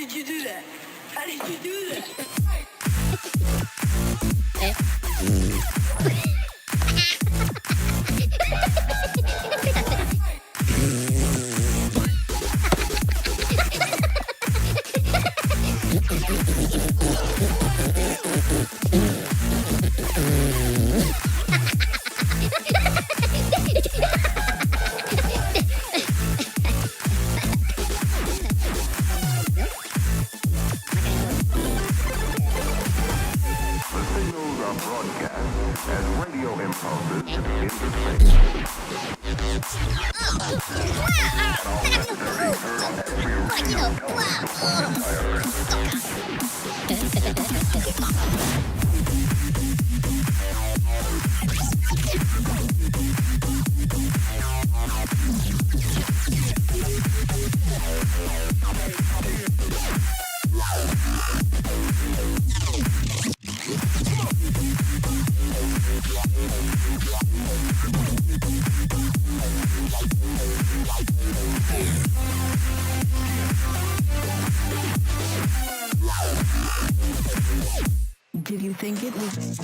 did you do that? How did you do that? Did you think it was?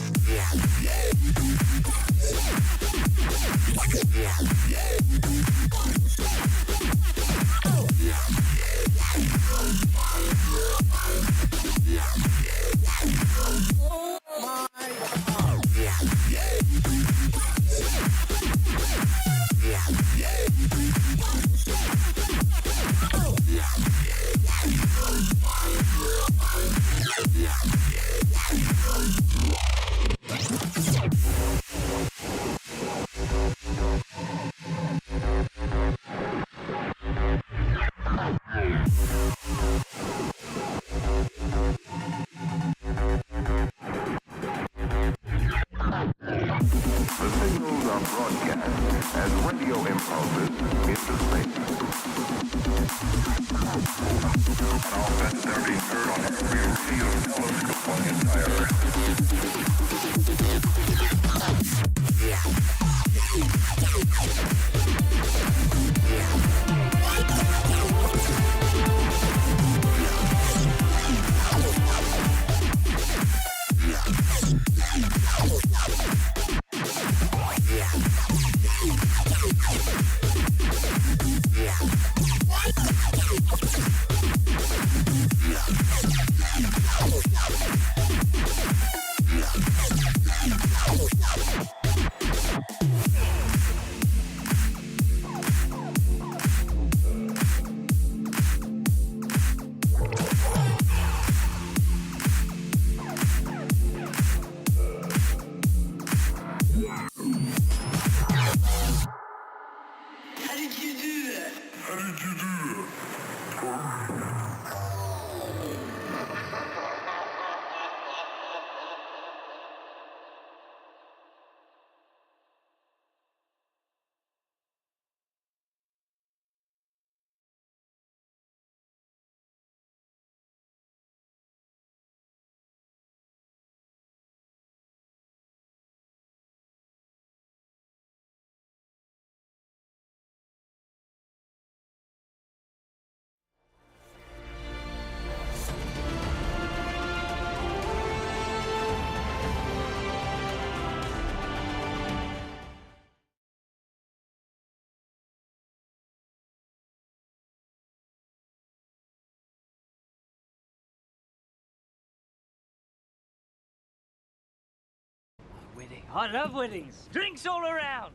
Wedding. I love weddings. Drinks all around.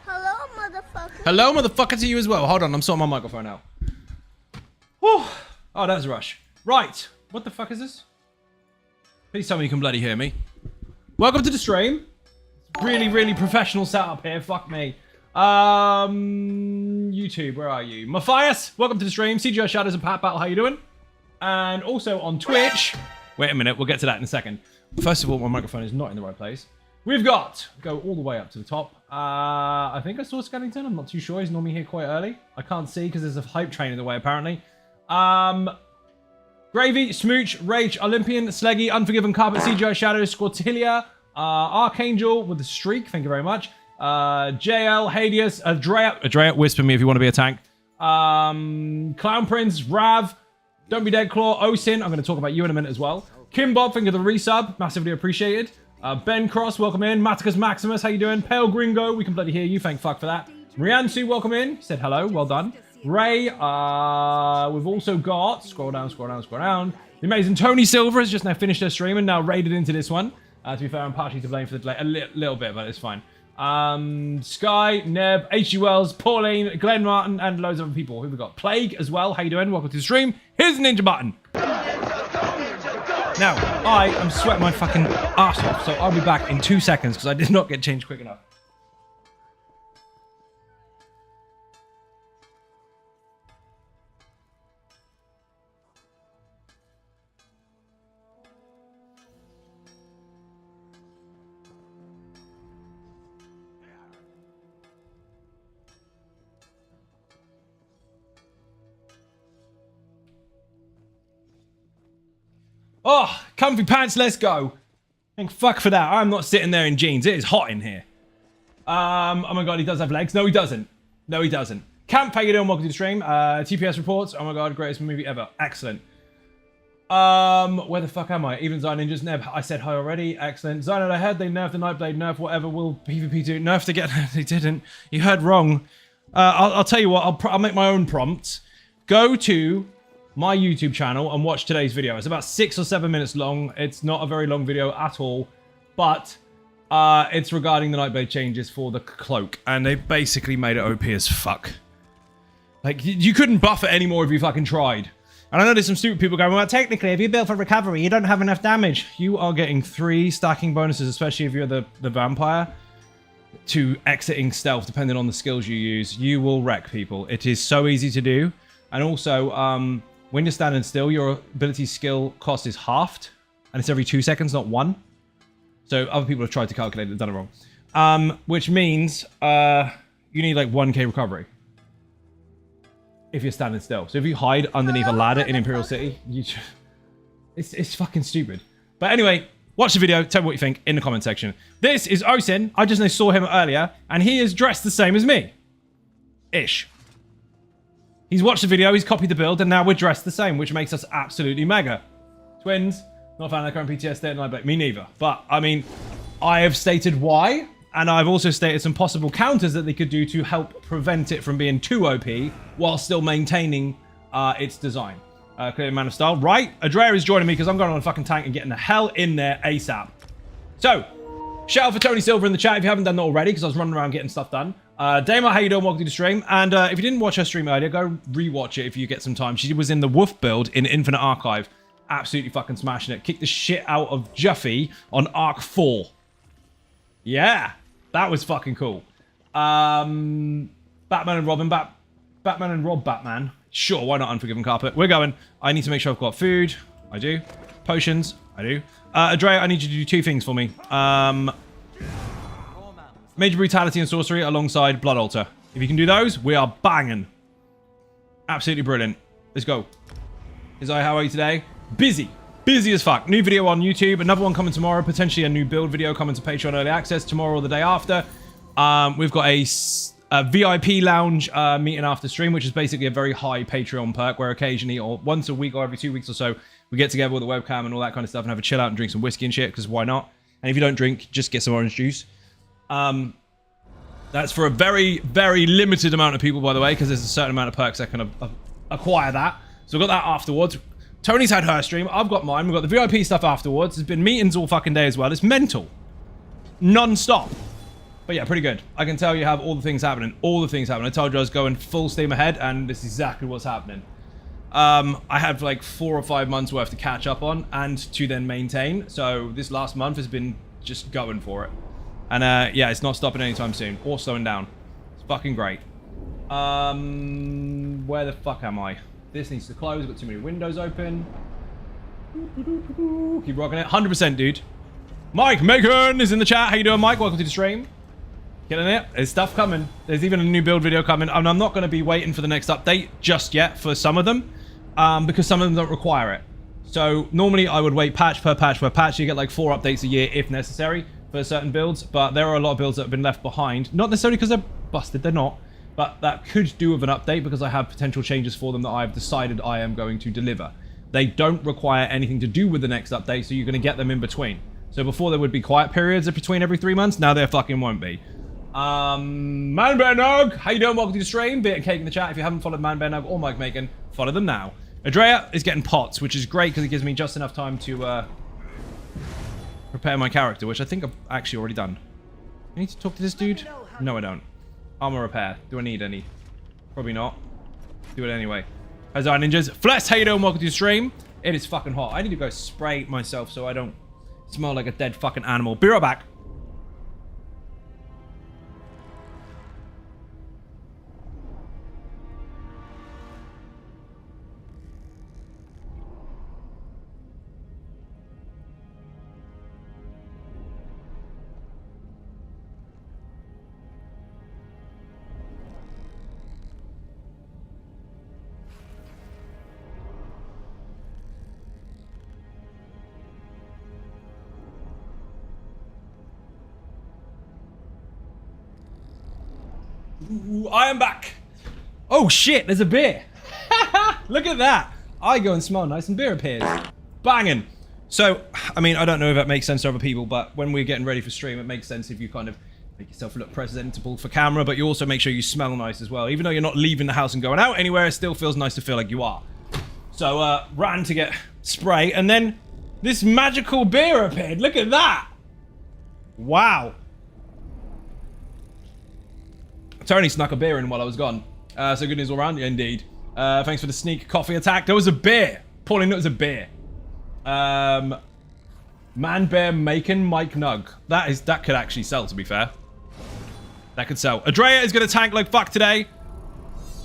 Hello, motherfucker. Hello, motherfucker, to you as well. Hold on, I'm sorting my microphone out. Whew. Oh, that was a rush. Right. What the fuck is this? Please tell me you can bloody hear me. Welcome to the stream. Really, really professional setup here. Fuck me. YouTube, where are you? Matthias, welcome to the stream. CGI Shadows and Pat Battle, how you doing? And also on Twitch. Wait a minute, we'll get to that in a second. First of all, my microphone is not in the right place. We've got, go all the way up to the top. I think I saw Skellington. I'm not too sure. He's normally here quite early. I can't see because there's a hype train in the way, apparently. Gravy, Smooch, Rage, Olympian, Sleggy, Unforgiven, Carpet, CGI Shadows, Squartilia, Archangel with the streak. Thank you very much. JL, Hadius, Adrea, whisper me if you want to be a tank. Clown Prince, Rav, Don't Be Dead Claw, Osin. I'm going to talk about you in a minute as well. Kim Bob, thank you for the resub. Massively appreciated. Ben Cross, welcome in. Maticus Maximus, how you doing? Pale Gringo, we can bloody hear you. Thank fuck for that. Riansu, welcome in. He said hello. Well done. Ray, we've also got, scroll down. The amazing Tony Silver has just now finished her stream and now raided into this one. To be fair, I'm partially to blame for the delay. A little bit, but it's fine. Sky, Neb, H.G. Wells, Pauline, Glenn Martin, and loads of other people. Who we got? Plague as well. How you doing? Welcome to the stream. Here's the ninja button. Now, I am sweating my fucking arse off, so I'll be back in 2 seconds because I did not get changed quick enough. Oh, comfy pants, let's go. Thank fuck for that. I'm not sitting there in jeans. It is hot in here. Oh my god, he does have legs. No, he doesn't. No, he doesn't. Camp, how you doing? Welcome to the stream. TPS reports. Oh my god, greatest movie ever. Excellent. Where the fuck am I? Even Zion Ninjas Neb. I said hi already. Excellent. Zion, I heard they nerfed the Nightblade. Nerf whatever will PvP do. Nerf to get. They didn't. You heard wrong. I'll tell you what. I'll make my own prompts. Go to my YouTube channel and watch today's video. It's about 6 or 7 minutes long. It's not a very long video at all, but it's regarding the Nightblade changes for the cloak, and they basically made it OP as fuck. Like, you couldn't buff it anymore if you fucking tried. And I know there's some stupid people going, well, technically, if you build for recovery, you don't have enough damage. You are getting 3 stacking bonuses, especially if you're the vampire, to exiting stealth, depending on the skills you use. You will wreck people. It is so easy to do. And also, when you're standing still, your ability skill cost is halved, and it's every 2 seconds, not 1. So other people have tried to calculate it, done it wrong. Which means you need like 1k recovery if you're standing still. So if you hide underneath a ladder in Imperial City, it's fucking stupid. But anyway, watch the video, tell me what you think in the comment section. This is Osin. I just saw him earlier, and he is dressed the same as me. Ish. He's watched the video, he's copied the build, and now we're dressed the same, which makes us absolutely mega. Twins, not a fan of the current PTS state, and I bet me neither. But, I mean, I have stated why, and I've also stated some possible counters that they could do to help prevent it from being too OP, while still maintaining its design. Clear Man of Style. Right, Adrea is joining me because I'm going on a fucking tank and getting the hell in there ASAP. So, shout out for Tony Silver in the chat if you haven't done that already, because I was running around getting stuff done. Dama, how you doing? Welcome to the stream. And if you didn't watch her stream earlier, go rewatch it if you get some time. She was in the Wolf build in Infinite Archive. Absolutely fucking smashing it. Kicked the shit out of Juffy on Arc 4. Yeah, that was fucking cool. Batman and Robin. Batman and Rob Batman. Sure, why not Unforgiven Carpet? We're going. I need to make sure I've got food. I do. Potions. I do. Adrea, I need you to do 2 things for me. Major Brutality and Sorcery alongside Blood Altar. If you can do those, we are banging. Absolutely brilliant. Let's go. How are you today? Busy. Busy as fuck. New video on YouTube. Another one coming tomorrow. Potentially a new build video coming to Patreon Early Access tomorrow or the day after. We've got a VIP lounge meeting after stream, which is basically a very high Patreon perk where occasionally, or once a week or every 2 weeks or so, we get together with a webcam and all that kind of stuff and have a chill out and drink some whiskey and shit, because why not? And if you don't drink, just get some orange juice. That's for a very, very limited amount of people, by the way, because there's a certain amount of perks that can acquire that. So we've got that afterwards. Tony's had her stream. I've got mine. We've got the VIP stuff afterwards. There's been meetings all fucking day as well. It's mental. Non-stop. But yeah, pretty good. I can tell you have all the things happening. All the things happening. I told you I was going full steam ahead, and this is exactly what's happening. I had like 4 or 5 months worth to catch up on and to then maintain. So this last month has been just going for it. And yeah, it's not stopping anytime soon or slowing down. It's fucking great. Where the fuck am I? This needs to close. I've got too many windows open. Keep rocking it. 100%, dude. Mike Macon is in the chat. How you doing, Mike? Welcome to the stream. Killing it. There's stuff coming. There's even a new build video coming. And I'm not going to be waiting for the next update just yet for some of them. Because some of them don't require it. So normally I would wait patch per patch per patch. You get like 4 updates a year if necessary for certain builds. But there are a lot of builds that have been left behind. Not necessarily because they're busted. They're not. But that could do with an update because I have potential changes for them that I've decided I am going to deliver. They don't require anything to do with the next update. So you're going to get them in between. So before there would be quiet periods between every 3 months. Now there fucking won't be. Man Bear Nog, how you doing? Welcome to the stream. Beer and Cake in the chat. If you haven't followed Man Bear Nog or Mike Macon, follow them now. Adrea is getting pots, which is great because it gives me just enough time to prepare my character, which I think I've actually already done. I need to talk to this dude? No, I don't. Armor repair. Do I need any? Probably not. Do it anyway. How's our ninjas? Flesh, how you doing? Welcome to the stream. It is fucking hot. I need to go spray myself so I don't smell like a dead fucking animal. Be right back. Ooh, I am back. Oh shit, there's a beer. Look at that. I go and smell nice and beer appears. Banging. So, I mean, I don't know if that makes sense to other people, but when we're getting ready for stream, it makes sense if you kind of make yourself look presentable for camera, but you also make sure you smell nice as well. Even though you're not leaving the house and going out anywhere, it still feels nice to feel like you are. So, ran to get spray, and then this magical beer appeared. Look at that. Wow. Tony snuck a beer in while I was gone. So good news all around. Yeah, indeed. Thanks for the sneak coffee attack. There was a beer. Pauline, it was a beer. Man Bear Macon Mike Nug. That could actually sell, to be fair. That could sell. Adrea is going to tank like fuck today.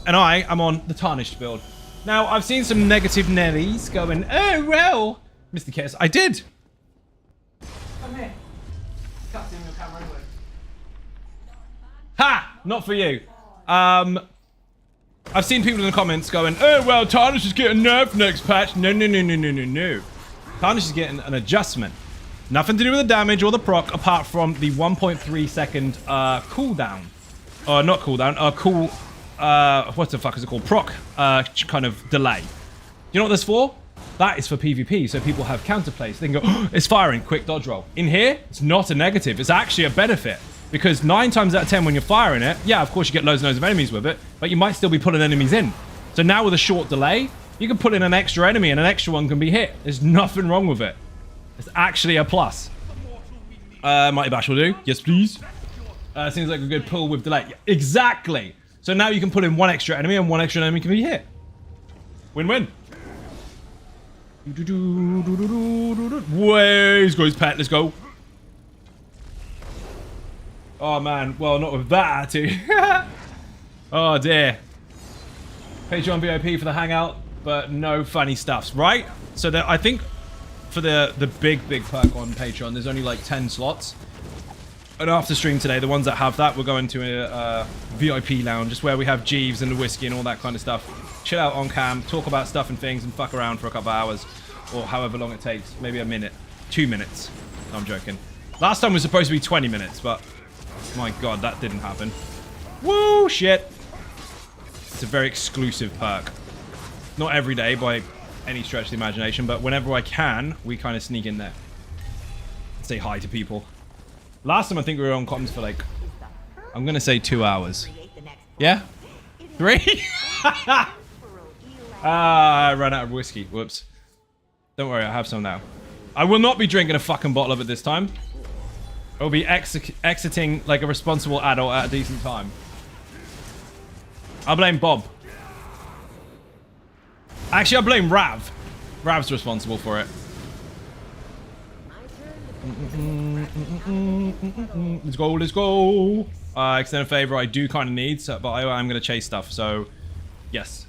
And I am on the Tarnished build. Now, I've seen some negative Nellies going, oh, well. Mr. Kiss, I did. Come here. Can't see your camera anyway. Ha! Not for you. I've seen people in the comments going, oh, well, Tarnish is getting nerfed next patch. No, no, no, no, no, no, no. Tarnish is getting an adjustment. Nothing to do with the damage or the proc, apart from the 1.3 second cooldown. Not cooldown, what the fuck is it called? Proc kind of delay. You know what that's for? That is for PvP, so people have counterplays. They can go, oh, it's firing, quick dodge roll. In here, it's not a negative. It's actually a benefit. Because 9 times out of 10 when you're firing it, yeah, of course you get loads and loads of enemies with it, but you might still be pulling enemies in. So now with a short delay, you can put in an extra enemy and an extra one can be hit. There's nothing wrong with it. It's actually a plus. Mighty Bash will do. Yes, please. Seems like a good pull with delay. Yeah, exactly. So now you can put in one extra enemy and one extra enemy can be hit. Win-win. Ways goes pet. Let's go. Oh man, well not with that attitude. Oh dear. Patreon VIP for the hangout, but no funny stuffs, right? So that I think for the big perk on Patreon, there's only like 10 slots. And after stream today, the ones that have that, we're going to a VIP lounge, just where we have Jeeves and the whiskey and all that kind of stuff. Chill out on cam, talk about stuff and things, and fuck around for a couple of hours, or however long it takes. Maybe a minute, 2 minutes. No, I'm joking. Last time was supposed to be 20 minutes, but my god, that didn't happen. Woo, shit. It's a very exclusive perk. Not every day by any stretch of the imagination, but whenever I can, we kind of sneak in there. Say hi to people. Last time I think we were on comms for like, I'm going to say 2 hours. Yeah? 3? I ran out of whiskey. Whoops. Don't worry, I have some now. I will not be drinking a fucking bottle of it this time. Or be exiting like a responsible adult at a decent time. I blame Bob. Actually, I blame Rav. Rav's responsible for it. Let's go, let's go. Extend a favor I do kind of need, so, but I am going to chase stuff, so yes.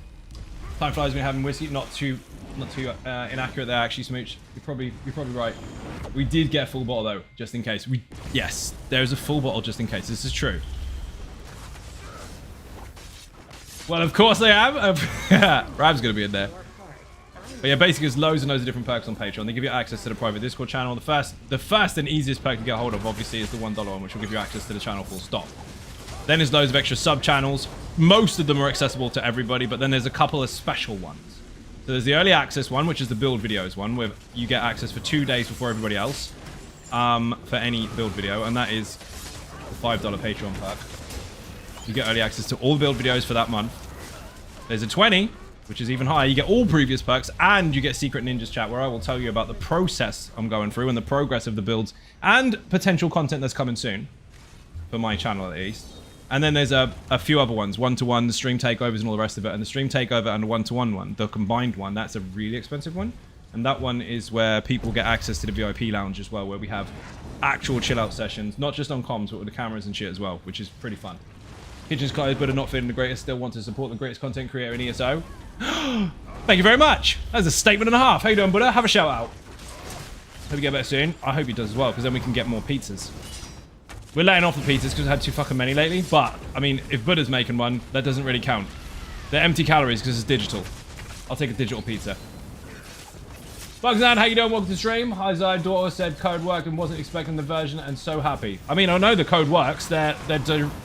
Time flies when you're having whiskey. Not too inaccurate there, actually, Smooch. You're probably right. We did get a full bottle, though, just in case. Yes, there's a full bottle just in case. This is true. Well, of course I am. Rav's going to be in there. But yeah, basically there's loads and loads of different perks on Patreon. They give you access to the private Discord channel. The first and easiest perk to get hold of, obviously, is the $1 one, which will give you access to the channel full stop. Then there's loads of extra sub-channels. Most of them are accessible to everybody, but then there's a couple of special ones. So there's the early access one, which is the build videos one, where you get access for 2 days before everybody else for any build video, and that is the $5 Patreon perk. You get early access to all the build videos for that month. There's a 20, which is even higher. You get all previous perks, and you get Secret Ninjas chat, where I will tell you about the process I'm going through and the progress of the builds and potential content that's coming soon for my channel, at least. And then there's a few other ones, one-to-one, the stream takeovers and all the rest of it. And the stream takeover and the one-to-one one, the combined one, that's a really expensive one. And that one is where people get access to the VIP lounge as well, where we have actual chill-out sessions, not just on comms, but with the cameras and shit as well, which is pretty fun. Kitchen's closed, but are not feeling the greatest. Still want to support the greatest content creator in ESO. Thank you very much. That's a statement and a half. How you doing, Buddha? Have a shout out. Hope you get better soon. I hope he does as well, because then we can get more pizzas. We're laying off the pizzas because we've had too fucking many lately. But, I mean, if Buddha's making one, that doesn't really count. They're empty calories because it's digital. I'll take a digital pizza. Bugzan, how you doing? Welcome to the stream. Hi, Zai. Daughter said code worked and wasn't expecting the version and so happy. I mean, I know the code works. They're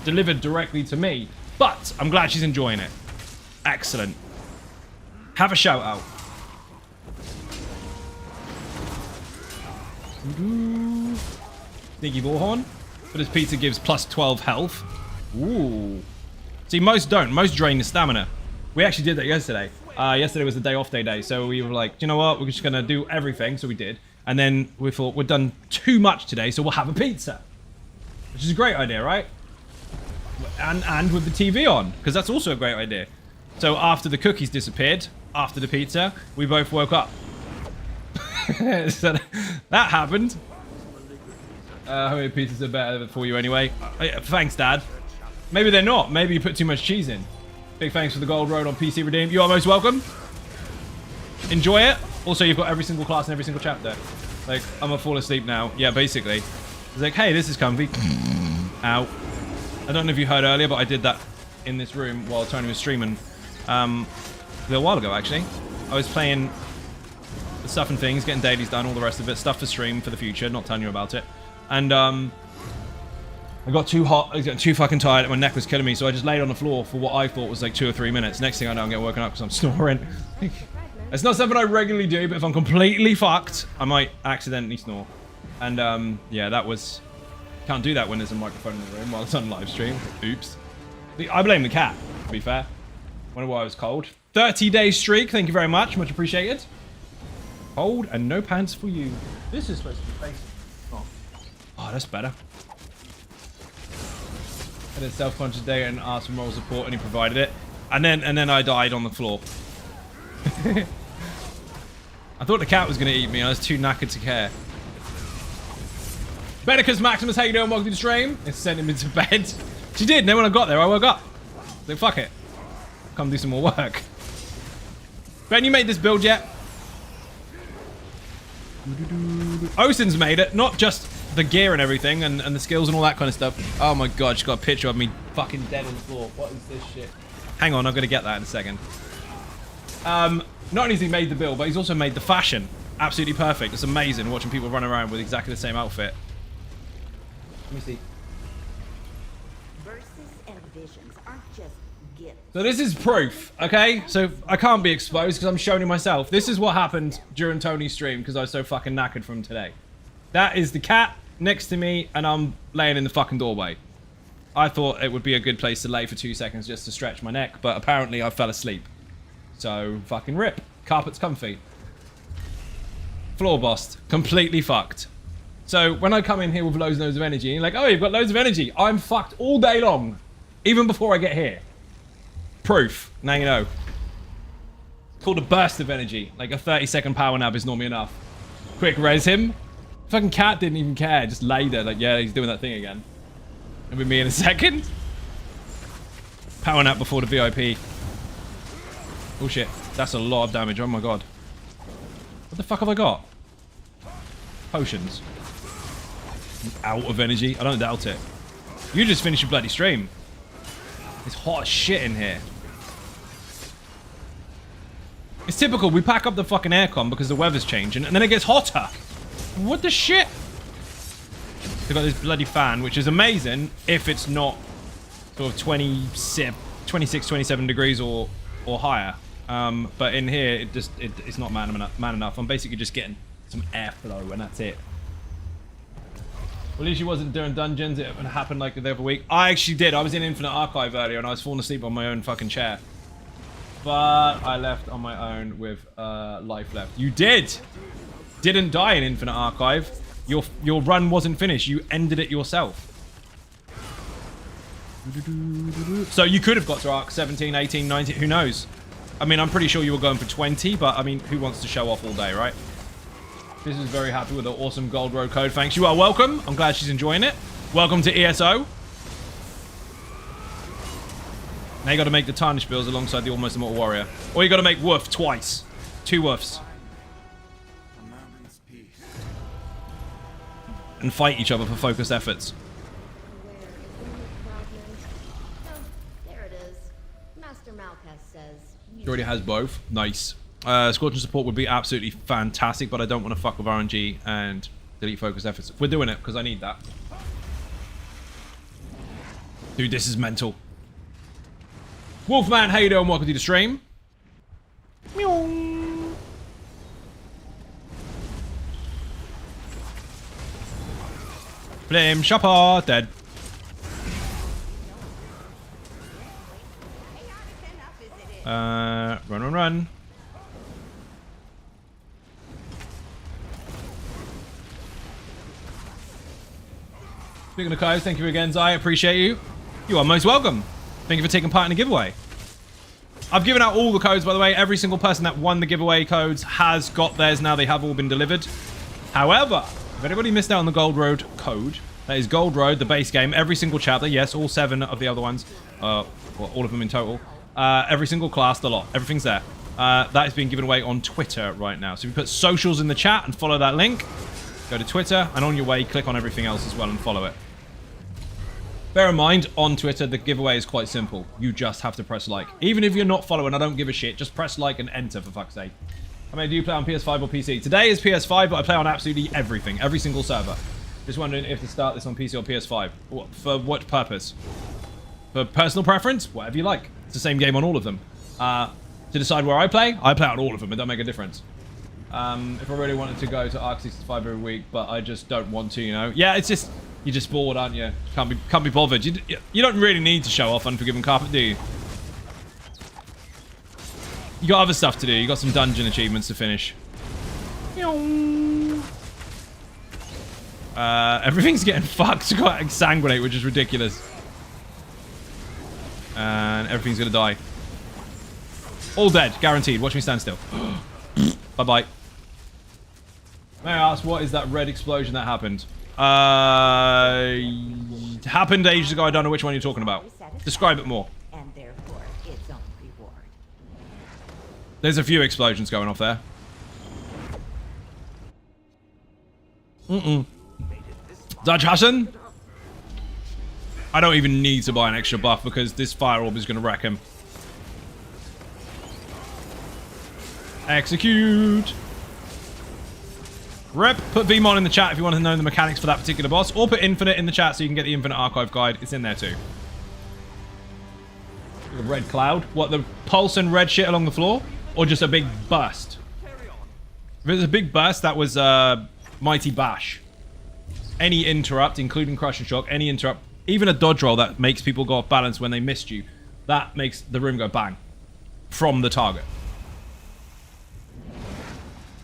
delivered directly to me. But I'm glad she's enjoying it. Excellent. Have a shout out. Sneaky Bullhorn. But his pizza gives plus 12 health. Ooh. See, most don't. Most drain the stamina. We actually did that yesterday. Yesterday was the day off day. So we were like, you know what? We're just going to do everything. So we did. And then we thought, we've done too much today, so we'll have a pizza. Which is a great idea, right? And with the TV on. Because that's also a great idea. So after the cookies disappeared, after the pizza, we both woke up. So that happened. How many pizzas are better for you anyway? Thanks, Dad. Maybe they're not. Maybe you put too much cheese in. Big thanks for the gold road on PC redeemed. You are most welcome. Enjoy it. Also, you've got every single class and every single chapter. Like, I'm gonna fall asleep now. Yeah, basically. It's like, hey, this is comfy. Ow. I don't know if you heard earlier, but I did that in this room while Tony was streaming. A little while ago, actually. I was playing the stuff and things, getting dailies done, all the rest of it. Stuff for stream for the future, not telling you about it. And I got too hot, I was getting too fucking tired, my neck was killing me, so I just laid on the floor for what I thought was like 2 or 3 minutes. Next thing I know, I'm getting woken up because I'm snoring. It's not something I regularly do, but if I'm completely fucked, I might accidentally snore. And yeah, that was... Can't do that when there's a microphone in the room while it's on live stream. Oops. I blame the cat, to be fair. Wonder why I was cold. 30-day streak, thank you very much, much appreciated. Cold and no pants for you. This is supposed to be facing. Oh, that's better. I did self-conscious day and asked for moral support, and he provided it. And then I died on the floor. I thought the cat was going to eat me. I was too knackered to care. Benicus Maximus, how you doing? Welcome to the stream. It sent him into bed. She did, and then when I got there, I woke up. So fuck it. Come do some more work. Ben, you made this build yet? Osin's made it, not just the gear and everything, and the skills and all that kind of stuff. Oh my god, she's got a picture of me fucking dead on the floor. What is this shit? Hang on, I'm going to get that in a second. Not only has he made the build, but he's also made the fashion. Absolutely perfect. It's amazing watching people run around with exactly the same outfit. Let me see. Verses and visions aren't just gifts. So this is proof, okay? So I can't be exposed because I'm showing you myself. This is what happened during Tony's stream because I was so fucking knackered from today. That is the cat next to me, and I'm laying in the fucking doorway. I thought it would be a good place to lay for 2 seconds just to stretch my neck, but apparently I fell asleep. So, fucking rip. Carpet's comfy. Floor bossed. Completely fucked. So when I come in here with loads and loads of energy, and you're like, oh, you've got loads of energy. I'm fucked all day long. Even before I get here. Proof. Now you know. It's called a burst of energy. Like a 30-second power nap is normally enough. Quick res him. Fucking cat didn't even care. Just lay there like, yeah, he's doing that thing again. It'll be me in a second. Power nap before the VIP. Oh shit. That's a lot of damage. Oh my god. What the fuck have I got? Potions. I'm out of energy. I don't doubt it. You just finished your bloody stream. It's hot as shit in here. It's typical. We pack up the fucking aircon because the weather's changing, and then it gets hotter. What the shit? They've got this bloody fan, which is amazing if it's not sort of 26, 27 degrees or higher. But in here, it's not man enough. I'm basically just getting some airflow, and that's it. Well, at least she wasn't doing dungeons. It happened like the other week. I actually did. I was in Infinite Archive earlier, and I was falling asleep on my own fucking chair. But I left on my own with life left. You did! Didn't die in Infinite Archive. Your run wasn't finished. You ended it yourself. So you could have got to Arc 17, 18, 19. Who knows? I mean, I'm pretty sure you were going for 20, but I mean, who wants to show off all day, right? This is very happy with the awesome Gold Road code. Thanks. You are welcome. I'm glad she's enjoying it. Welcome to ESO. Now you got to make the Tarnished bills alongside the Almost Immortal Warrior. Or you got to make Woof twice. 2 Woofs. And fight each other for focused efforts. There it is. Master Malchus says. He already has both. Nice. Squadron support would be absolutely fantastic, but I don't want to fuck with RNG and delete focused efforts. We're doing it because I need that. Dude, this is mental. Wolfman, how you doing? Welcome to the stream. Meow. Flame Shopper, dead. Run. Speaking of codes, thank you again, Zai. I appreciate you. You are most welcome. Thank you for taking part in the giveaway. I've given out all the codes, by the way. Every single person that won the giveaway codes has got theirs now. They have all been delivered. However, if anybody missed out on the Gold Road code, that is Gold Road, the base game. Every single chapter. Yes, all 7 of the other ones. Well, all of them in total. Every single class, the lot. Everything's there. That is being given away on Twitter right now. So if you put socials in the chat and follow that link, go to Twitter, and on your way, click on everything else as well and follow it. Bear in mind, on Twitter, the giveaway is quite simple. You just have to press like. Even if you're not following, I don't give a shit. Just press like and enter, for fuck's sake. I mean, do you play on PS5 or PC? Today is PS5, but I play on absolutely everything. Every single server. Just wondering if to start this on PC or PS5. For what purpose? For personal preference? Whatever you like. It's the same game on all of them. To decide where I play on all of them. It don't make a difference. If I really wanted to go to Arc 65 every week, but I just don't want to, you know. Yeah, it's just... You're just bored, aren't you? Can't be bothered. You don't really need to show off Unforgiven Carpet, do you? You got other stuff to do. You got some dungeon achievements to finish. Everything's getting fucked. Got Exsanguinate, which is ridiculous. And everything's gonna die. All dead, guaranteed. Watch me stand still. Bye-bye. May I ask, what is that red explosion that happened? Happened ages ago. I don't know which one you're talking about. Describe it more. And therefore its own reward. There's a few explosions going off there. Dodge Hassan? I don't even need to buy an extra buff because this fire orb is going to wreck him. Execute. Rep, put VMon in the chat if you want to know the mechanics for that particular boss, or put Infinite in the chat so you can get the Infinite Archive guide. It's in there too. A red cloud? What, the pulse and red shit along the floor? Or just a big burst? If it was a big burst, that was Mighty Bash. Any interrupt, including Crush and Shock, any interrupt, even a dodge roll that makes people go off balance when they missed you, that makes the room go bang. From the target.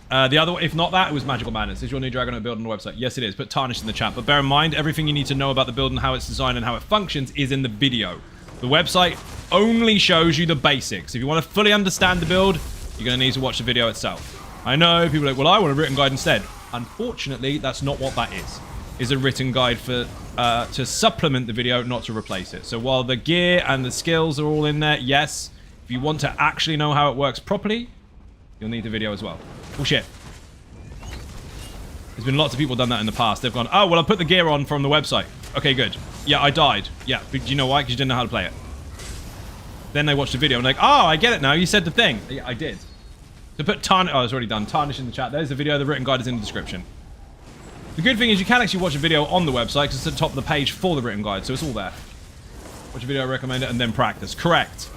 The other, if not that, it was Magical Madness. Is your new Dragonoid build on the website? Yes, it is. Put Tarnished in the chat. But bear in mind, everything you need to know about the build and how it's designed and how it functions is in the video. The website only shows you the basics. If you want to fully understand the build, you're going to need to watch the video itself. I know people are like, well, I want a written guide instead. Unfortunately, that's not what that is. It's a written guide for to supplement the video, not to replace it. So while the gear and the skills are all in there, yes, if you want to actually know how it works properly, you'll need the video as well. Oh, shit. There's been lots of people done that in the past. They've gone, oh, well, I put the gear on from the website. Okay, good. Yeah, I died. Yeah, but do you know why? Because you didn't know how to play it. Then they watched the video and like, oh, I get it now. You said the thing. Yeah, I did. So put Tarnish... Oh, it's already done. Tarnish in the chat. There's the video. The written guide is in the description. The good thing is you can actually watch a video on the website because it's at the top of the page for the written guide. So it's all there. Watch a video, I recommend it, and then practice. Correct.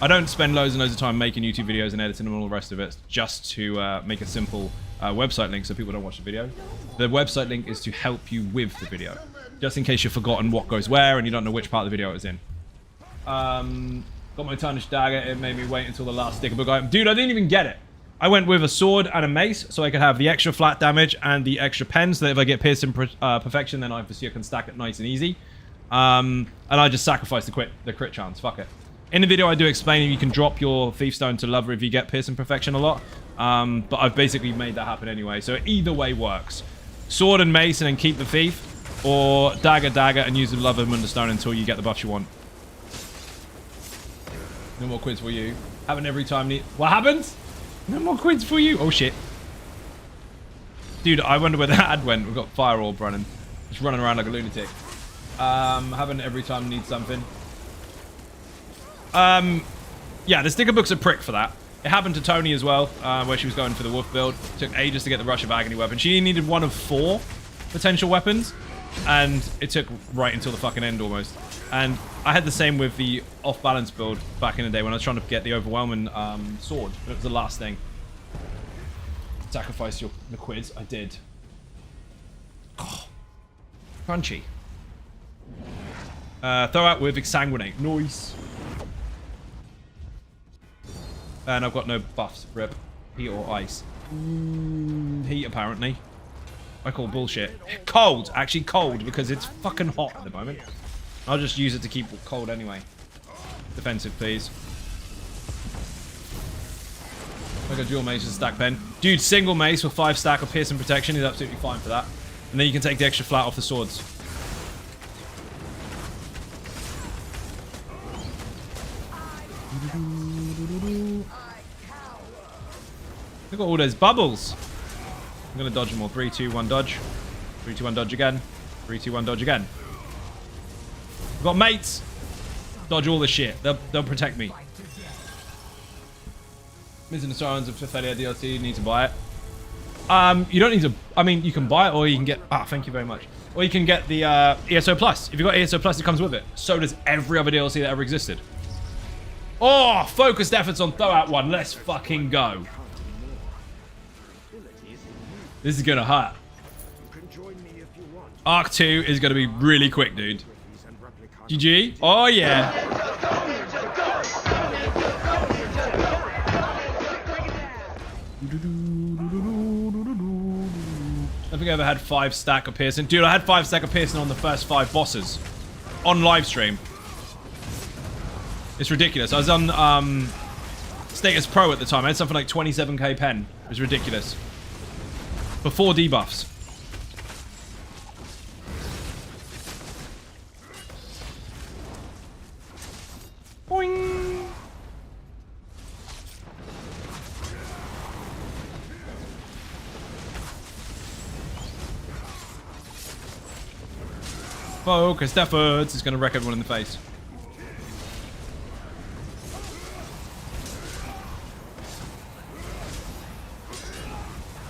I don't spend loads and loads of time making YouTube videos and editing them and all the rest of it just to make a simple website link so people don't watch the video. The website link is to help you with the video. Just in case you've forgotten what goes where and you don't know which part of the video it was in. Got my Tarnished dagger. It made me wait until the last sticker book item. Dude, I didn't even get it. I went with a sword and a mace so I could have the extra flat damage and the extra pen so that if I get pierced in perfection, then obviously I can stack it nice and easy. And I just sacrificed the crit chance. Fuck it. In the video, I do explain you can drop your Thief Stone to Lover if you get pierced in perfection a lot. But I've basically made that happen anyway. So either way works. Sword and mace and then keep the Thief. Or dagger and use the Lover and Wonderstone until you get the buffs you want. No more quids for you. Happen every time. What happens? No more quids for you. Oh, shit. Dude, I wonder where that ad went. We've got Fire Orb running. Just running around like a lunatic. Happen every time need something. Yeah, the sticker book's a prick for that. It happened to Tony as well, where she was going for the wolf build. It took ages to get the Rush of Agony weapon. She needed one of 4 potential weapons. And it took right until the fucking end almost. And I had the same with the off-balance build back in the day when I was trying to get the overwhelming sword. But it was the last thing. Sacrifice the quids. I did. Oh, crunchy. Throw out with Exsanguinate. Nice. And I've got no buffs. Rip. Heat or ice. Heat, apparently. I call bullshit. Cold. Actually cold because it's fucking hot at the moment. I'll just use it to keep it cold anyway. Defensive, please. Like a dual mace and stack pen. Dude, single mace with 5 stack of piercing protection is absolutely fine for that. And then you can take the extra flat off the swords. Look at all those bubbles. I'm going to dodge them all. 3, 2, 1, dodge. 3, 2, 1, dodge again. 3, 2, 1, dodge again. We've got mates. Dodge all the shit. They'll protect me. Missing the Sirens of Tefelia DLC. You need to buy it. You don't need to... I mean, you can buy it or you can get... Ah, thank you very much. Or you can get the ESO Plus. If you've got ESO Plus, it comes with it. So does every other DLC that ever existed. Oh, focused efforts on Throwout 1. Let's fucking go. This is gonna hurt. Arc 2 is gonna be really quick, dude. GG. Oh, yeah. I think I ever had 5 stack of piercing. Dude, I had 5 stack of piercing on the first 5 bosses. On live stream. It's ridiculous. I was on Status Pro at the time. I had something like 27k pen. It was ridiculous. Before debuffs. Boing. Focused efforts is going to wreck everyone in the face.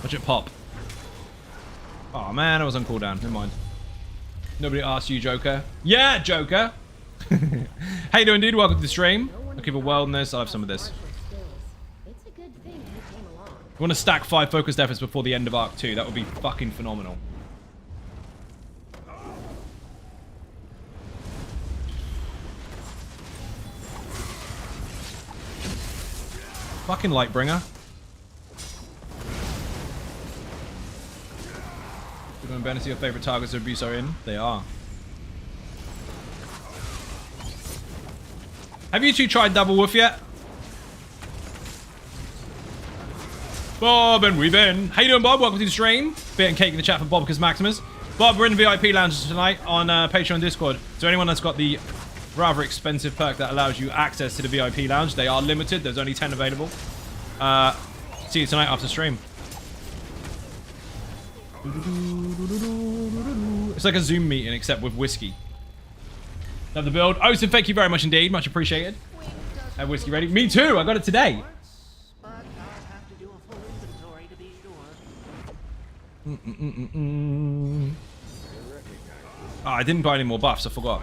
Watch it pop. Oh man, I was on cooldown. Never mind. Nobody asked you, Joker. Yeah, Joker. How you doing, dude? Welcome to the stream. Looking for wellness. I'll have some of this. It's a good thing you came along. You want to stack 5 focused efforts before the end of Arc 2. That would be fucking phenomenal. Fucking Lightbringer. You're going to benefit your favorite targets of abuse are in? They are. Have you two tried Double Wolf yet? Bob and we've in. How you doing, Bob? Welcome to the stream. Bit and cake in the chat for Bobcus Maximus. Bob, we're in the VIP lounge tonight on Patreon and Discord. So anyone that's got the rather expensive perk that allows you access to the VIP lounge, they are limited. There's only 10 available. See you tonight after stream. It's like a Zoom meeting except with whiskey. Love the build. Osen, thank you very much indeed. Much appreciated. Have whiskey ready? Me too. I got it today. Oh, I didn't buy any more buffs. I forgot.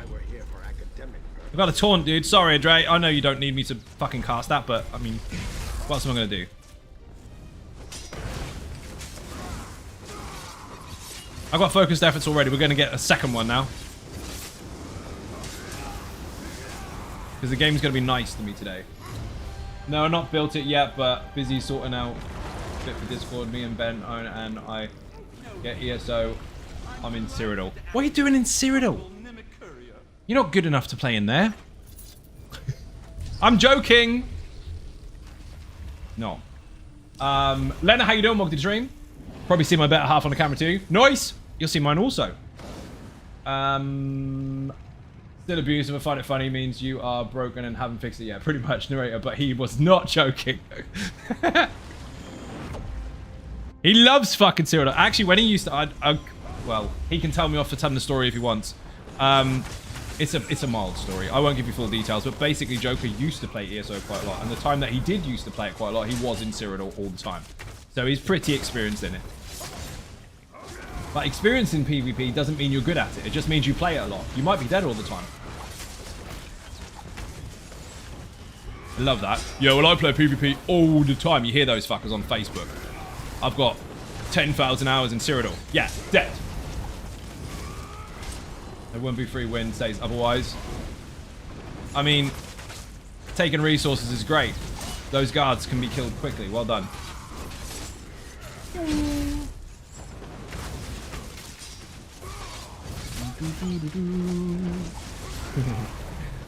I got a taunt, dude. Sorry, Andre. I know you don't need me to fucking cast that, but I mean, what else am I gonna do? I've got focused efforts already. We're gonna get a second one now. Because the game's gonna be nice to me today. No, not built it yet, but busy sorting out bit for Discord. Me and Ben own, and I get ESO. I'm in Cyrodiil. What are you doing in Cyrodiil? You're not good enough to play in there. I'm joking. No. Lena, how you doing? Welcome to the stream. Probably see my better half on the camera too. Nice. You'll see mine also. Still abusive. I find it funny means you are broken and haven't fixed it yet. Pretty much, narrator, but he was not joking. He loves fucking Cyrodiil. Actually, when he used to, well, he can tell me off for telling the story if he wants. It's a mild story. I won't give you full details, but basically Joker used to play ESO quite a lot, and the time that he did used to play it quite a lot, he was in Cyrodiil all the time. So he's pretty experienced in it. But experience in PvP doesn't mean you're good at it. It just means you play it a lot. You might be dead all the time. I love that. Yeah, well, I play PvP all the time. You hear those fuckers on Facebook. I've got 10,000 hours in Cyrodiil. Yeah, dead. There won't be free win, says otherwise. I mean, taking resources is great. Those guards can be killed quickly. Well done.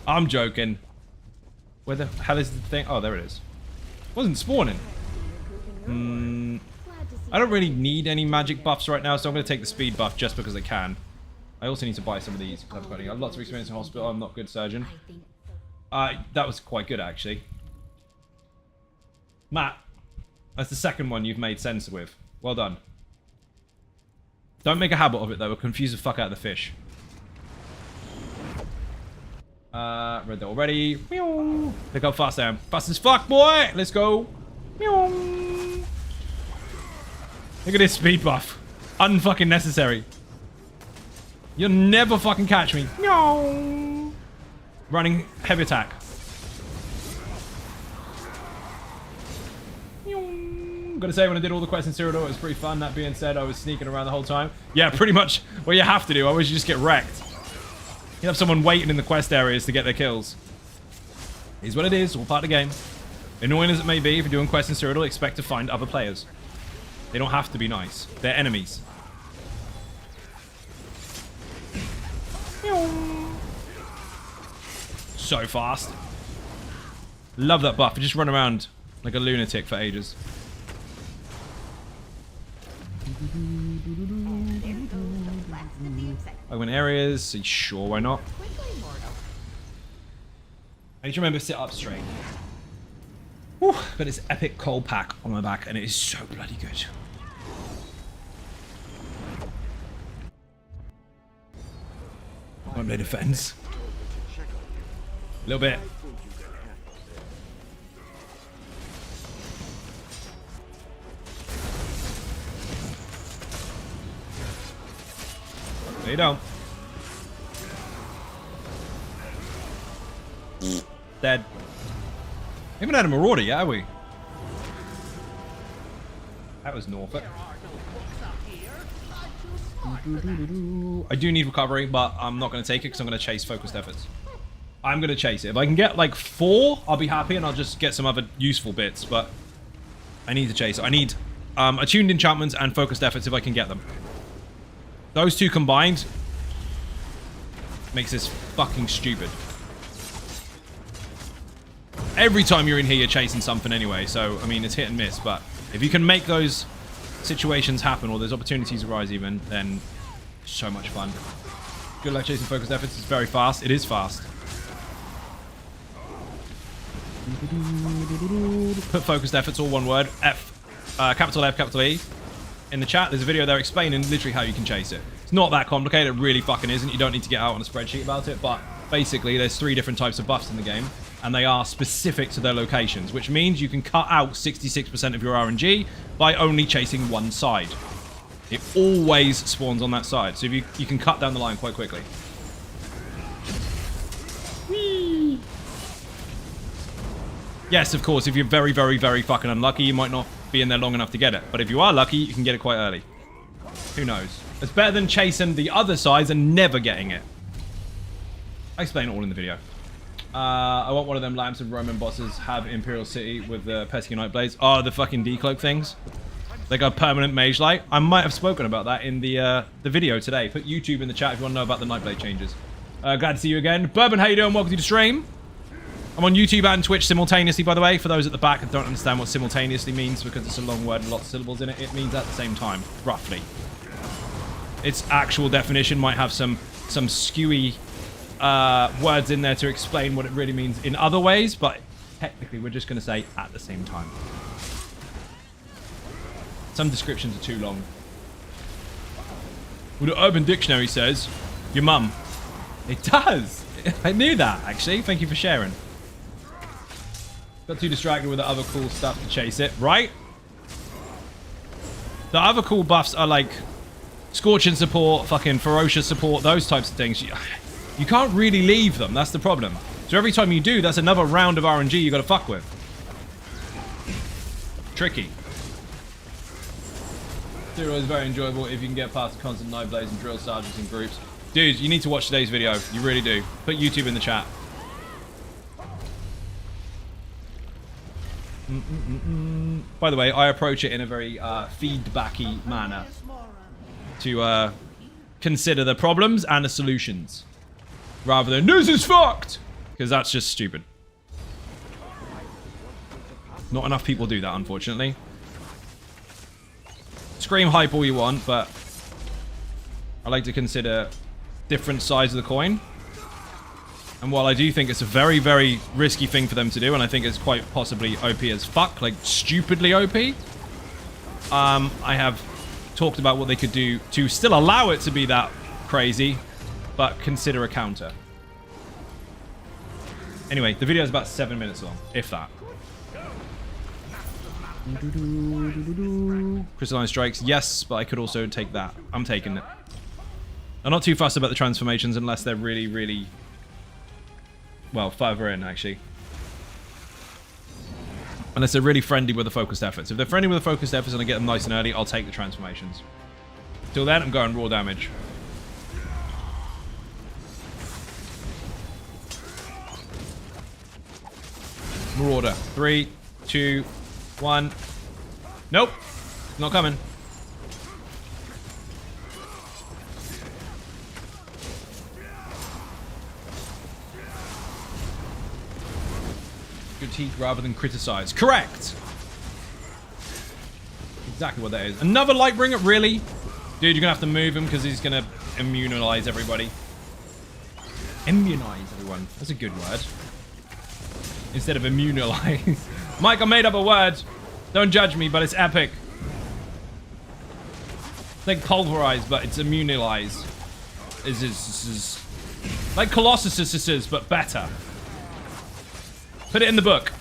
I'm joking. Where the hell is the thing? Oh, there it is. Wasn't spawning. I don't really need any magic buffs right now, so I'm going to take the speed buff just because I can. I also need to buy some of these because I've got lots of experience in hospital. I'm not a good surgeon. That was quite good, actually. Matt, that's the second one you've made sense with. Well done. Don't make a habit of it, though. It'll confuse the fuck out of the fish. Read that already. Look how fast I am. Fast as fuck, boy! Let's go. Look at this speed buff. Unfucking necessary. You'll never fucking catch me. Running heavy attack. Gotta say, when I did all the quests in Cyrodiil, it was pretty fun. That being said, I was sneaking around the whole time. Yeah, pretty much what you have to do. Otherwise, you just get wrecked. You have someone waiting in the quest areas to get their kills. It is what it is. All part of the game. Annoying as it may be, if you're doing quests in Cyrodiil, expect to find other players. They don't have to be nice. They're enemies. So fast. Love that buff. You just run around like a lunatic for ages. I win areas. Sure, why not? I need to remember to sit up straight. Whew, got this epic coal pack on my back, and it is so bloody good. Won't play defense. A little bit. There you go. Dead. We haven't had a Marauder yet, have we? That was Norfolk. I do need recovery, but I'm not going to take it because I'm going to chase focused efforts. I'm going to chase it. If I can get like 4, I'll be happy and I'll just get some other useful bits. But I need to chase it. I need attuned enchantments and focused efforts if I can get them. Those two combined makes this fucking stupid. Every time you're in here, you're chasing something anyway. So, I mean, it's hit and miss. But if you can make those situations happen or those opportunities arise even, then so much fun. Good luck chasing focused efforts. It's very fast. It is fast. Put focused efforts, all one word. Capital F, capital E. In the chat, there's a video there explaining literally how you can chase it. It's not that complicated. It really fucking isn't. You don't need to get out on a spreadsheet about it. But basically, there's 3 different types of buffs in the game. And they are specific to their locations, which means you can cut out 66% of your RNG by only chasing one side. It always spawns on that side. So if you can cut down the line quite quickly. Whee! Yes, of course, if you're very, very, very fucking unlucky, you might not be in there long enough to get it. But if you are lucky, you can get it quite early. Who knows? It's better than chasing the other sides and never getting it. I explain it all in the video. I want one of them lamps and Roman bosses have Imperial City with the pesky Nightblades. Oh, the fucking decloak things. They got permanent mage light. I might have spoken about that in the video today. Put YouTube in the chat if you want to know about the Nightblade changes. Glad to see you again. Bourbon, how you doing? Welcome to the stream. I'm on YouTube and Twitch simultaneously, by the way. For those at the back that don't understand what simultaneously means because it's a long word and lots of syllables in it, it means at the same time, roughly. Its actual definition might have some skewy words in there to explain what it really means in other ways, but technically we're just going to say at the same time. Some descriptions are too long. Well, the Urban Dictionary says, your mum. It does! I knew that, actually. Thank you for sharing. Got too distracted with the other cool stuff to chase it, right? The other cool buffs are like Scorching support, fucking Ferocious support, those types of things. You can't really leave them, that's the problem. So every time you do, that's another round of RNG you gotta fuck with. Tricky. Zero is very enjoyable if you can get past the constant Nightblades and drill sergeants in groups. Dude, you need to watch today's video. You really do. Put YouTube in the chat. By the way, I approach it in a very feedbacky manner to consider the problems and the solutions, rather than this is fucked, because that's just stupid. Not enough people do that, unfortunately. Scream hype all you want, but I like to consider different sides of the coin. And while I do think it's a very, very risky thing for them to do, and I think it's quite possibly OP as fuck, like stupidly OP, I have talked about what they could do to still allow it to be that crazy, but consider a counter. Anyway, the video is about 7 minutes long, if that. Crystalline strikes, yes, but I could also take that. I'm taking it. I'm not too fussed about the transformations unless they're really, really, well, further in, actually. Unless they're really friendly with the focused efforts. If they're friendly with the focused efforts and I get them nice and early, I'll take the transformations. Till then, I'm going raw damage. Marauder. 3, 2, 1. Nope. Not coming. Critique rather than criticize. Correct! Exactly what that is. Another Lightbringer? Really? Dude, you're gonna have to move him because he's gonna immunize everybody. Immunize everyone. That's a good word. Instead of immunize. Mike, I made up a word. Don't judge me, but it's epic. It's like pulverize, but it's immunize. Is like Colossus, but better. Put it in the book.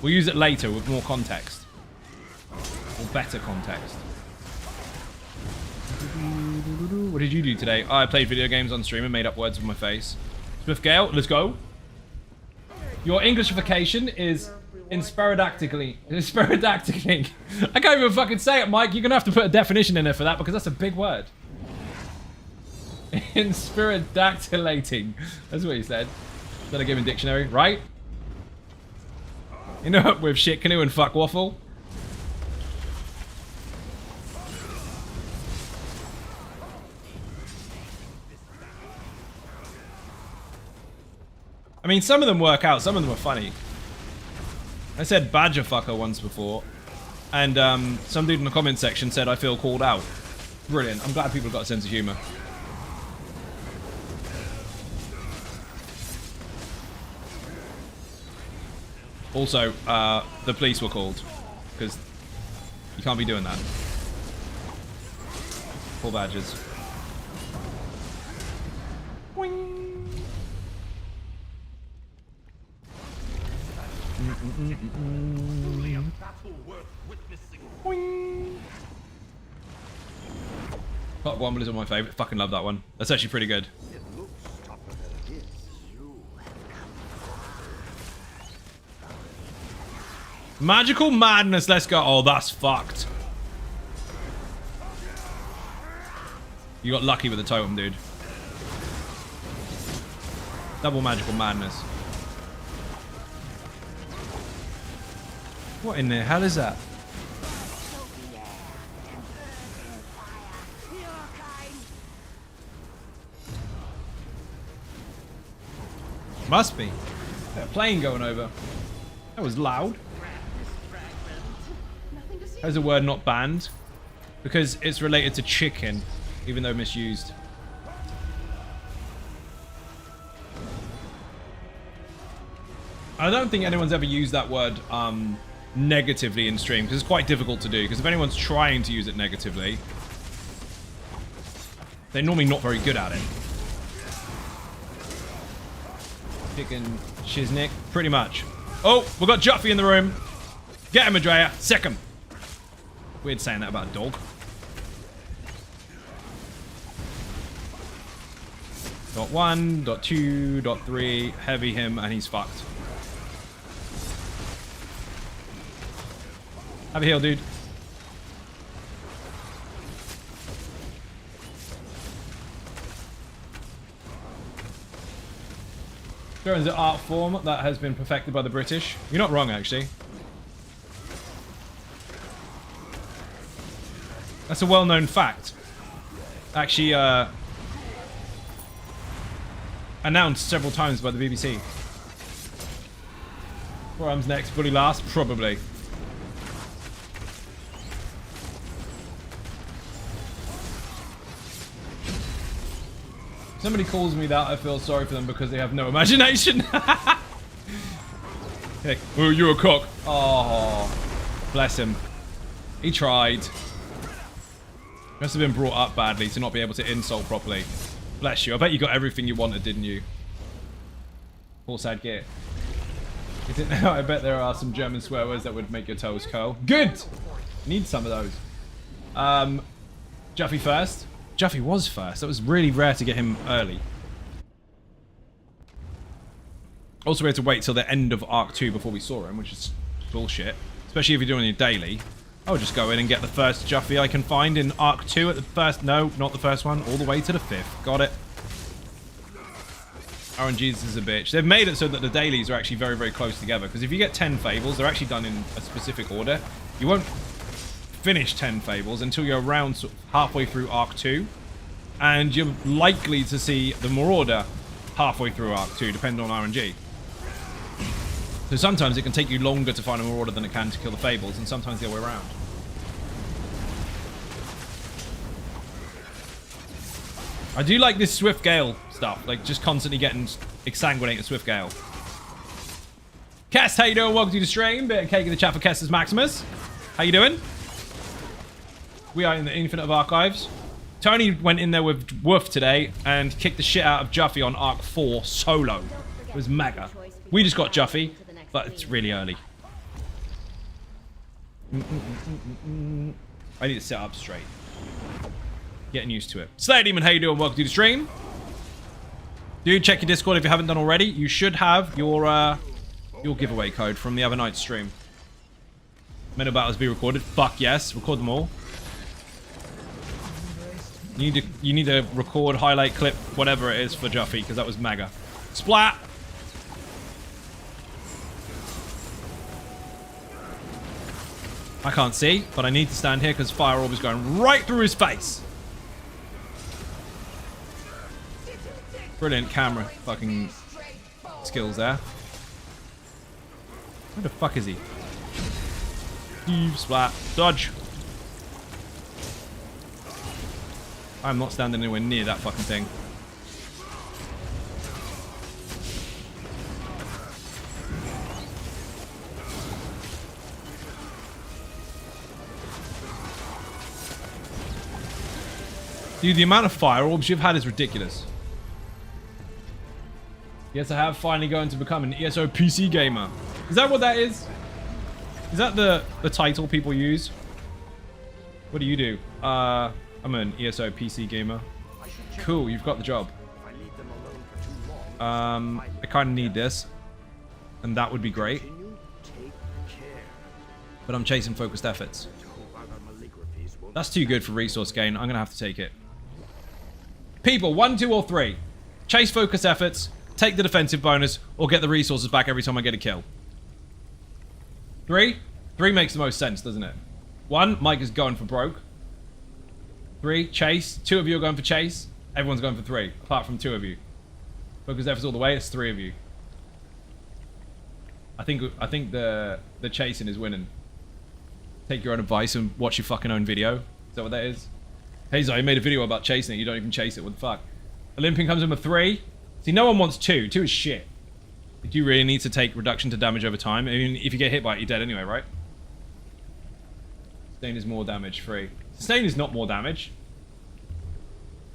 We'll use it later with more context. Or better context. What did you do today? Oh, I played video games on stream and made up words with my face. Smith Gale, let's go. Your Englishification is Insperadactically. I can't even fucking say it, Mike. You're going to have to put a definition in there for that because that's a big word. In spirit dactylating. That's what he said. Then I gave him dictionary, right? You know what with shit canoe and fuck waffle? I mean, some of them work out, some of them are funny. I said badger fucker once before, and some dude in the comment section said I feel called out. Brilliant. I'm glad people have got a sense of humour. Also, the police were called, because you can't be doing that. Poor badgers. Boing. Only a battle worth witnessing. Boing. Part one is one of my favourite. Fucking love that one. That's actually pretty good. It looks tougher than it is. You Magical madness, let's go. Oh, that's fucked. You got lucky with the totem, dude. Double magical madness. What in the hell is that? Must be. There's a plane going over. That was loud. There's a word not banned. Because it's related to chicken, even though misused. I don't think anyone's ever used that word negatively in stream, because it's quite difficult to do. Because if anyone's trying to use it negatively, they're normally not very good at it. Chicken shiznick, pretty much. Oh, we've got Juffy in the room. Get him, Adrea. Sick him. Weird saying that about a dog. Dot 1, dot 2, dot 3. Heavy him, and he's fucked. Have a heal, dude. Jones an art form that has been perfected by the British. You're not wrong, actually. That's a well-known fact. Actually, announced several times by the BBC. Forearms next, bully last, probably. Somebody calls me that, I feel sorry for them because they have no imagination. Hey, oh, you're a cock. Oh, bless him. He tried. Must have been brought up badly to not be able to insult properly. Bless you. I bet you got everything you wanted, didn't you? Poor sad git. Is it now? I bet there are some German swear words that would make your toes curl. Good! Need some of those. Juffy first. Juffy was first. That was really rare to get him early. Also, we had to wait till the end of Arc 2 before we saw him, which is bullshit. Especially if you're doing your daily. I'll just go in and get the first Juffy I can find in Arc 2 at the first... No, not the first one. All the way to the 5th. Got it. RNG's is a bitch. They've made it so that the dailies are actually very, very close together. Because if you get 10 Fables, they're actually done in a specific order. You won't finish 10 Fables until you're around sort of halfway through Arc 2. And you're likely to see the Marauder halfway through Arc 2, depending on RNG. So sometimes it can take you longer to find a Marauder than it can to kill the Fables, and sometimes the other way around. I do like this Swift Gale stuff, like just constantly getting exsanguinated Swift Gale. Kest, how you doing? Welcome to the stream. Bit of cake in the chat for Kestis Maximus. How you doing? We are in the Infinite of Archives. Tony went in there with Woof today and kicked the shit out of Juffy on Arc 4 solo. It was mega. We just got Juffy, but it's really early. I need to set up straight. Getting used to it. Slayer Demon, how you doing? Welcome to the stream. Do check your Discord if you haven't done already. You should have your giveaway code from the other night's stream. Mental battles be recorded. Fuck yes. Record them all. You need to record, highlight, clip, whatever it is for Juffy, because that was mega. Splat! I can't see, but I need to stand here because Fire Orb is going right through his face. Brilliant camera fucking skills there. Where the fuck is he? Splat. Dodge. I'm not standing anywhere near that fucking thing. Dude, the amount of fire orbs you've had is ridiculous. Yes, I have finally going to become an ESO PC gamer. Is that what that is? Is that the title people use? What do you do? I'm an ESO PC gamer. Cool, you've got the job. I kind of need this. And that would be great. But I'm chasing focused efforts. That's too good for resource gain. I'm going to have to take it. People, 1, 2, or 3. Chase focus efforts, take the defensive bonus, or get the resources back every time I get a kill. 3? 3 makes the most sense, doesn't it? 1, Mike is going for broke. 3, chase. 2 of you are going for chase. Everyone's going for 3, apart from 2 of you. Focus efforts all the way, it's 3 of you. I think the chasing is winning. Take your own advice and watch your fucking own video. Is that what that is? Hey, Zai, you made a video about chasing it. You don't even chase it. What the fuck? Olympian comes in with 3. See, no one wants 2. 2 is shit. Do you really need to take reduction to damage over time? I mean, if you get hit by it, you're dead anyway, right? Sustain is more damage. 3. Sustain is not more damage.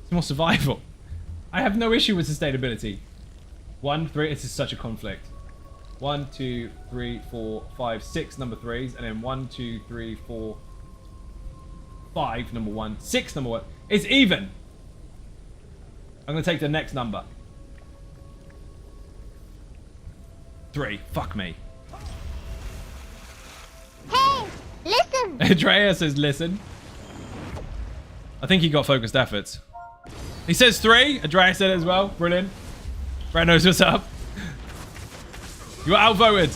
It's more survival. I have no issue with sustainability. 1, 3. This is such a conflict. 1, 2, 3, 4, 5, 6 number 3s, and then 1, 2, 3, 4, 5 number 1, 6 number 1. It's even. I'm gonna take the next number. 3. Fuck me. Hey, listen. Andrea says listen. I think he got focused efforts. He says 3. Andrea said it as well. Brilliant. Brad knows what's up. You were outvoted.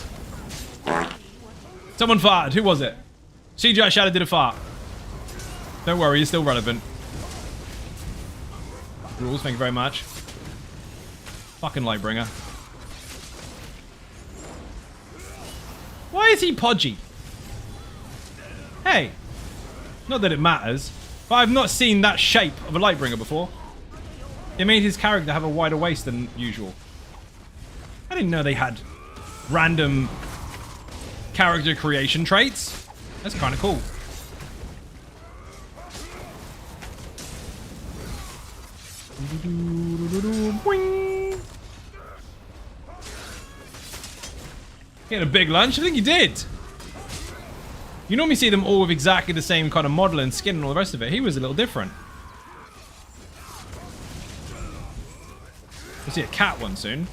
Someone farted. Who was it? CGI Shadow did a fart. Don't worry, you're still relevant. Rules, thank you very much. Fucking Lightbringer. Why is he podgy? Hey. Not that it matters, but I've not seen that shape of a Lightbringer before. It made his character have a wider waist than usual. I didn't know they had random character creation traits. That's kind of cool. Boing. He had a big lunch? I think he did. You normally see them all with exactly the same kind of model and skin and all the rest of it. He was a little different. We'll see a cat one soon.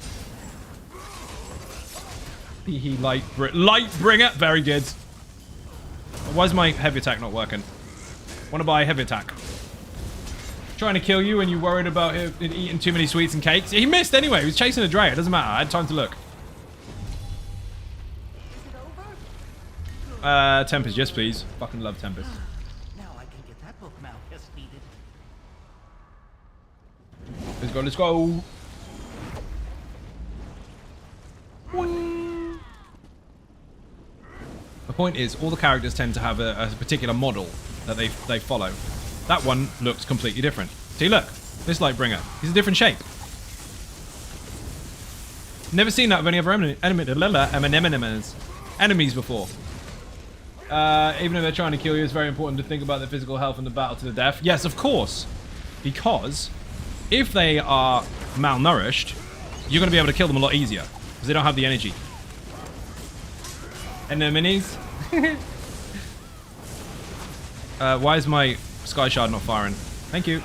He Lightbringer. Very good. Why is my heavy attack not working? Want to buy a heavy attack. Trying to kill you and you worried about it eating too many sweets and cakes. He missed anyway. He was chasing a Drea. It doesn't matter. I had time to look. Tempest, yes please. Fucking love Tempest. Now I can get that book Malchus needed. Let's go, let's go. Boing. The point is, all the characters tend to have a particular model that they follow. That one looks completely different. See, look. This Lightbringer. He's a different shape. Never seen that of any other enemies before. Even if they're trying to kill you, it's very important to think about their physical health and the battle to the death. Yes, of course. Because if they are malnourished, you're going to be able to kill them a lot easier. Because they don't have the energy. And their minis. Why is my Sky Shard not firing? Thank you.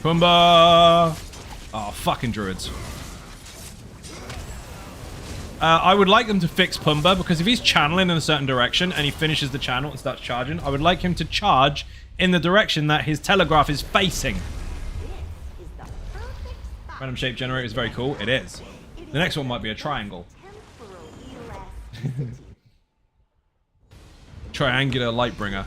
Pumbaa! Oh, fucking druids. I would like them to fix Pumbaa, because if he's channeling in a certain direction and he finishes the channel and starts charging, I would like him to charge in the direction that his telegraph is facing. Random shape generator is very cool. It is. The next one might be a triangle. Triangular Lightbringer.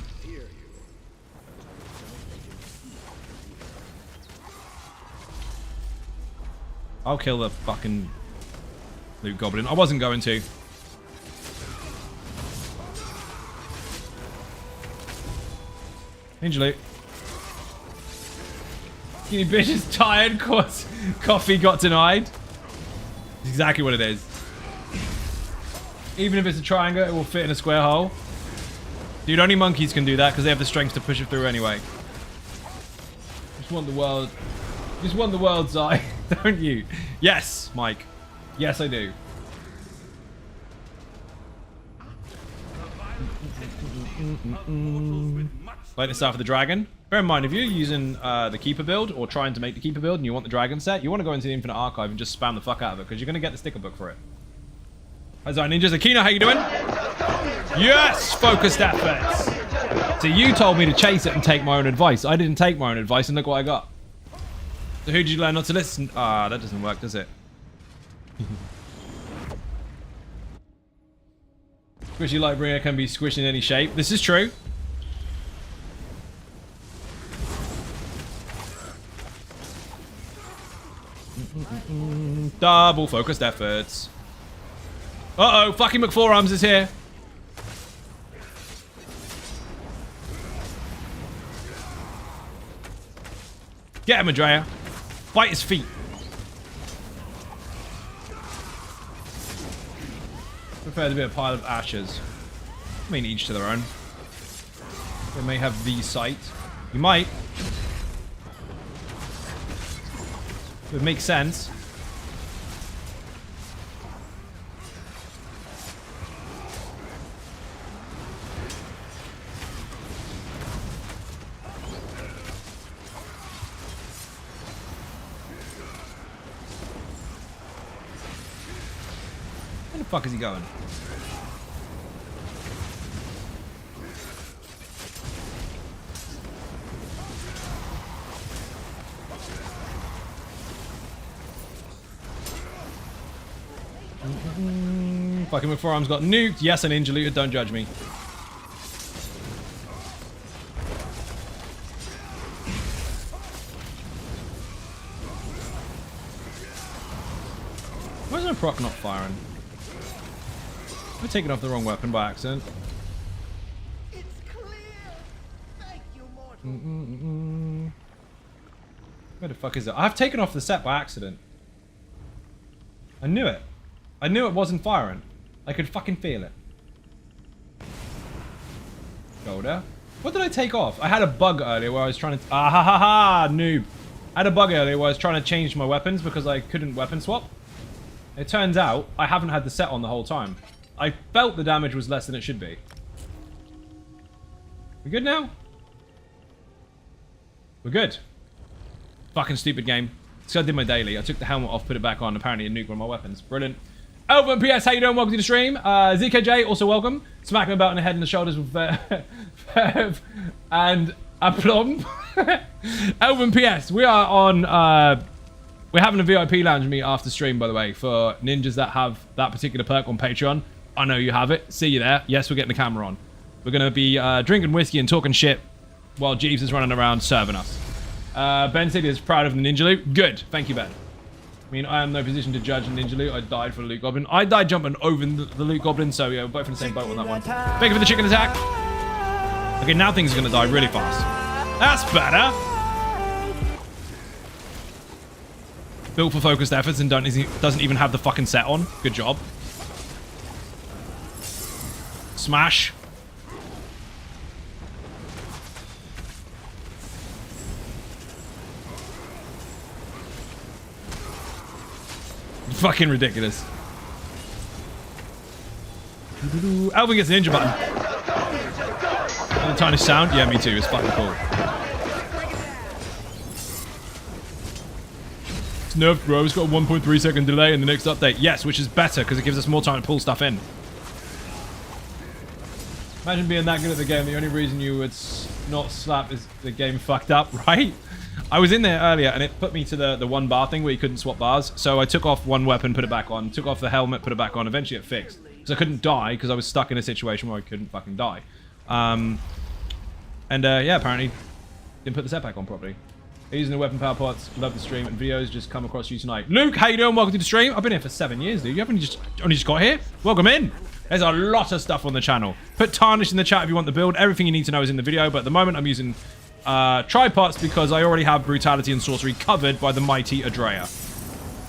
I'll kill the fucking loot goblin. I wasn't going to. Ninja loot. Skinny bitch is tired cause coffee got denied. It's exactly what it is. Even if it's a triangle, it will fit in a square hole. Dude, only monkeys can do that because they have the strength to push it through anyway. Just want the world. Just want the world's eye, don't you? Yes, Mike. Yes, I do. Like the Staff of the Dragon. Bear in mind, if you're using the Keeper build or trying to make the Keeper build and you want the Dragon set, you want to go into the Infinite Archive and just spam the fuck out of it because you're going to get the sticker book for it. How's our ninjas? Akina, how you doing? Yes! Focused efforts! So you told me to chase it and take my own advice. I didn't take my own advice and look what I got. So who did you learn not to listen? Ah, that doesn't work, does it? Squishy Lightbringer can be squished in any shape. This is true. Double focused efforts. Uh-oh, fucking McForearms is here. Get him, Andrea. Bite his feet. Prefer to be a pile of ashes. I mean, each to their own. They may have the sight. You might. It would make sense. Where the fuck is he going? Fucking with forearms got nuked. Yes, an ninja looter. Don't judge me. Why is my proc not firing? I've taken off the wrong weapon by accident. It's clear. Thank you, mortal. Where the fuck is it? I've taken off the set by accident. I knew it. I knew it wasn't firing. I could fucking feel it. Golda. What did I take off? I had a bug earlier where I was trying to... Ah ha ha ha! Noob. I had a bug earlier where I was trying to change my weapons because I couldn't weapon swap. It turns out I haven't had the set on the whole time. I felt the damage was less than it should be. We good now? We're good. Fucking stupid game. So I did my daily. I took the helmet off, put it back on. Apparently it nuked one of my weapons. Brilliant. Elvin PS, how you doing? Welcome to the stream. ZKJ, also welcome. Smack him about in the head and the shoulders with Fev and Aplomb. Elvin PS, we are on... we're having a VIP lounge meet after stream, by the way, for ninjas that have that particular perk on Patreon. I know you have it. See you there. Yes, we're getting the camera on. We're going to be drinking whiskey and talking shit while Jeeves is running around serving us. Ben City is proud of the ninja loot. Good. Thank you, Ben. I mean, I am no position to judge the ninja loot. I died for the loot goblin. I died jumping over the loot goblin, so yeah, we're both in the same boat on that one. Thank you for the chicken attack. Okay, now things are going to die really fast. That's better. Built for focused efforts and doesn't even have the fucking set on. Good job. Smash. Fucking ridiculous. Alvin gets the ninja button. And a tiny sound. Yeah, me too. It's fucking cool. nerfed, bro. It's got a 1.3 second delay in the next update. Yes, which is better because it gives us more time to pull stuff in. Imagine being that good at the game. The only reason you would not slap is the game fucked up, right? I was in there earlier and it put me to the one bar thing where you couldn't swap bars. So I took off one weapon, put it back on. Took off the helmet, put it back on. Eventually it fixed. Because I couldn't die because I was stuck in a situation where I couldn't fucking die. Yeah, apparently didn't put the set back on properly. Using the weapon power pots, love the stream, and videos just come across you tonight. Luke, how you doing? Welcome to the stream. I've been here for 7 years, dude. You haven't only just got here? Welcome in. There's a lot of stuff on the channel. Put Tarnished in the chat if you want the build. Everything you need to know is in the video, but at the moment I'm using tripods because I already have Brutality and Sorcery covered by the mighty Adrea,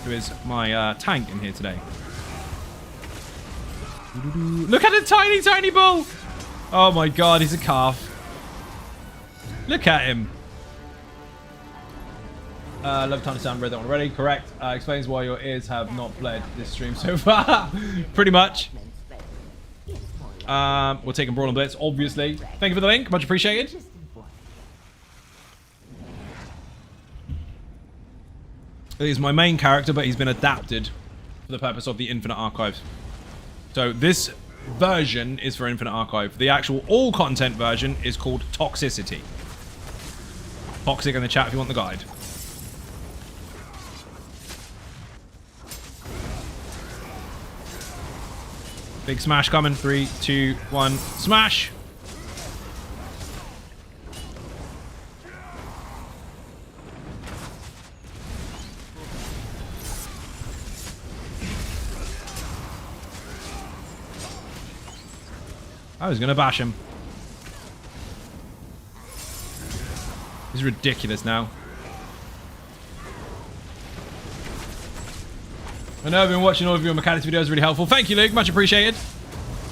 who is my tank in here today. Look at the tiny, tiny bull. Oh my god, he's a calf. Look at him. Love time to sound, read that one already. Correct. Explains why your ears have not bled this stream so far. Pretty much. We're taking Brawl and Blitz, obviously. Thank you for the link. Much appreciated. He's my main character, but he's been adapted for the purpose of the Infinite Archive. So this version is for Infinite Archive. The actual all-content version is called Toxicity. Toxic in the chat if you want the guide. Big smash coming. 3, 2, 1. Smash! I was gonna bash him. He's ridiculous now. I know I've been watching all of your mechanics videos, really helpful. Thank you, Luke. Much appreciated.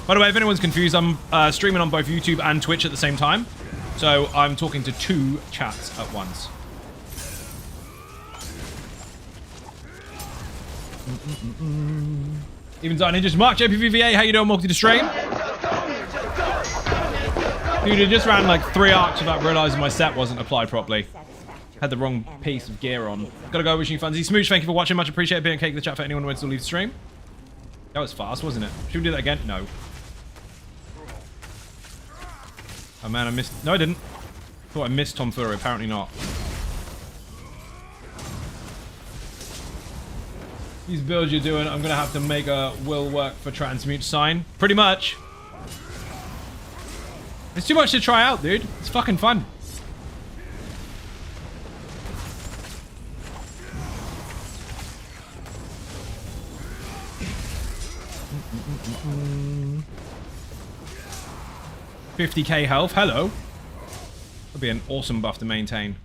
By the way, if anyone's confused, I'm streaming on both YouTube and Twitch at the same time. So I'm talking to 2 chats at once. Even Zara Ninjas. Mark JPVVA, how you doing? Welcome to the stream. Dude, I just ran like 3 arcs without realizing my set wasn't applied properly. Had the wrong piece of gear on. Gotta go, wishing you fun. Smooch, thank you for watching. Much appreciated. Being cake in the chat for anyone who wants to leave the stream. That was fast, wasn't it? Should we do that again? No. Oh man, I missed. No, I didn't. Thought I missed Tom Fury. Apparently not. These builds you're doing, I'm gonna have to make a will work for Transmute sign. Pretty much. It's too much to try out, dude. It's fucking fun. $50k health. Hello. That'd be an awesome buff to maintain.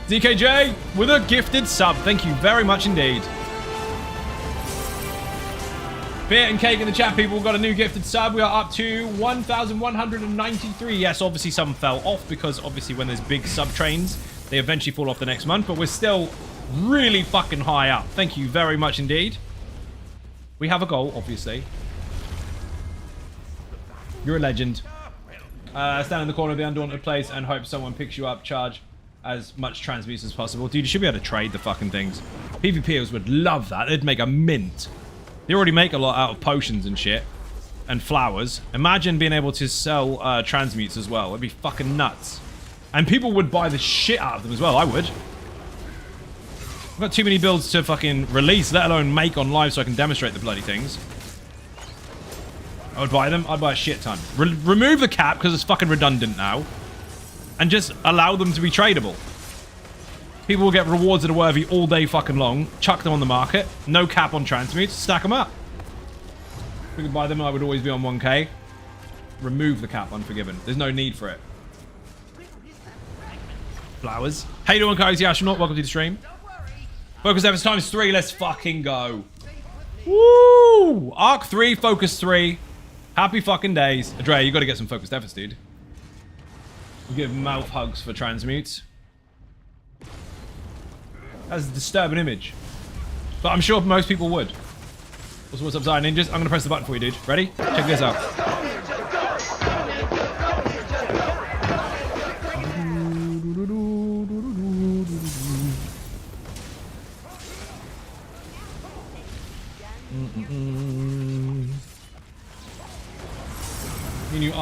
DKJ with a gifted sub. Thank you very much indeed. Beer and cake in the chat, people. We've got a new gifted sub. We are up to 1,193. Yes, obviously some fell off because obviously when there's big sub trains, they eventually fall off the next month. But we're still really fucking high up. Thank you very much indeed. We have a goal, obviously. You're a legend. Stand in the corner of the undaunted place and hope someone picks you up. Charge as much transmutes as possible. Dude, you should be able to trade the fucking things. PvPers would love that. They'd make a mint. They already make a lot out of potions and shit. And flowers. Imagine being able to sell transmutes as well. It'd be fucking nuts. And people would buy the shit out of them as well. I would. I've got too many builds to fucking release, let alone make on live so I can demonstrate the bloody things. I would buy them. I'd buy a shit ton. Remove the cap because it's fucking redundant now. And just allow them to be tradable. People will get rewards that are worthy all day fucking long. Chuck them on the market. No cap on transmutes. Stack them up. If we could buy them, I would always be on 1k. Remove the cap, Unforgiven. There's no need for it. Flowers. How you doing, Cozy Astronaut? Welcome to the stream. Focus efforts times 3. Let's fucking go. Woo! Arc 3, focus 3. Happy fucking days. Dre, you gotta get some focused efforts, dude. You give mouth hugs for transmutes. That's a disturbing image. But I'm sure most people would. Also, what's up, Zion Ninjas? I'm gonna press the button for you, dude. Ready? Check this out.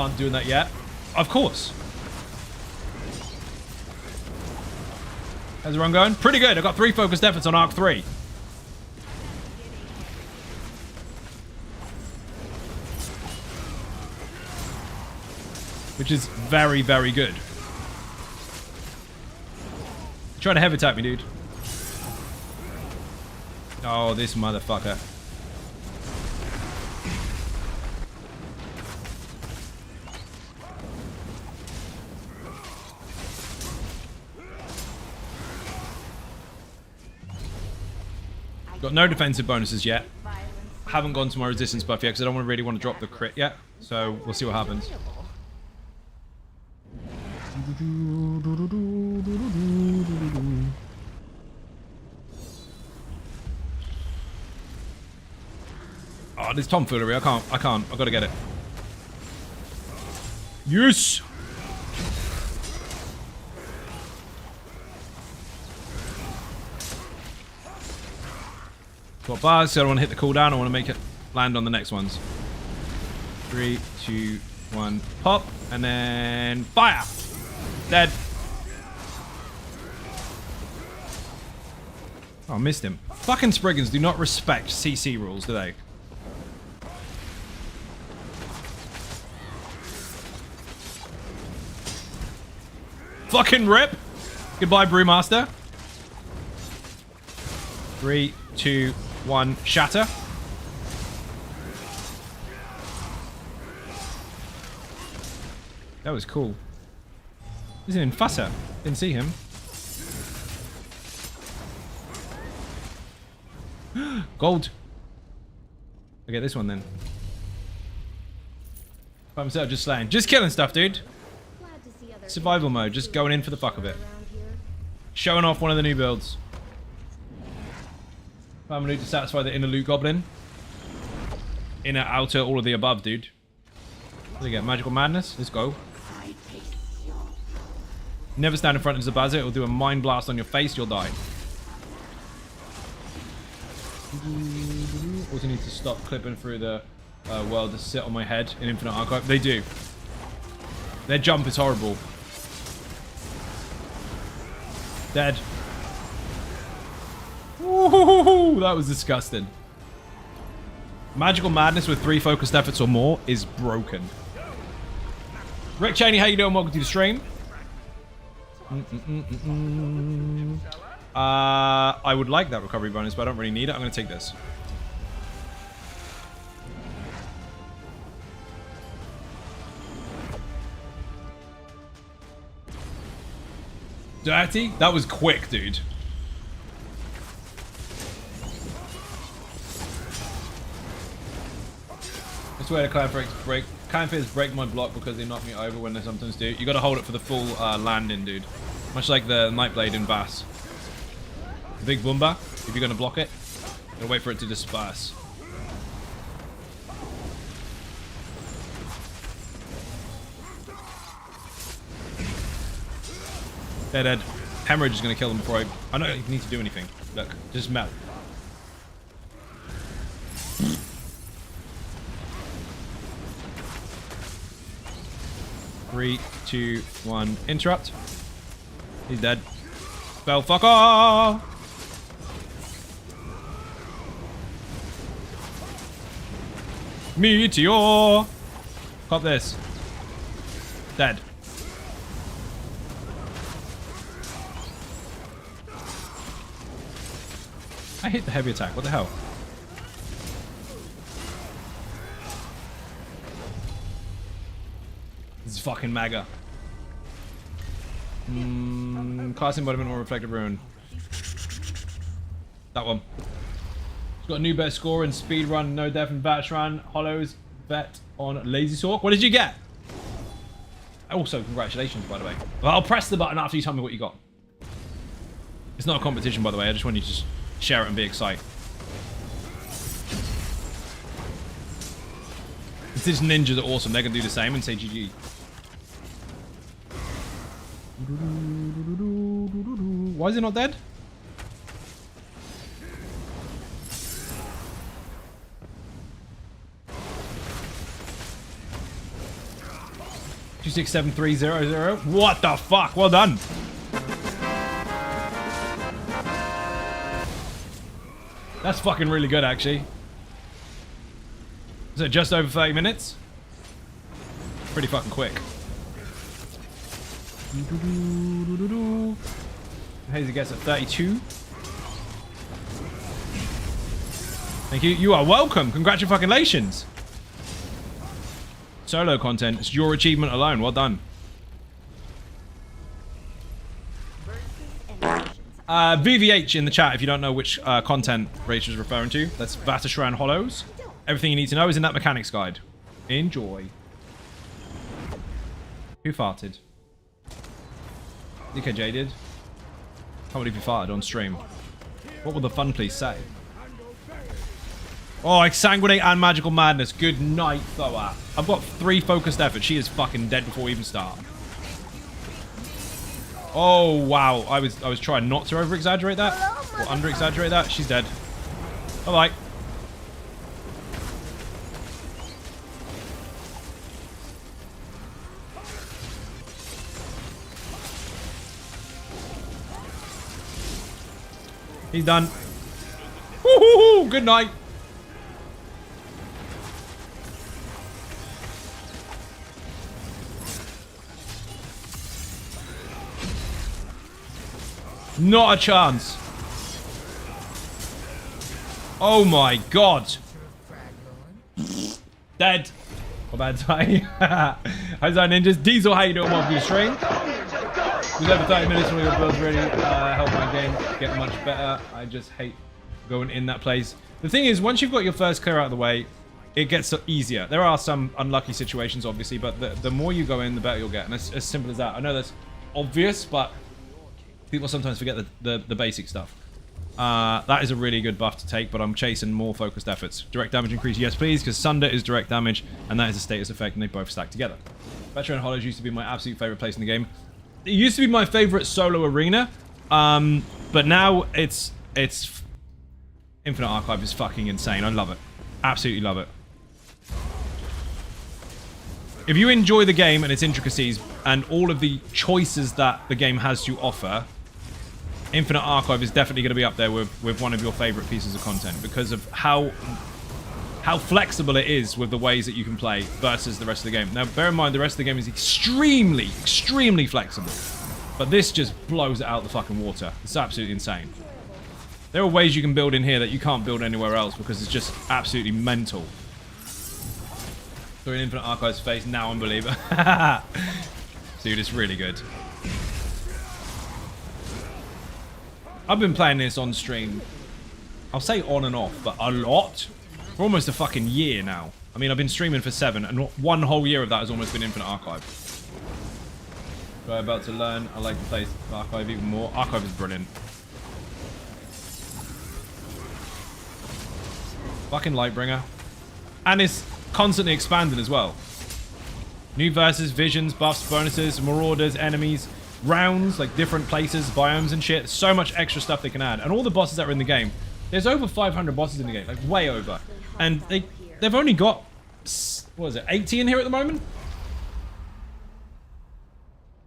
aren't doing that yet. Of course. How's the run going? Pretty good. I got 3 focused efforts on Arc 3. Which is very, very good. Try to heavy attack me, dude. Oh, this motherfucker. Got no defensive bonuses yet. Haven't gone to my resistance buff yet because I don't really want to drop the crit yet. So we'll see what happens. Oh, this tomfoolery. I can't. I've got to get it. Yes! Got bars, so I don't want to hit the cooldown. I want to make it land on the next ones. 3, 2, 1, pop, and then fire! Dead. Oh, I missed him. Fucking Spriggans do not respect CC rules, do they? Fucking rip! Goodbye, Brewmaster. 3, 2, 1, shatter. That was cool. He's an Infusser. Didn't see him. Gold. I get this one then. By myself, just slaying. Just killing stuff, dude. Survival mode, just going in for the fuck of it. Showing off one of the new builds. I'm gonna to satisfy the inner loot goblin. Inner, outer, all of the above, dude. What do you get? Magical Madness? Let's go. Never stand in front of Zabaza. It will do a mind blast on your face. You'll die. Also need to stop clipping through the world to sit on my head in Infinite Archive. They do. Their jump is horrible. Dead. Ooh, that was disgusting. Magical Madness with 3 focused efforts or more is broken. Rick Cheney, how you doing? Welcome to the stream. I would like that recovery bonus, but I don't really need it. I'm going to take this. Dirty? That was quick, dude. I swear to Clanfears break my block because they knock me over when they sometimes do. You gotta hold it for the full landing, dude. Much like the Nightblade in Bass. The big Boomba, if you're gonna block it, you gotta wait for it to disperse. They're dead. Hemorrhage is gonna kill them before I don't even need to do anything. Look, just melt. Three, 2, 1, interrupt. He's dead. Spell fuck off! Meteor! Pop this. Dead. I hit the heavy attack. What the hell? This is fucking MAGA. Class embodiment or reflective ruin. That one. It's got a new best score in speed run, no death in batch run. Hollows bet on Lazy Sork. What did you get? Also, congratulations, by the way. Well, I'll press the button after you tell me what you got. It's not a competition, by the way. I just want you to just share it and be excited. These ninjas are awesome. They're going to do the same and say GG. Why is it not dead? 267300. What the fuck? Well done. That's fucking really good, actually. Is it just over 30 minutes? Pretty fucking quick. Hazy gets at 32. Thank you. You are welcome. Congratulations. Solo content. It's your achievement alone. Well done. VVH in the chat if you don't know which content Rachel's referring to. That's Vatashran Hollows. Everything you need to know is in that mechanics guide. Enjoy. Who farted? DKJ did. Can't believe you farted on stream. What will the fun please say? Oh, Exsanguinate and Magical Madness. Good night, Thoa. I've got 3 focused efforts. She is fucking dead before we even start. Oh, wow. I was trying not to over-exaggerate that. Or under-exaggerate that. She's dead. Bye-bye. He's done. Woohoo! Good night. Not a chance. Oh my god. Dead. What bad time? How's that, ninjas? Diesel, how you doing? Welcome to the stream. It was over 30 minutes when your builds really helped my game get much better. I just hate going in that place. The thing is, once you've got your first clear out of the way, it gets easier. There are some unlucky situations, obviously, but the more you go in, the better you'll get. And it's as simple as that. I know that's obvious, but people sometimes forget the basic stuff. That is a really good buff to take, but I'm chasing more focused efforts. Direct damage increase, yes please, because Sunder is direct damage, and that is a status effect, and they both stack together. Veteran Hollows used to be my absolute favorite place in the game. It used to be my favorite solo arena, but now it's Infinite Archive is fucking insane. I love it. Absolutely love it. If you enjoy the game and its intricacies and all of the choices that the game has to offer, Infinite Archive is definitely going to be up there with one of your favorite pieces of content because of how flexible it is with the ways that you can play versus the rest of the game. Now, bear in mind, the rest of the game is extremely, extremely flexible. But this just blows it out the fucking water. It's absolutely insane. There are ways you can build in here that you can't build anywhere else because it's just absolutely mental. So in Infinite Archive's face, now unbeliever. Dude, it's really good. I've been playing this on stream. I'll say on and off, but a lot. For almost a fucking year now. I mean, I've been streaming for 7, and 1 whole year of that has almost been Infinite Archive. So I'm about to learn. I like to play Archive even more. Archive is brilliant. Fucking Lightbringer. And it's constantly expanding as well. New verses, visions, buffs, bonuses, marauders, enemies, rounds, like different places, biomes and shit. So much extra stuff they can add. And all the bosses that are in the game. There's over 500 bosses in the game. Like, way over. And they've only got, what is it, 80 in here at the moment?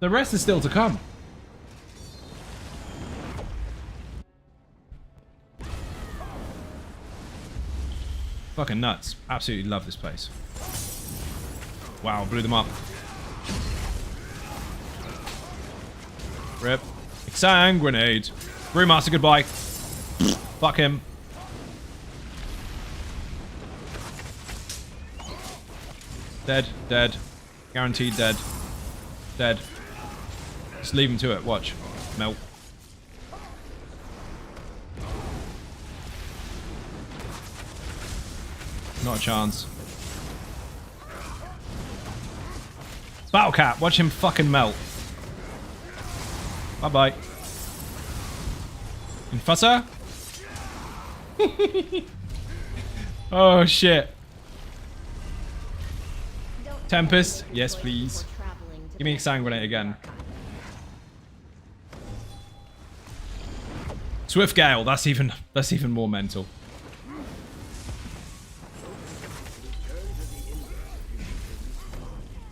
The rest is still to come. Fucking nuts. Absolutely love this place. Wow, blew them up. Rip. Exsanguinate. Brewmaster, goodbye. Fuck him. Dead, dead. Guaranteed dead. Dead. Just leave him to it. Watch. Melt. Not a chance. Battle Cat, watch him fucking melt. Bye-bye. Infusser? Oh, shit. Tempest? Yes, please. Give me Exsanguinate again. Swift Gale, that's even more mental.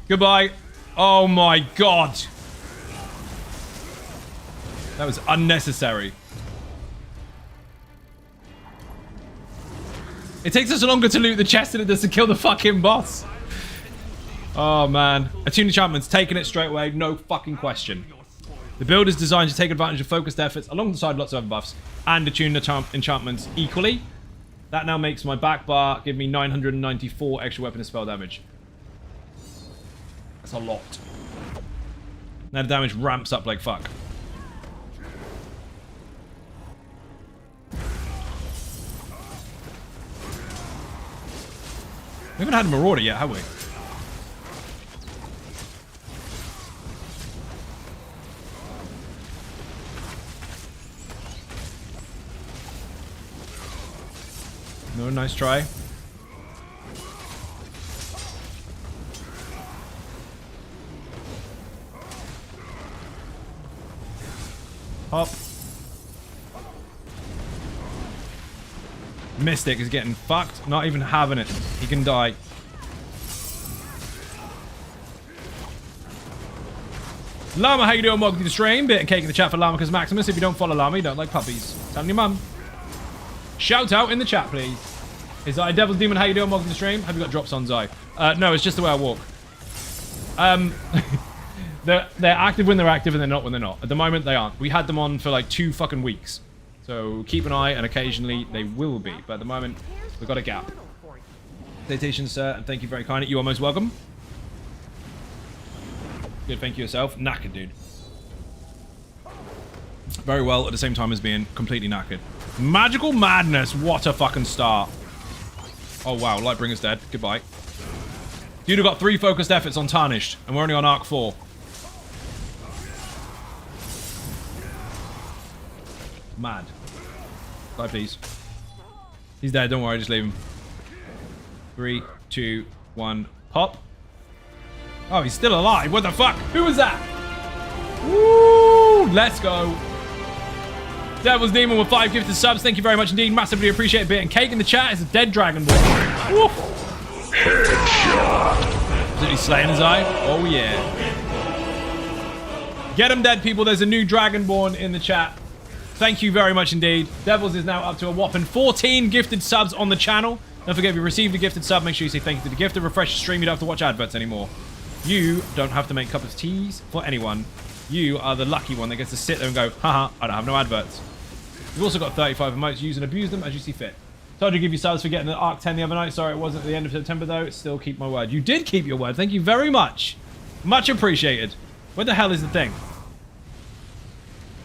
Goodbye. Oh my god. That was unnecessary. It takes us longer to loot the chest than it does to kill the fucking boss. Oh man. Attuned enchantments, taking it straight away, no fucking question. The build is designed to take advantage of focused efforts alongside lots of other buffs and attune enchantments equally. That now makes my back bar give me 994 extra weapon and spell damage. That's a lot. Now the damage ramps up like fuck. We haven't had a Marauder yet, have we? No, nice try. Hop. Mystic is getting fucked. Not even having it. He can die. Llama, how you doing? Welcome to the stream. Bit and cake in the chat for Llama because Maximus. If you don't follow Llama, you don't like puppies. Tell your mum. Shout out in the chat, please. Is that Devil's Demon? How you doing? Welcome to the stream. Have you got drops on Zai? No, it's just the way I walk. They're active when they're active and they're not when they're not. At the moment, they aren't. We had them on for like 2 fucking weeks. So keep an eye and occasionally they will be. But at the moment, we've got a gap. Salutations, sir, and thank you very kindly. You are most welcome. Good, thank you yourself. Knackered, dude. Very well at the same time as being completely knackered. Magical madness. What a fucking start. Oh, wow. Lightbringer's dead. Goodbye. Dude, have got 3 focused efforts on Tarnished, and we're only on Arc 4. Mad. Die, please. He's dead. Don't worry. Just leave him. 3, 2, 1. Pop. Oh, he's still alive. What the fuck? Who was that? Woo! Let's go. Devil's Demon with 5 gifted subs. Thank you very much indeed. Massively appreciate it. Bit and cake in the chat. It's a dead Dragon Ball. Absolutely slaying his eye. Oh, yeah. Get him dead, people. There's a new Dragonborn in the chat. Thank you very much indeed. Devils is now up to a whopping 14 gifted subs on the channel. Don't forget, if you received a gifted sub, make sure you say thank you to the gifter. Refresh the stream. You don't have to watch adverts anymore. You don't have to make cup of teas for anyone. You are the lucky one that gets to sit there and go, haha, I don't have no adverts. You've also got 35 emotes. Use and abuse them as you see fit. Told you to give you subs for getting the Arc 10 the other night. Sorry, it wasn't at the end of September, though. Still keep my word. You did keep your word. Thank you very much. Much appreciated. Where the hell is the thing?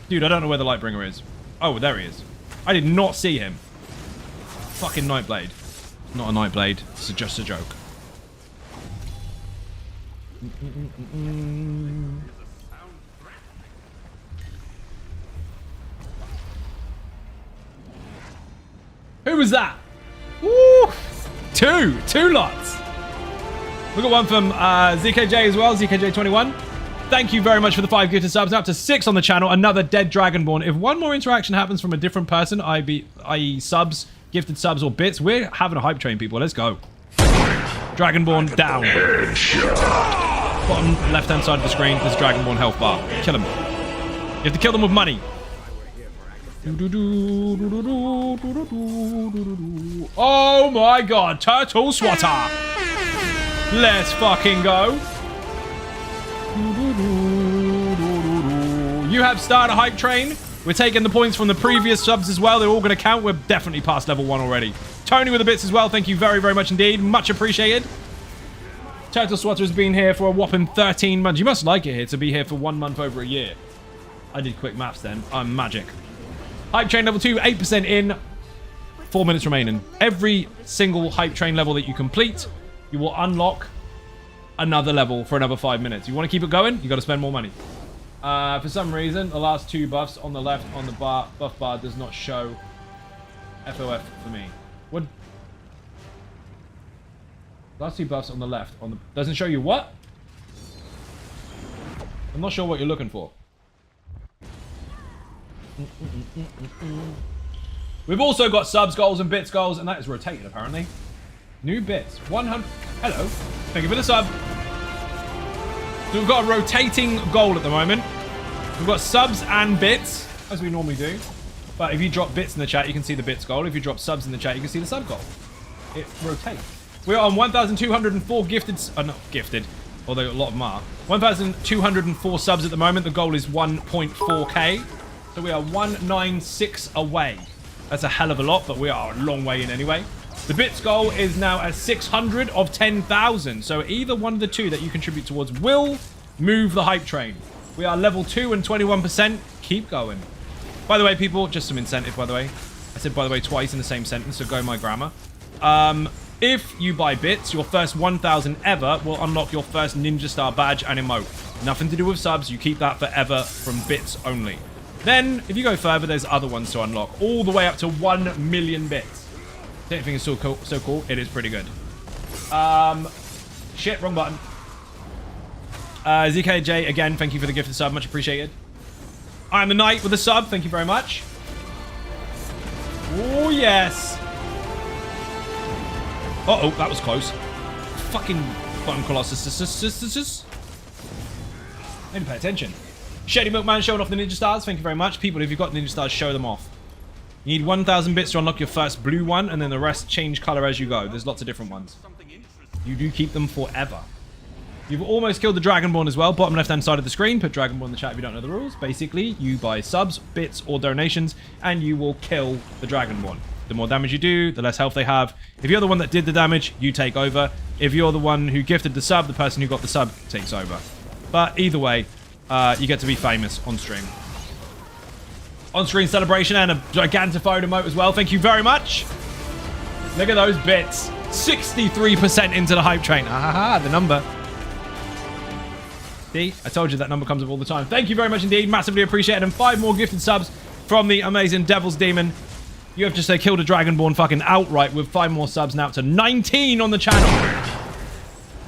Dude, I don't know where the Lightbringer is. Oh, there he is. I did not see him. Fucking Nightblade. Not a Nightblade. It's just a joke. Who was that? Woo! Two lots. We got one from ZKJ as well, ZKJ21. Thank you very much for the 5 gifted subs. Up to 6 on the channel. Another dead Dragonborn. If one more interaction happens from a different person, i.e. subs, gifted subs, or bits, we're having a hype train, people. Let's go. Dragonborn down. Bottom left-hand side of the screen, there's Dragonborn health bar. Kill him. You have to kill them with money. Oh my god, Turtle Swatter. Let's fucking go. You have started a hype train. We're taking the points from the previous subs as well. They're all going to count. We're definitely past level 1 already. Tony with the bits as well. Thank you very, very much indeed. Much appreciated. Turtle Swatter has been here for a whopping 13 months. You must like it here to be here for 1 month over a year. I did quick maths then. I'm magic. Hype train level 2, 8% in. 4 minutes remaining. Every single hype train level that you complete, you will unlock another level for another 5 minutes. You want to keep it going? You got to spend more money. For some reason, the last 2 buffs on the left on the buff bar does not show FOF for me. What? Last 2 buffs on the left on the doesn't show you what? I'm not sure what you're looking for. We've also got subs goals and bits goals, and that is rotated apparently. New bits. 100. Hello. Thank you for the sub. So we've got a rotating goal at the moment. We've got subs and bits, as we normally do. But if you drop bits in the chat, you can see the bits goal. If you drop subs in the chat, you can see the sub goal. It rotates. We're on 1,204 gifted... not gifted, although a lot of them are. 1,204 subs at the moment. The goal is 1.4k. So we are 196 away. That's a hell of a lot, but we are a long way in anyway. The bits goal is now at 600 of 10,000. So either one of the two that you contribute towards will move the hype train. We are level 2 and 21%. Keep going. By the way, people, just some incentive, by the way. I said by the way twice in the same sentence, so go my grammar. If you buy bits, your first 1,000 ever will unlock your first Ninja Star badge and emote. Nothing to do with subs. You keep that forever from bits only. Then, if you go further, there's other ones to unlock. All the way up to 1 million bits. Don't think it's so cool. So cool. It is pretty good. Shit, wrong button. ZKJ, again, thank you for the gift of sub. Much appreciated. I am the Knight with a sub. Thank you very much. Oh, yes. Uh-oh, that was close. Fucking button colossus. I didn't pay attention. Shady Milkman showing off the Ninja Stars. Thank you very much. People, if you've got Ninja Stars, show them off. You need 1,000 bits to unlock your first blue one, and then the rest change color as you go. There's lots of different ones. You do keep them forever. You've almost killed the Dragonborn as well. Bottom left-hand side of the screen. Put Dragonborn in the chat if you don't know the rules. Basically, you buy subs, bits, or donations, and you will kill the Dragonborn. The more damage you do, the less health they have. If you're the one that did the damage, you take over. If you're the one who gifted the sub, the person who got the sub takes over. But either way, you get to be famous on stream. On-screen celebration and a gigantified emote as well. Thank you very much. Look at those bits. 63% into the hype train. Aha, the number. See, I told you that number comes up all the time. Thank you very much indeed. Massively appreciated. And 5 more gifted subs from the amazing Devil's Demon. You have just killed a Dragonborn fucking outright with 5 more subs now to 19 on the channel.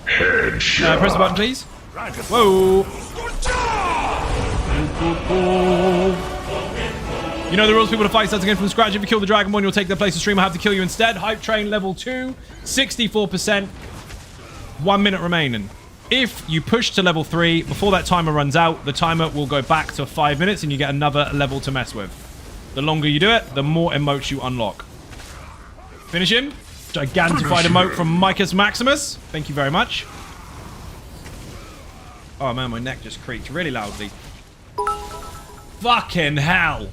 Headshot. Press the button, please. Whoa. You know the rules, people. To fight starts again from scratch. If you kill the Dragonborn, you'll take their place. The streamer have to kill you instead. Hype train level 2, 64%. 1 minute remaining. If you push to level 3, before that timer runs out, the timer will go back to 5 minutes and you get another level to mess with. The longer you do it, the more emotes you unlock. Finish him. Gigantified emote from Micus Maximus. Thank you very much. Oh man, my neck just creaked really loudly. Fucking hell.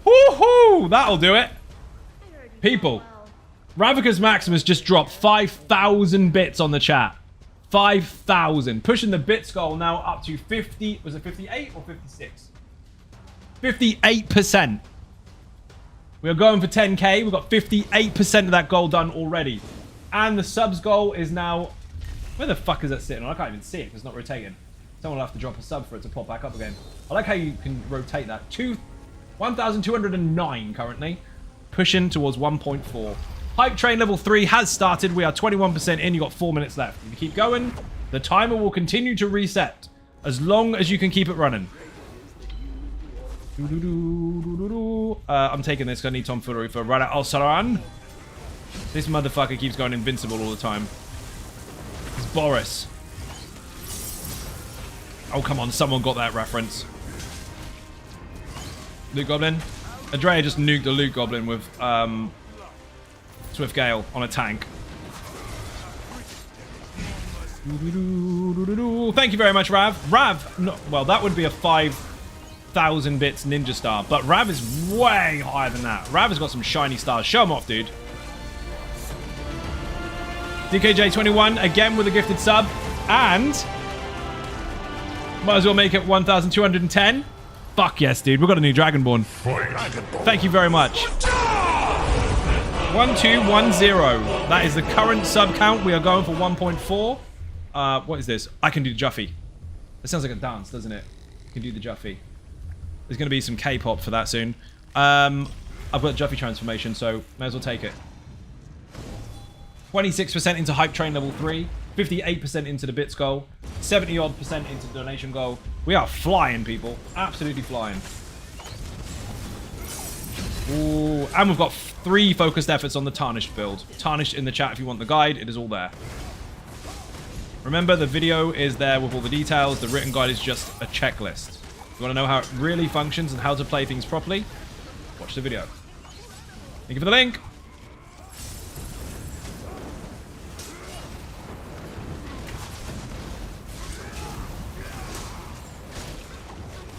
Woohoo! That'll do it. People, Ravicus Maximus just dropped 5,000 bits on the chat. 5,000. Pushing the bits goal now up to 50. Was it 58 or 56? 58%. We are going for 10k. We've got 58% of that goal done already. And the subs goal is now... Where the fuck is that sitting on? I can't even see it because it's not rotating. Someone will have to drop a sub for it to pop back up again. I like how you can rotate that. 1,209 currently. Pushing towards 1.4. Hype train level 3 has started. We are 21% in. You've got 4 minutes left. If you keep going, the timer will continue to reset. As long as you can keep it running. I'm taking this because I need tomfoolery for Rada Al-Saran. This motherfucker keeps going invincible all the time. It's Boris. Oh, come on. Someone got that reference. Loot Goblin. Adrea just nuked the Loot Goblin with Swift Gale on a tank. Thank you very much, Rav. Rav, no, well, that would be a 5,000 bits Ninja Star, but Rav is way higher than that. Rav has got some shiny stars. Show him off, dude. DKJ21, again with a gifted sub, and might as well make it 1,210. Fuck yes, dude. We've got a new Dragonborn. Thank you very much. 1210. That is the current sub count. We are going for 1.4. What is this? I can do the Juffy. It sounds like a dance, doesn't it? I can do the Juffy. There's going to be some K-pop for that soon. I've got Juffy transformation, so may as well take it. 26% into Hype Train level 3. 58% into the bits goal. 70-odd% into the donation goal. We are flying, people. Absolutely flying. Ooh, and we've got 3 focused efforts on the Tarnished build. Tarnished in the chat if you want the guide. It is all there. Remember, the video is there with all the details. The written guide is just a checklist. If you want to know how it really functions and how to play things properly, watch the video. Thank you for the link.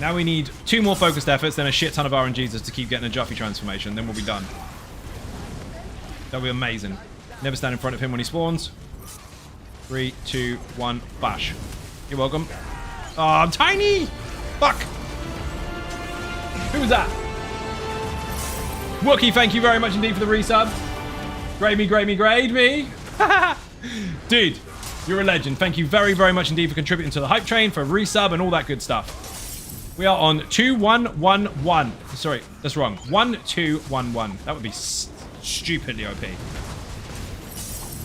Now we need 2 more focused efforts, then a shit ton of RNGs just to keep getting a Juffy transformation. Then we'll be done. That'll be amazing. Never stand in front of him when he spawns. 3, 2, 1, bash. You're welcome. Oh, I'm tiny! Fuck! Who was that? Wookie, thank you very much indeed for the resub. Grade me, grade me, grade me. Dude, you're a legend. Thank you very, very much indeed for contributing to the hype train, for resub and all that good stuff. We are on 2111. Sorry, that's wrong. 1211. That would be stupidly OP.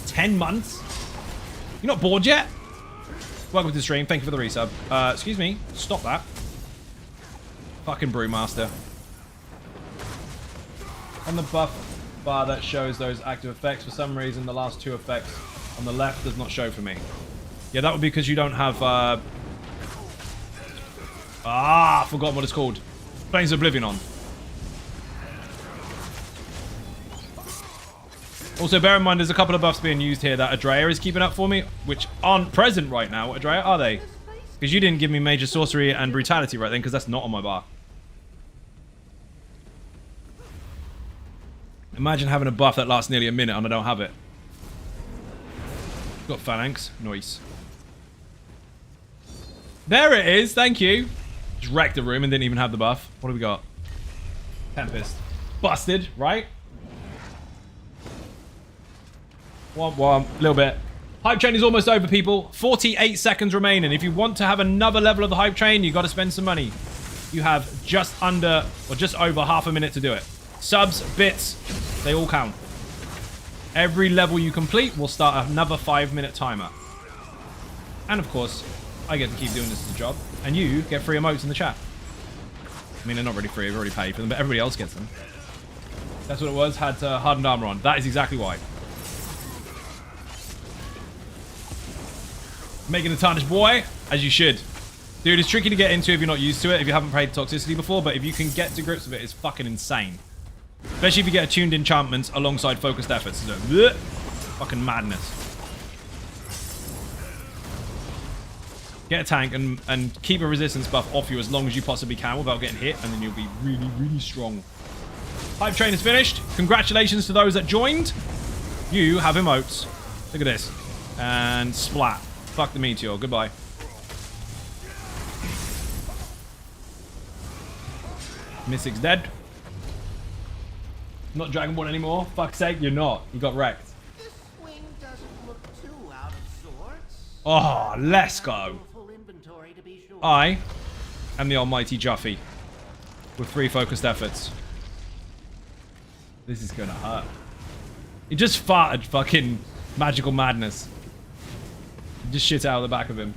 10 months? You're not bored yet? Welcome to the stream. Thank you for the resub. Excuse me. Stop that. Fucking Brewmaster. On the buff bar that shows those active effects, for some reason the last 2 effects on the left does not show for me. Yeah, that would be because you don't have... I forgot what it's called. Flames of Oblivion on. Also, bear in mind, there's a couple of buffs being used here that Adrea is keeping up for me, which aren't present right now. Adrea, are they? Because you didn't give me Major Sorcery and Brutality right then, because that's not on my bar. Imagine having a buff that lasts nearly a minute and I don't have it. Got Phalanx. Nice. There it is. Thank you. Just wrecked the room and didn't even have the buff. What do we got? Tempest. Busted, right? Womp. Little bit. Hype train is almost over, people. 48 seconds remaining. If you want to have another level of the hype train, you got to spend some money. You have just under, or just over half a minute to do it. Subs, bits, they all count. Every level you complete will start another 5-minute timer. And of course, I get to keep doing this as a job. And you get free emotes in the chat. I mean, they're not really free. I've already paid for them, but everybody else gets them. That's what it was. Had hardened armor on. That is exactly why. Making a tarnished boy, as you should. Dude, it's tricky to get into if you're not used to it, if you haven't played Toxicity before, but if you can get to grips with it, it's fucking insane. Especially if you get attuned enchantments alongside focused efforts. So, bleh, fucking madness. Get a tank and keep a resistance buff off you as long as you possibly can without getting hit, and then you'll be really, really strong. Hype train is finished. Congratulations to those that joined. You have emotes. Look at this. And splat. Fuck the meteor. Goodbye. Mystic's dead. Not Dragonborn anymore. Fuck's sake, you're not. You got wrecked. This swing doesn't look too out of sorts. Oh, let's go. I am the almighty Juffy with 3 focused efforts. This is gonna hurt. He just farted fucking magical madness. Just shit out of the back of him.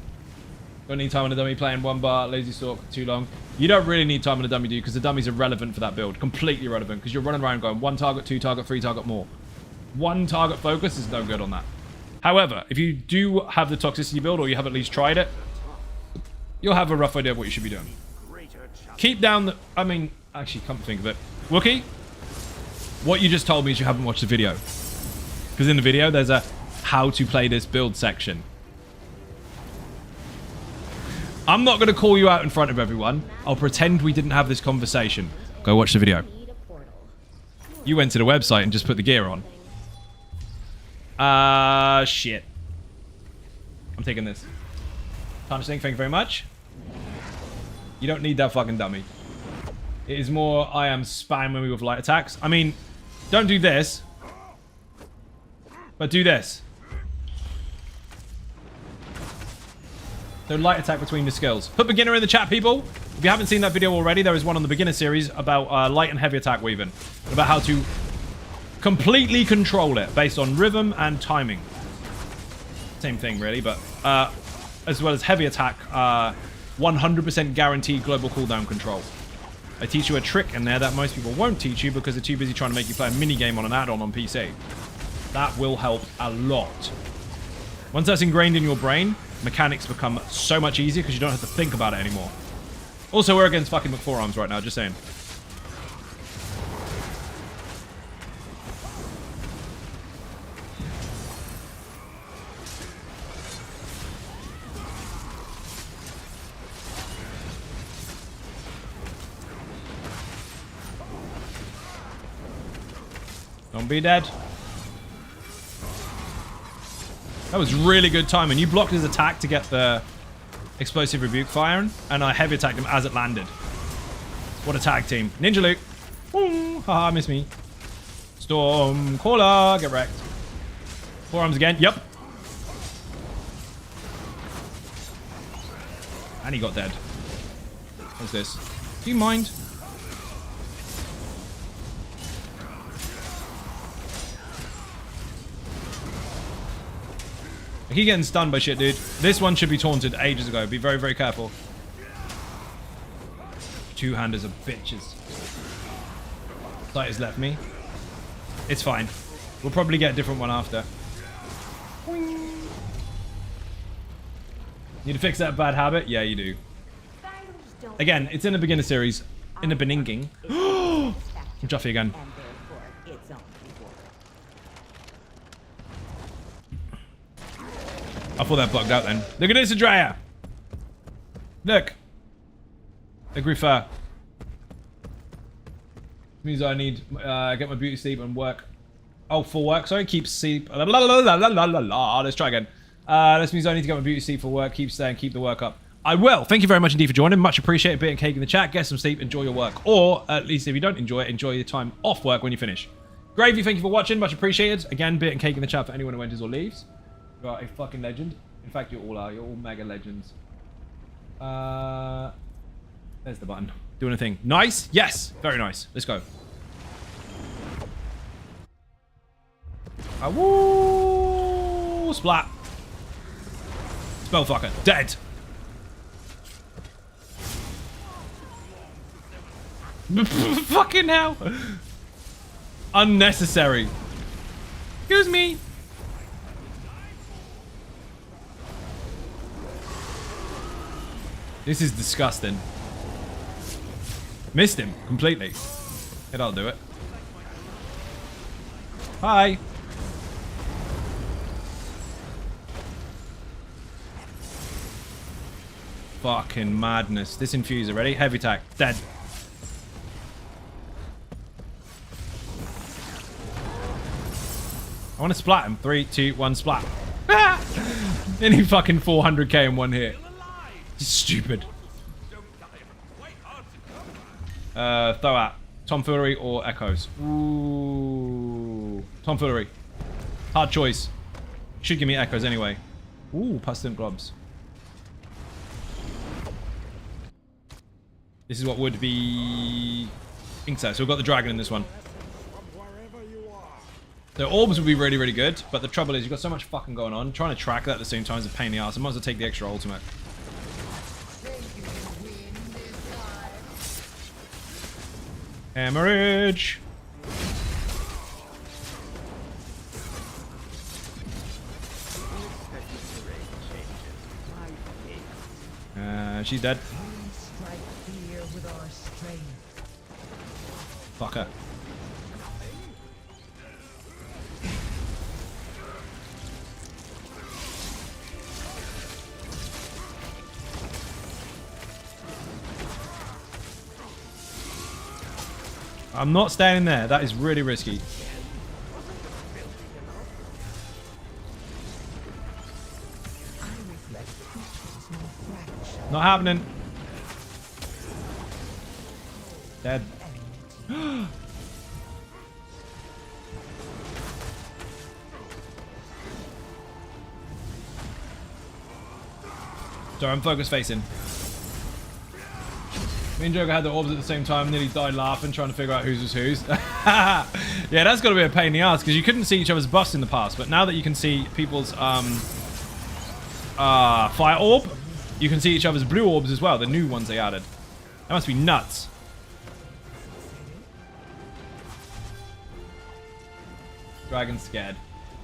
Don't need time on a dummy playing 1 bar, lazy stalk, too long. You don't really need time on a dummy, dude, because the dummy's irrelevant for that build. Completely irrelevant, because you're running around going 1 target, 2 target, 3 target, more. 1 target focus is no good on that. However, if you do have the toxicity build, or you have at least tried it, you'll have a rough idea of what you should be doing. Keep down the... I mean, actually, come to think of it. Wookie, what you just told me is you haven't watched the video. Because in the video, there's a how to play this build section. I'm not going to call you out in front of everyone. I'll pretend we didn't have this conversation. Go watch the video. You went to the website and just put the gear on. Shit. I'm taking this. Tarnishing, thank you very much. You don't need that fucking dummy. It is more, I am spamming me with light attacks. I mean, don't do this. But do this. So light attack between the skills. Put beginner in the chat, people. If you haven't seen that video already, there is one on the beginner series about light and heavy attack weaving. About how to completely control it based on rhythm and timing. Same thing, really, but as well as heavy attack, 100% guaranteed global cooldown control. I teach you a trick in there that most people won't teach you because they're too busy trying to make you play a mini game on an add-on on PC. That will help a lot. Once that's ingrained in your brain, mechanics become so much easier because you don't have to think about it anymore. Also, we're against fucking McForearms right now, just saying. Don't be dead. That was really good timing. You blocked his attack to get the explosive rebuke firing, and I heavy attacked him as it landed. What a tag team. Ninja Luke. Boom. Haha, miss me. Storm Caller. Get wrecked. Forearms again. Yep. And he got dead. What's this? Do you mind? I keep getting stunned by shit, dude. This one should be taunted ages ago. Be very, very careful. Two-handers are bitches. Sight has left me. It's fine. We'll probably get a different one after. Need to fix that bad habit? Yeah, you do. Again, it's in the beginner series. In the beninging. Juffy again. I thought that bugged out then. Look at this, Andrea! Look! Agree fair. Means I need get my beauty sleep and work. Oh, for work, sorry. Keep sleep. La, la, la, la, la, la, la. Let's try again. This means I need to get my beauty sleep for work. Keep staying, keep the work up. I will. Thank you very much indeed for joining. Much appreciated. Bit and cake in the chat. Get some sleep. Enjoy your work. Or, at least if you don't enjoy it, enjoy your time off work when you finish. Gravy, thank you for watching. Much appreciated. Again, bit and cake in the chat for anyone who enters or leaves. You are a fucking legend. In fact, you all are. You're all mega legends. There's the button. Doing a thing. Nice? Yes. Very nice. Let's go. Woo! Splat. Spellfucker. Dead. Fucking hell. Unnecessary. Excuse me. This is disgusting. Missed him completely. Yeah, that'll do it. Hi. Fucking madness. This infuser, ready? Heavy attack. Dead. I want to splat him. 3, 2, 1, splat. Nearly fucking 400k in one hit. Stupid. Throw out. Tomfoolery or Echoes? Ooh. Tomfoolery. Hard choice. Should give me Echoes anyway. Ooh, Pestilent Globs. This is what would be... Inkset. So we've got the dragon in this one. So orbs would be really, really good. But the trouble is you've got so much fucking going on. Trying to track that at the same time is a pain in the ass. I might as well take the extra ultimate. Hemorrhage. She's dead. Fuck her. I'm not staying there. That is really risky. Not happening. Dead. Sorry, I'm focus facing. Me and Joker had the orbs at the same time, nearly died laughing, trying to figure out whose was whose. Yeah, that's got to be a pain in the ass, because you couldn't see each other's buffs in the past, but now that you can see people's fire orb, you can see each other's blue orbs as well, the new ones they added. That must be nuts. Dragon's scared.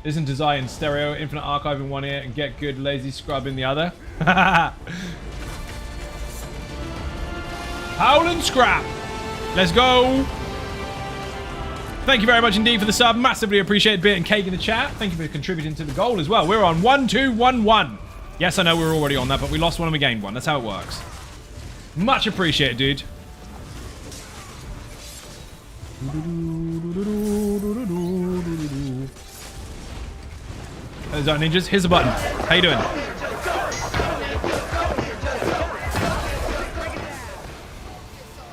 Listen to Zion stereo, infinite archive in one ear, and get good lazy scrub in the other. Howl and scrap. Let's go. Thank you very much indeed for the sub. Massively appreciate Bit and Cake in the chat. Thank you for contributing to the goal as well. We're on 1-2-1-1. Yes, I know we're already on that, but we lost one and we gained one. That's how it works. Much appreciated, dude. Those are ninjas. Here's the button. How you doing?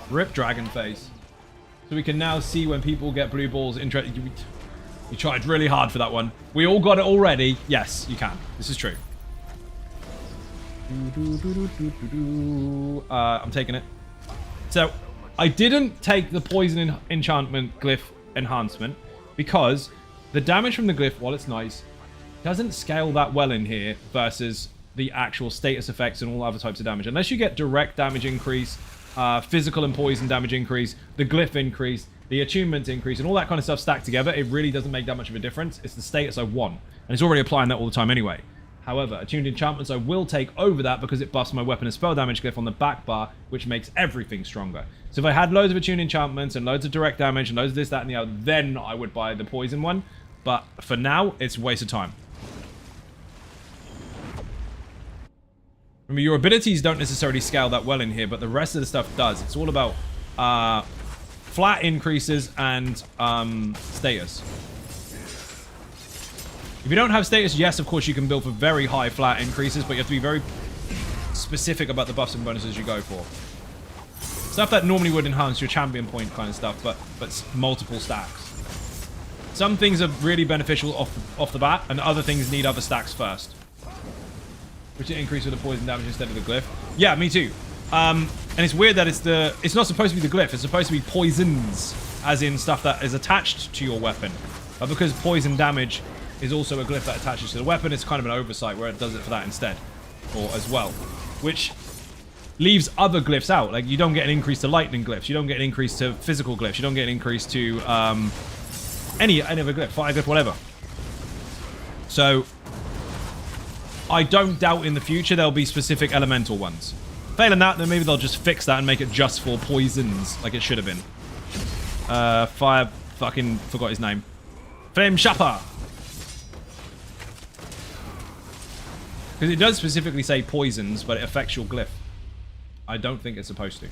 Rip dragon face. So we can now see when people get blue balls. You tried really hard for that one. We all got it already. Yes, you can. This is true. I'm taking it. So I didn't take the poison enchantment glyph enhancement because the damage from the glyph, while it's nice, doesn't scale that well in here versus the actual status effects and all other types of damage. Unless you get direct damage increase, physical and poison damage increase, the glyph increase, the attunements increase, and all that kind of stuff stacked together, it really doesn't make that much of a difference. It's the status I want, and it's already applying that all the time anyway. However, attuned enchantments I will take over that because it buffs my weapon and spell damage glyph on the back bar, which makes everything stronger. So if I had loads of attuned enchantments and loads of direct damage and loads of this, that, and the other, then I would buy the poison one. But for now, it's a waste of time. Remember, your abilities don't necessarily scale that well in here, but the rest of the stuff does. It's all about flat increases and status. If you don't have status, yes, of course, you can build for very high flat increases, but you have to be very specific about the buffs and bonuses you go for. Stuff that normally would enhance your champion point kind of stuff, but multiple stacks. Some things are really beneficial off the bat, and other things need other stacks first. Which it increase with the poison damage instead of the glyph. Yeah, me too. And it's weird that it's not supposed to be the glyph. It's supposed to be poisons, as in stuff that is attached to your weapon. But because poison damage is also a glyph that attaches to the weapon, it's kind of an oversight where it does it for that instead, or as well, which leaves other glyphs out. Like, you don't get an increase to lightning glyphs, you don't get an increase to physical glyphs, you don't get an increase to any other glyph, fire glyph, whatever. So I don't doubt in the future there'll be specific elemental ones. Failing that, then maybe they'll just fix that and make it just for poisons, like it should have been. Fire, fucking forgot his name. Flame Shapper. Because it does specifically say poisons, but it affects your glyph. I don't think it's supposed to.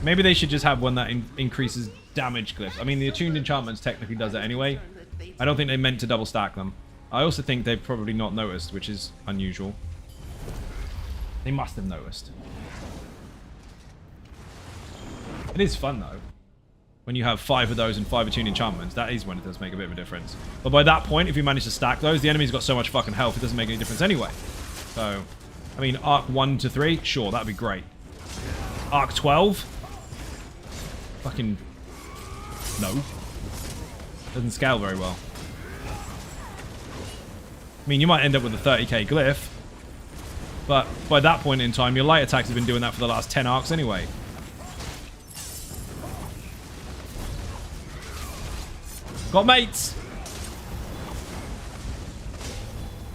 Maybe they should just have one that increases damage glyphs. I mean, the attuned enchantments technically does that anyway. I don't think they meant to double stack them. I also think they've probably not noticed, which is unusual. They must have noticed. It is fun, though. When you have 5 of those and 5 attuned enchantments, that is when it does make a bit of a difference. But by that point, if you manage to stack those, the enemy's got so much fucking health, it doesn't make any difference anyway. So, I mean, arc 1 to 3, sure, that'd be great. Arc 12? Fucking... no. Doesn't scale very well. I mean, you might end up with a 30k glyph, but by that point in time, your light attacks have been doing that for the last 10 arcs anyway. Got mates!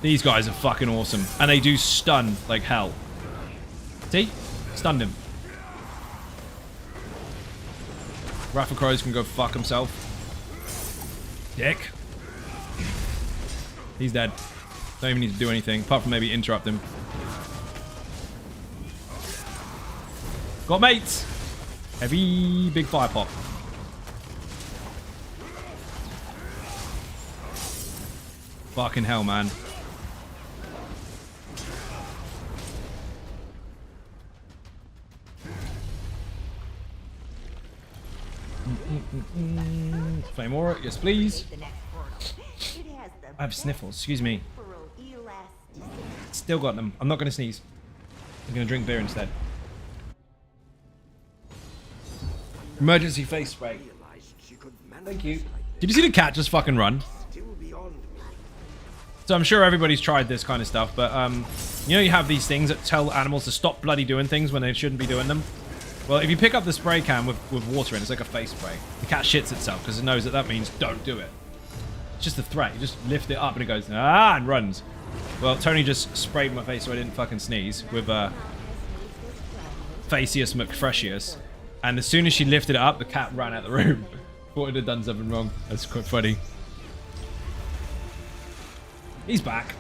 These guys are fucking awesome, and they do stun like hell. See? Stunned him. Wrath of Crows can go fuck himself. Dick. He's dead. Don't even need to do anything, apart from maybe interrupt him. Got mates! Heavy, big fire pop. Fucking hell, man. Flame aura, yes please. I have sniffles, excuse me. Still got them. I'm not going to sneeze. I'm going to drink beer instead. Emergency face spray. Thank you. Did you see the cat just fucking run? So I'm sure everybody's tried this kind of stuff, but you know, you have these things that tell animals to stop bloody doing things when they shouldn't be doing them. Well, if you pick up the spray can with water in, it's like a face spray. The cat shits itself because it knows that that means don't do it. just a threat. You just lift it up and it goes, ah, and runs. Well, Tony just sprayed my face so I didn't fucking sneeze with Facius McFreshius. And as soon as she lifted it up, the cat ran out the room. Thought it had done something wrong. That's quite funny. He's back.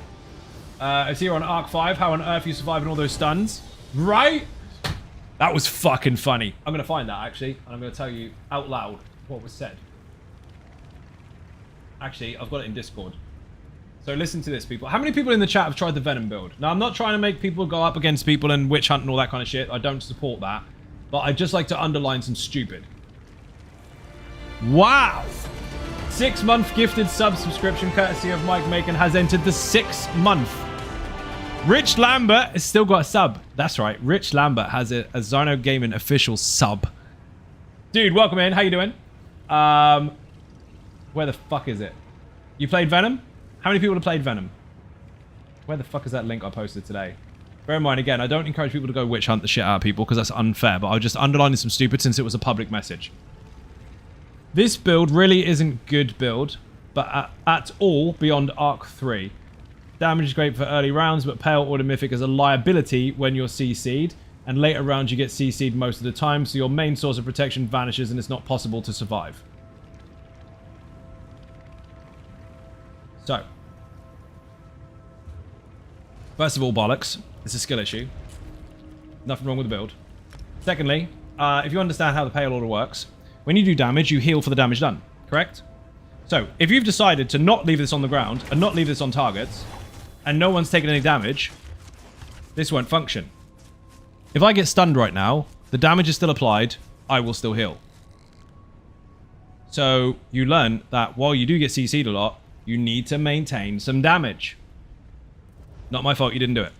It's here on Arc 5. How on earth are you surviving all those stuns? Right? That was fucking funny. I'm going to find that, actually. And I'm going to tell you out loud what was said. Actually, I've got it in Discord. So listen to this, people. How many people in the chat have tried the Venom build? Now, I'm not trying to make people go up against people and witch hunt and all that kind of shit. I don't support that. But I'd just like to underline some stupid. Wow! 6-month gifted sub subscription courtesy of Mike Macon has entered the 6th month. Rich Lambert has still got a sub. That's right. Rich Lambert has a Zyno Gaming official sub. Dude, welcome in. How you doing? Where the fuck is it? You played Venom? How many people have played Venom? Where the fuck is that link I posted today? Bear in mind, again, I don't encourage people to go witch hunt the shit out of people because that's unfair, but I'll just underline some stupid since it was a public message. This build really isn't good build, but at all beyond Arc 3. Damage is great for early rounds, but Pale Order Mythic is a liability when you're CC'd, and later rounds you get CC'd most of the time, so your main source of protection vanishes and it's not possible to survive. So, first of all, bollocks. It's a skill issue. Nothing wrong with the build. Secondly, if you understand how the Pale Order works, when you do damage, you heal for the damage done, correct? So, if you've decided to not leave this on the ground and not leave this on targets, and no one's taken any damage, this won't function. If I get stunned right now, the damage is still applied, I will still heal. So, you learn that while you do get CC'd a lot, you need to maintain some damage. Not my fault you didn't do it.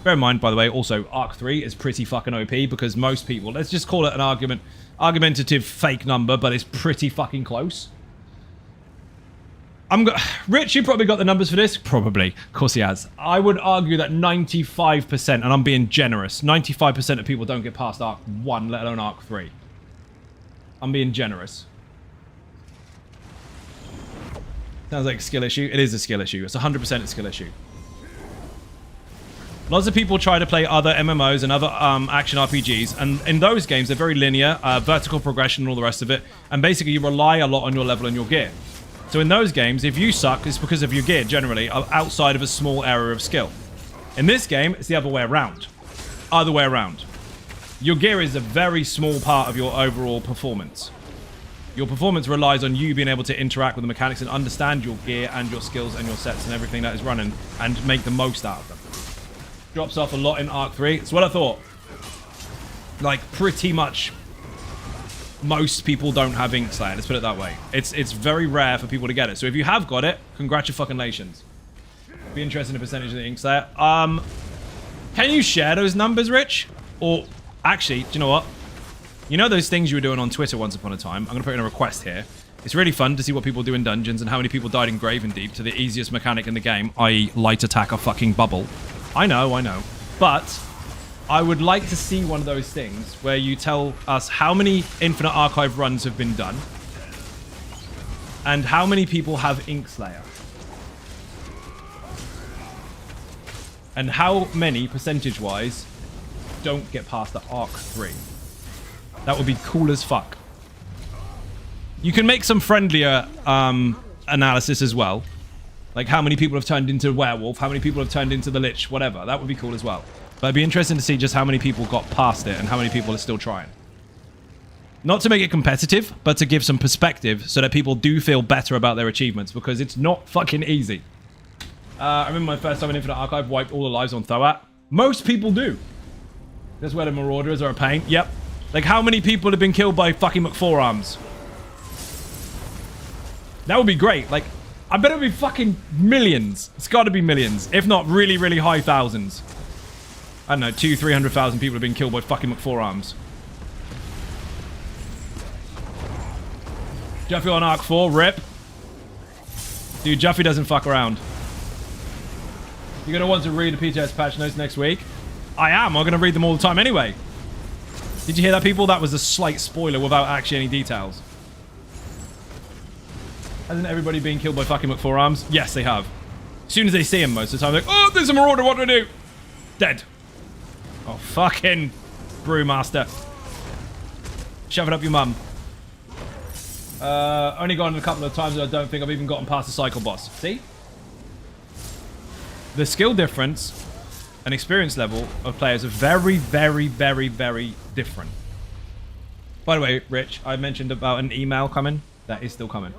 Bear in mind, by the way, also, Arc 3 is pretty fucking OP because most people, let's just call it an argumentative fake number, but it's pretty fucking close. Rich, you probably got the numbers for this? Probably. Of course he has. I would argue that 95%, and I'm being generous, 95% of people don't get past Arc 1, let alone Arc 3. I'm being generous. Sounds like a skill issue. It is a skill issue. It's 100% a skill issue. Lots of people try to play other MMOs and other action RPGs, and in those games, they're very linear, vertical progression and all the rest of it, and basically you rely a lot on your level and your gear. So in those games, if you suck, it's because of your gear, generally, outside of a small area of skill. In this game, it's the other way around. Other way around. Your gear is a very small part of your overall performance. Your performance relies on you being able to interact with the mechanics and understand your gear and your skills and your sets and everything that is running and make the most out of them. Drops off a lot in Arc 3. It's what I thought. Like, pretty much most people don't have Ink Slayer. Let's put it that way. It's very rare for people to get it. So if you have got it, congratulations. Be interested in the percentage of the Ink Slayer. Can you share those numbers, Rich? Or, actually, do you know what? You know those things you were doing on Twitter once upon a time? I'm going to put in a request here. It's really fun to see what people do in dungeons and how many people died in Grave and Deep to the easiest mechanic in the game, i.e. light attack a fucking bubble. I know. But I would like to see one of those things where you tell us how many Infinite Archive runs have been done and how many people have Ink Slayer. And how many, percentage-wise, don't get past the Arc 3. That would be cool as fuck. You can make some friendlier analysis as well. Like how many people have turned into werewolf, how many people have turned into the lich, whatever. That would be cool as well. But it'd be interesting to see just how many people got past it and how many people are still trying. Not to make it competitive, but to give some perspective so that people do feel better about their achievements, because it's not fucking easy. I remember my first time in Infinite Archive wiped all the lives on Thoat. Most people do. That's where the Marauders are a pain. Yep. Like, how many people have been killed by fucking McForearms? That would be great. Like, I bet it would be fucking millions. It's got to be millions. If not, really, really high thousands. I don't know, 200,000-300,000 people have been killed by fucking McForearms. Juffy on Arc 4, rip. Dude, Juffy doesn't fuck around. You're going to want to read the PTS patch notes next week? I am. I'm going to read them all the time anyway. Did you hear that, people? That was a slight spoiler without actually any details. Hasn't everybody been killed by fucking McForearms? Yes, they have. As soon as they see him most of the time, they're like, oh, there's a marauder, what do I do? Dead. Oh, fucking brewmaster. Shove it up your mum. Only gone a couple of times and I don't think I've even gotten past the cycle boss. See? The skill difference and experience level of players are very, very, very, very different. By the way, Rich, I mentioned about an email coming. That is still coming.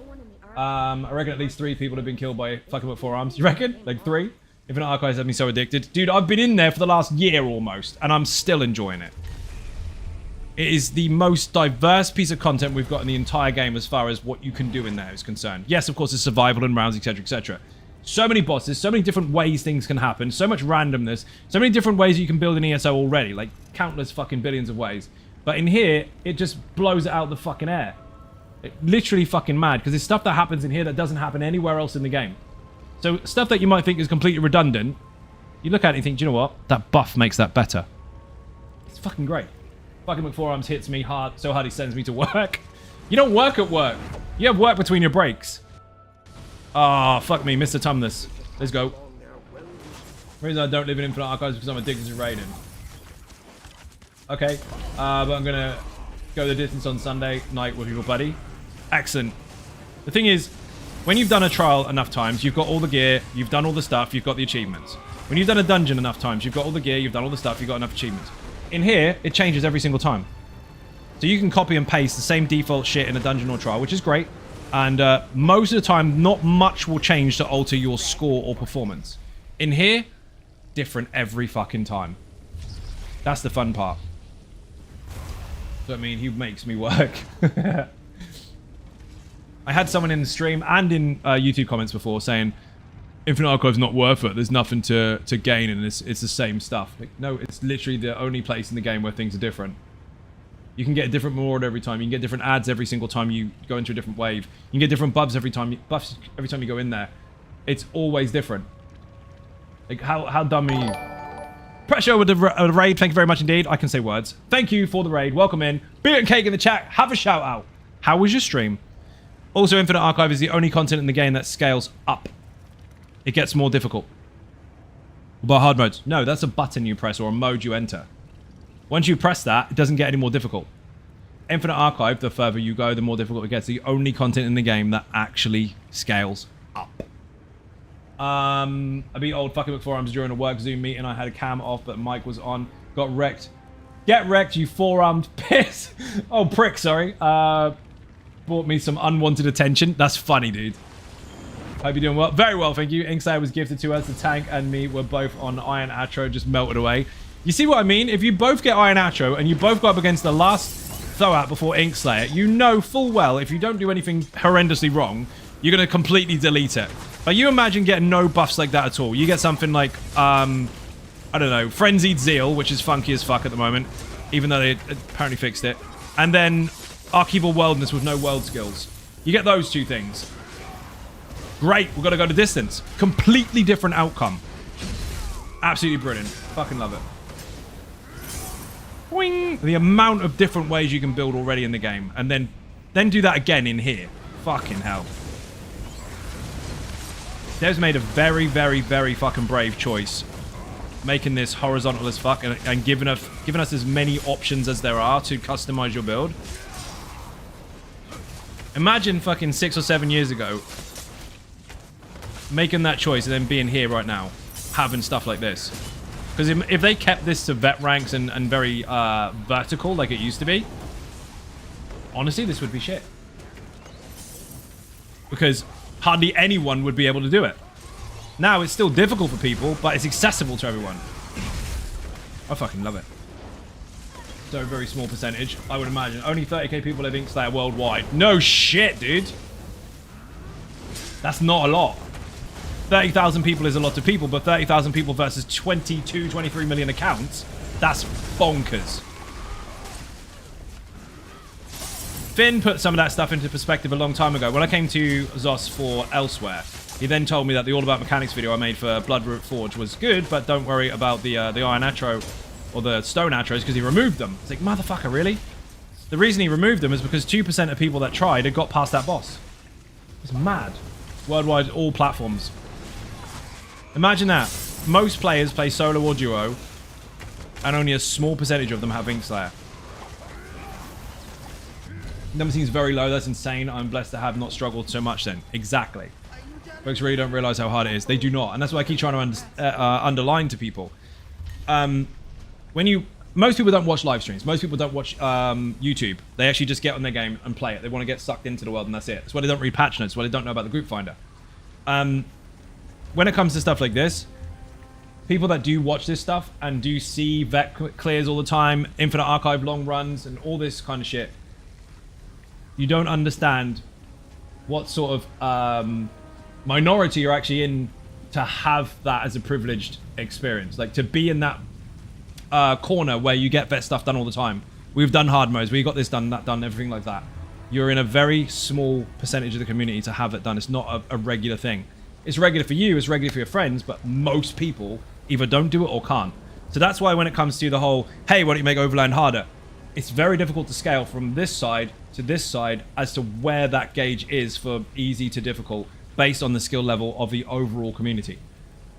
I reckon at least 3 people have been killed by fucking with forearms. You reckon? Like 3? Infinite Archives have me so addicted. Dude, I've been in there for the last year almost, and I'm still enjoying it. It is the most diverse piece of content we've got in the entire game as far as what you can do in there is concerned. Yes, of course, it's survival and rounds, etc., etc. So many bosses, so many different ways things can happen, so much randomness, so many different ways you can build an ESO already, like countless fucking billions of ways. But in here, it just blows it out the fucking air. Literally fucking mad, because there's stuff that happens in here that doesn't happen anywhere else in the game. So stuff that you might think is completely redundant, you look at it and think, do you know what? That buff makes that better. It's fucking great. Fucking McForearms hits me hard, so hard he sends me to work. You don't work at work. You have work between your breaks. Ah, oh, fuck me, Mr. Tumnus. Let's go. The reason I don't live in Infinite Archives is because I'm addicted to raiding. Okay, but I'm gonna go the distance on Sunday night with your buddy. Excellent. The thing is, when you've done a trial enough times, you've got all the gear, you've done all the stuff, you've got the achievements. When you've done a dungeon enough times, you've got all the gear, you've done all the stuff, you've got enough achievements. In here, it changes every single time. So you can copy and paste the same default shit in a dungeon or trial, which is great. And most of the time, not much will change to alter your score or performance. In here, different every fucking time. That's the fun part. So I mean, he makes me work. I had someone in the stream and in YouTube comments before saying, Infinite Archive's not worth it. There's nothing to gain and it's the same stuff. Like, no, it's literally the only place in the game where things are different. You can get a different reward every time. You can get different ads every single time you go into a different wave. You can get different buffs every time you go in there. It's always different. Like, how dumb are you? Pressure with the raid. Thank you very much indeed. I can say words. Thank you for the raid. Welcome in. Beer and cake in the chat. Have a shout out. How was your stream? Also, Infinite Archive is the only content in the game that scales up. It gets more difficult. By hard modes. No, that's a button you press or a mode you enter. Once you press that, it doesn't get any more difficult. Infinite Archive, the further you go, the more difficult it gets. The only content in the game that actually scales up. I beat old fucking McForearms during a work Zoom meeting. I had a cam off, but mic was on. Got wrecked. Get wrecked, you four-armed piss. Oh, prick, sorry. Brought me some unwanted attention. That's funny, dude. Hope you're doing well. Very well, thank you. Inkslayer was gifted to us. The tank and me were both on Iron Atro, just melted away. You see what I mean? If you both get Iron Atro and you both go up against the last throw-out before Inkslayer, you know full well if you don't do anything horrendously wrong, you're going to completely delete it. But you imagine getting no buffs like that at all. You get something like, I don't know, Frenzied Zeal, which is funky as fuck at the moment, even though they apparently fixed it. And then Archival Worldness with no world skills. You get those two things. Great, we've got to go to distance. Completely different outcome. Absolutely brilliant. Fucking love it. Boing. The amount of different ways you can build already in the game. And then do that again in here. Fucking hell. Dev's made a very, very, very fucking brave choice. Making this horizontal as fuck and giving us as many options as there are to customize your build. Imagine fucking 6 or 7 years ago making that choice and then being here right now having stuff like this. Because if they kept this to vet ranks and very vertical like it used to be, honestly, this would be shit. Because hardly anyone would be able to do it. Now, it's still difficult for people, but it's accessible to everyone. I fucking love it. So, a very small percentage, I would imagine. Only 30k people live Inkslayer worldwide. No shit, dude. That's not a lot. 30,000 people is a lot of people, but 30,000 people versus 22, 23 million accounts, that's bonkers. Finn put some of that stuff into perspective a long time ago. When I came to Zos for Elsewhere, he then told me that the All About Mechanics video I made for Bloodroot Forge was good, but don't worry about the Iron Atro or the Stone Atros because he removed them. It's like, motherfucker, really? The reason he removed them is because 2% of people that tried had got past that boss. It's mad. Worldwide, all platforms. Imagine that. Most players play solo or duo, and only a small percentage of them have Inkslayer. Number seems very low. That's insane. I'm blessed to have not struggled so much then. Exactly. Folks really don't realize how hard it is. They do not. And that's why I keep trying to underline to people. Most people don't watch live streams. Most people don't watch YouTube. They actually just get on their game and play it. They want to get sucked into the world, and that's it. That's why they don't read patch notes. That's why they don't know about the group finder. When it comes to stuff like this, people that do watch this stuff and do see vet clears all the time, infinite archive long runs, and all this kind of shit, you don't understand what sort of minority you're actually in to have that as a privileged experience. Like, to be in that corner where you get vet stuff done all the time. We've done hard modes, we got this done, that done, everything like that. You're in a very small percentage of the community to have it done. It's not a regular thing. It's regular for you, it's regular for your friends, but most people either don't do it or can't. So that's why when it comes to the whole, hey, why don't you make Overland harder? It's very difficult to scale from this side to this side as to where that gauge is for easy to difficult based on the skill level of the overall community.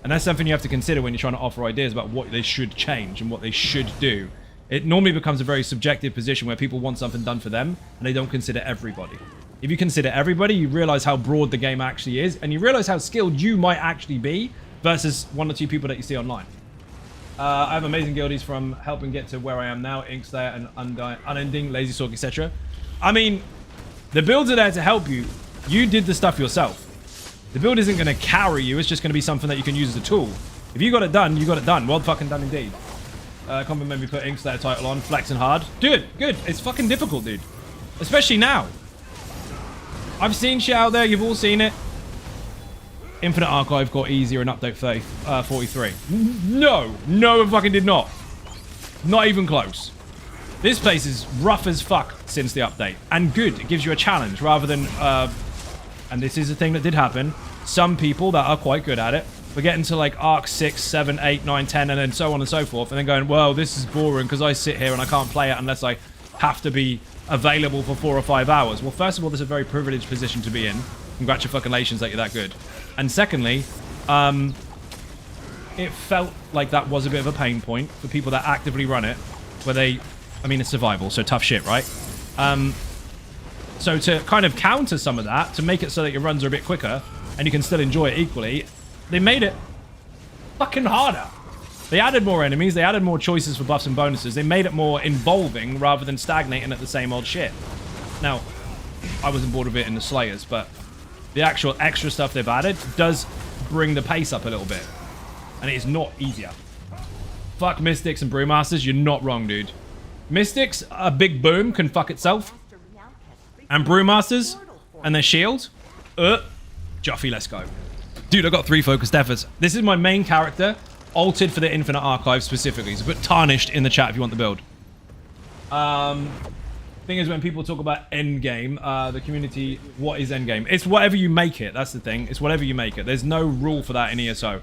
And that's something you have to consider when you're trying to offer ideas about what they should change and what they should do. It normally becomes a very subjective position where people want something done for them and they don't consider everybody. If you consider everybody, you realize how broad the game actually is, and you realize how skilled you might actually be versus one or two people that you see online. I have amazing guildies from helping get to where I am now, Inkslayer and Unending, Lazy Sork, etc. I mean, the builds are there to help you. You did the stuff yourself. The build isn't going to carry you, it's just going to be something that you can use as a tool. If you got it done, you got it done. Well fucking done indeed. Compliment me put Inkslayer title on, flexing hard. Dude, good. It's fucking difficult, dude. Especially now. I've seen shit out there, you've all seen it. Infinite Archive got easier in update 43. No, it fucking did not. Not even close. This place is rough as fuck since the update. And good, it gives you a challenge rather than... and this is a thing that did happen. Some people that are quite good at it were getting to like arc 6, 7, 8, 9, 10, and then so on and so forth, and then going, well, this is boring because I sit here and I can't play it unless I have to be available for 4 or 5 hours. Well, first of all, this is a very privileged position to be in. Congratulations that you're that good. And secondly, it felt like that was a bit of a pain point for people that actively run it, where they, I mean, it's survival, so tough shit, right? So to kind of counter some of that, to make it so that your runs are a bit quicker, and you can still enjoy it equally, they made it fucking harder. They added more enemies, they added more choices for buffs and bonuses, they made it more involving rather than stagnating at the same old shit. Now, I wasn't bored of it in the Slayers, but the actual extra stuff they've added does bring the pace up a little bit. And it is not easier. Fuck Mystics and Brewmasters, you're not wrong, dude. Mystics, a big boom, can fuck itself. And Brewmasters and their shield, Joffy, let's go. Dude, I got 3 focused efforts. This is my main character, altered for the Infinite Archive specifically. So put Tarnished in the chat if you want the build. Thing is, when people talk about endgame, the community, what is endgame? It's whatever you make it. That's the thing. It's whatever you make it. There's no rule for that in ESO.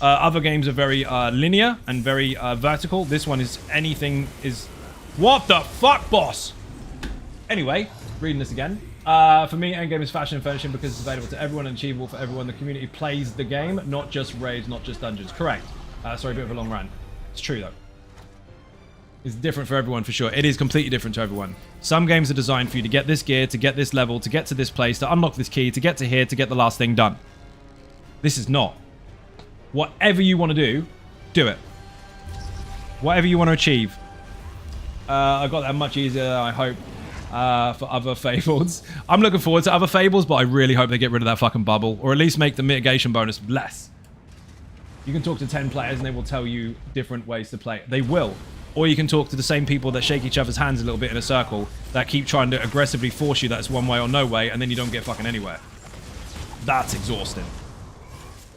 Other games are very linear and very vertical. This one is anything is... What the fuck, boss? Anyway, reading this again. For me, endgame is fashion and furnishing because it's available to everyone and achievable for everyone. The community plays the game, not just raids, not just dungeons. Correct. Sorry, a bit of a long rant. It's true, though. It's different for everyone, for sure. It is completely different to everyone. Some games are designed for you to get this gear, to get this level, to get to this place, to unlock this key, to get to here, to get the last thing done. This is not. Whatever you want to do it. Whatever you want to achieve. I got that much easier, I hope, for other Fables. I'm looking forward to other Fables, but I really hope they get rid of that fucking bubble, or at least make the mitigation bonus less. You can talk to 10 players and they will tell you different ways to play. They will. Or you can talk to the same people that shake each other's hands a little bit in a circle, that keep trying to aggressively force you that it's one way or no way, and then you don't get fucking anywhere. That's exhausting.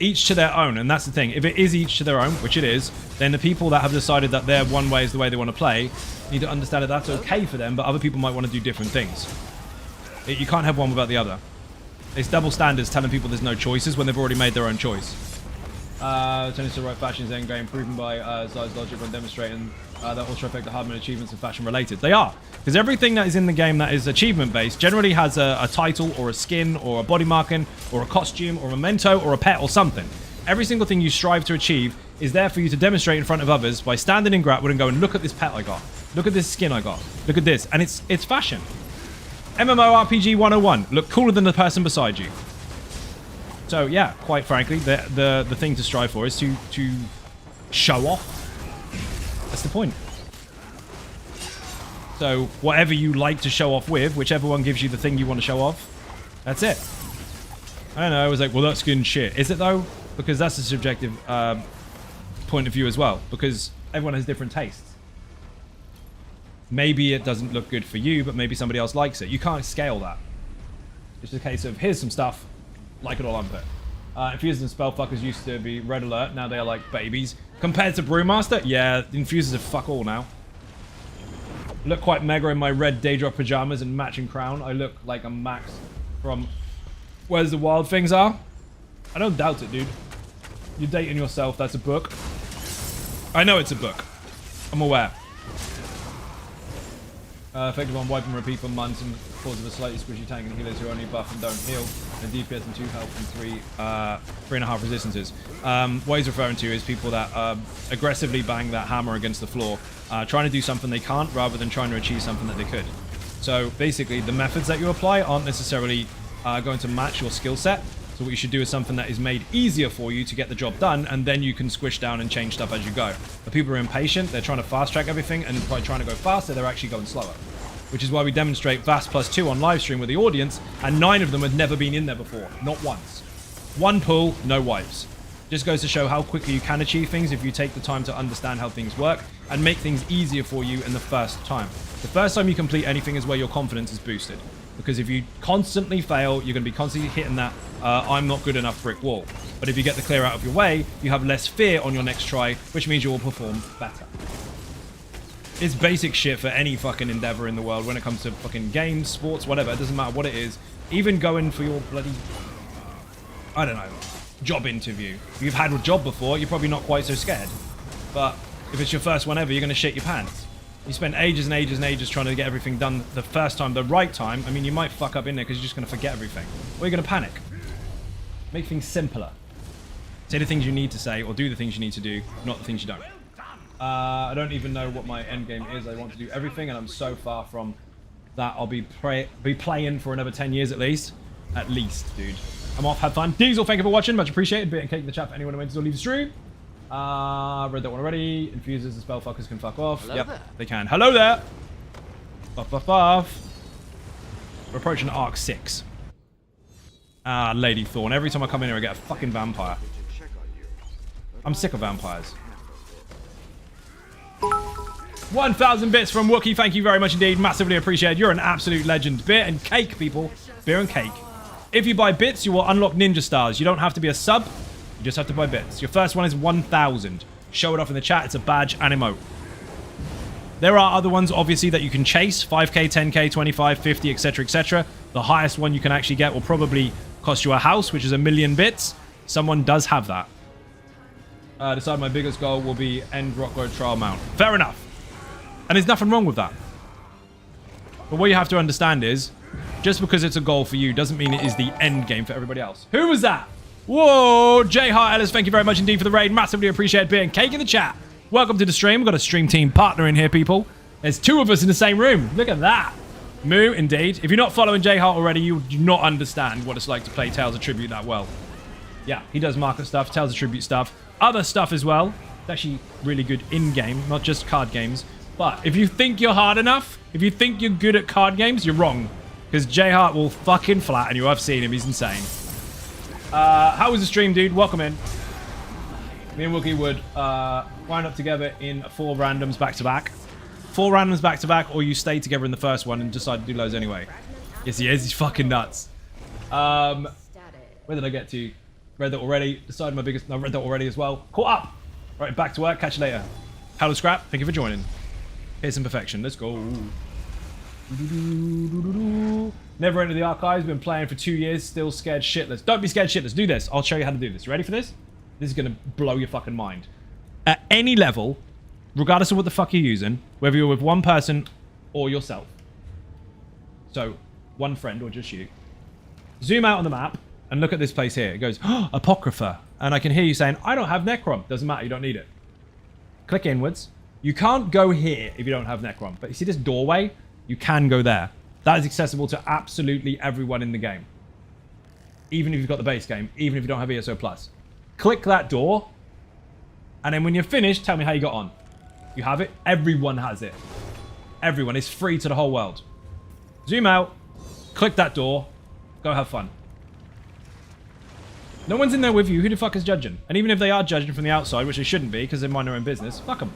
Each to their own, and that's the thing. If it is each to their own, which it is, then the people that have decided that their one way is the way they want to play need to understand that that's okay for them, but other people might want to do different things. You can't have one without the other. It's double standards telling people there's no choices when they've already made their own choice. Turning to the right fashion is endgame, proven by Zai's logic when demonstrating That all trifecta hard mode achievements and fashion related. They are. Because everything that is in the game that is achievement based generally has a title or a skin or a body marking or a costume or a memento or a pet or something. Every single thing you strive to achieve is there for you to demonstrate in front of others by standing in Gratwood and going, look at this pet I got. Look at this skin I got. Look at this. And it's fashion. MMORPG 101. Look cooler than the person beside you. So yeah, quite frankly, the thing to strive for is to show off. That's the point. So whatever you like to show off with, whichever one gives you the thing you want to show off, that's it. I don't know, I was like, well, that skin's shit. Is it though? Because that's a subjective point of view as well. Because everyone has different tastes. Maybe it doesn't look good for you, but maybe somebody else likes it. You can't scale that. It's just a case of, here's some stuff, like it or lump it. Infusers and Spellfuckers used to be red alert, now they are like babies. Compared to Brewmaster, yeah, Infusers are fuck all now. I look quite mega in my red Daedra pajamas and matching crown. I look like a Max from Where's the Wild Things Are. I don't doubt it, dude. You're dating yourself, that's a book. I know it's a book. I'm aware. Effective on wipe and repeat for months and cause of a slightly squishy tank and healers who only buff and don't heal. And DPS and 2 health and 3.5 resistances. What he's referring to is people that aggressively bang that hammer against the floor, trying to do something they can't rather than trying to achieve something that they could. So basically, the methods that you apply aren't necessarily going to match your skill set. So what you should do is something that is made easier for you to get the job done, and then you can squish down and change stuff as you go. But people are impatient, they're trying to fast track everything, and by trying to go faster, they're actually going slower. Which is why we demonstrate VAS +2 on live stream with the audience, and 9 of them had never been in there before. Not once. One pull, no wipes. Just goes to show how quickly you can achieve things if you take the time to understand how things work and make things easier for you in the first time. The first time you complete anything is where your confidence is boosted. Because if you constantly fail, you're going to be constantly hitting that I'm not good enough brick wall. But if you get the clear out of your way, you have less fear on your next try, which means you will perform better. It's basic shit for any fucking endeavor in the world when it comes to fucking games, sports, whatever. It doesn't matter what it is. Even going for your bloody, I don't know, job interview. If you've had a job before, you're probably not quite so scared. But if it's your first one ever, you're going to shit your pants. You spend ages and ages and ages trying to get everything done the first time, the right time. I mean, you might fuck up in there because you're just going to forget everything. Or you're going to panic. Make things simpler. Say the things you need to say or do the things you need to do, not the things you don't. I don't even know what my end game is. I want to do everything, and I'm so far from that. I'll be playing for another 10 years at least. At least, dude. I'm off. Have fun. Diesel, thank you for watching. Much appreciated. Bit and cake in the chat for anyone who went to leave the stream. Read that one already. Infusers and Spellfuckers can fuck off. Hello there. They can. Hello there. Buff, buff, buff. We're approaching Arc 6. Lady Thorn. Every time I come in here, I get a fucking vampire. I'm sick of vampires. 1,000 bits from Wookie. Thank you very much indeed. Massively appreciated. You're an absolute legend. Beer and cake, people. Beer and cake. If you buy bits, you will unlock ninja stars. You don't have to be a sub. You just have to buy bits. Your first one is 1,000. Show it off in the chat. It's a badge and emote. There are other ones, obviously, that you can chase. 5k, 10k, 25, 50, etc, etc. The highest one you can actually get will probably cost you a house, which is 1,000,000 bits. Someone does have that. Decide my biggest goal will be end Rock Road Trial Mount. Fair enough. And there's nothing wrong with that. But what you have to understand is, just because it's a goal for you doesn't mean it is the end game for everybody else. Who was that? Whoa, J. Hart Ellis, thank you very much indeed for the raid. Massively appreciate being cake in the chat. Welcome to the stream. We've got a stream team partner in here, people. There's 2 of us in the same room. Look at that. Moo, indeed. If you're not following J. Hart already, you do not understand what it's like to play Tales of Tribute that well. Yeah, he does market stuff, Tales of Tribute stuff, other stuff as well. It's actually really good in-game, not just card games. But if you think you're hard enough, if you think you're good at card games, you're wrong. Because J. Hart will fucking flatten you. I've seen him. He's insane. How was the stream, dude? Welcome in. Me and Wookie would wind up together in 4 randoms back-to-back. 4 randoms back-to-back, or you stay together in the first one and decide to do loads anyway. Yes, he is. He's fucking nuts. Where did I get to? Read that already. Decided my biggest... No, read that already as well. Caught up. Right, back to work. Catch you later. Hello, Scrap. Thank you for joining. Here's some perfection. Let's go. Never entered the archives. Been playing for 2 years. Still scared shitless. Don't be scared shitless. Do this. I'll show you how to do this. Ready for this? This is going to blow your fucking mind. At any level, regardless of what the fuck you're using, whether you're with one person or yourself. So, one friend or just you. Zoom out on the map and look at this place here. It goes, oh, Apocrypha. And I can hear you saying, I don't have Necrom. Doesn't matter, you don't need it. Click inwards. You can't go here if you don't have Necrom. But you see this doorway? You can go there. That is accessible to absolutely everyone in the game. Even if you've got the base game. Even if you don't have ESO+. Click that door. And then when you're finished, tell me how you got on. You have it? Everyone has it. Everyone. It's free to the whole world. Zoom out. Click that door. Go have fun. No one's in there with you. Who the fuck is judging? And even if they are judging from the outside, which they shouldn't be because they mind their own business, fuck them.